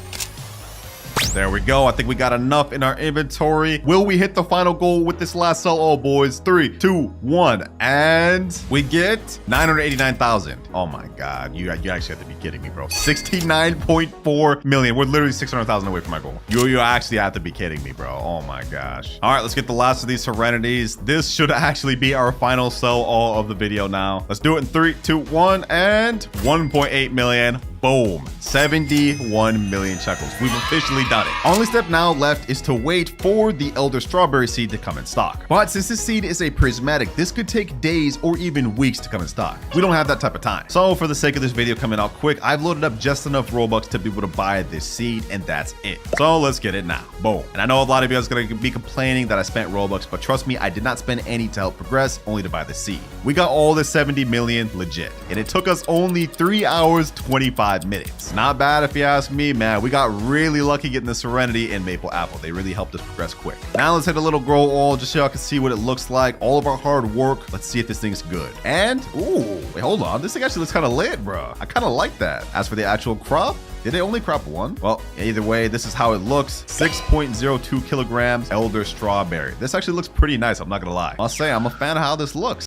[SPEAKER 1] There we go. I think we got enough in our inventory. Will we hit the final goal with this last sell all, boys? 3, 2, 1. And we get 989,000. Oh my God. You actually have to be kidding me, bro. 69.4 million. We're literally 600,000 away from my goal. You actually have to be kidding me, bro. Oh my gosh. All right, let's get the last of these Serenities. This should actually be our final sell all of the video now. Let's do it in 3, 2, 1, and 1.8 million. Boom. 71 million shekels. We've officially done it. Only step now left is to wait for the Elder Strawberry seed to come in stock. But since this seed is a prismatic, this could take days or even weeks to come in stock. We don't have that type of time. So for the sake of this video coming out quick, I've loaded up just enough Robux to be able to buy this seed, and that's it. So let's get it now. Boom. And I know a lot of you guys are going to be complaining that I spent Robux, but trust me, I did not spend any to help progress, only to buy the seed. We got all the 70 million legit, and it took us only 3 hours, 25 minutes. Not bad if you ask me, man. We got really lucky getting the Serenity and Maple Apple. They really helped us progress quick. Now let's hit a little grow all just so y'all can see what it looks like. All of our hard work. Let's see if this thing's good. And, ooh, wait, hold on. This thing actually looks kind of lit, bro. I kind of like that. As for the actual crop, did they only crop 1? Well, either way, this is how it looks. 6.02 kilograms Elder Strawberry. This actually looks pretty nice, I'm not gonna lie. I'll say I'm a fan of how this looks.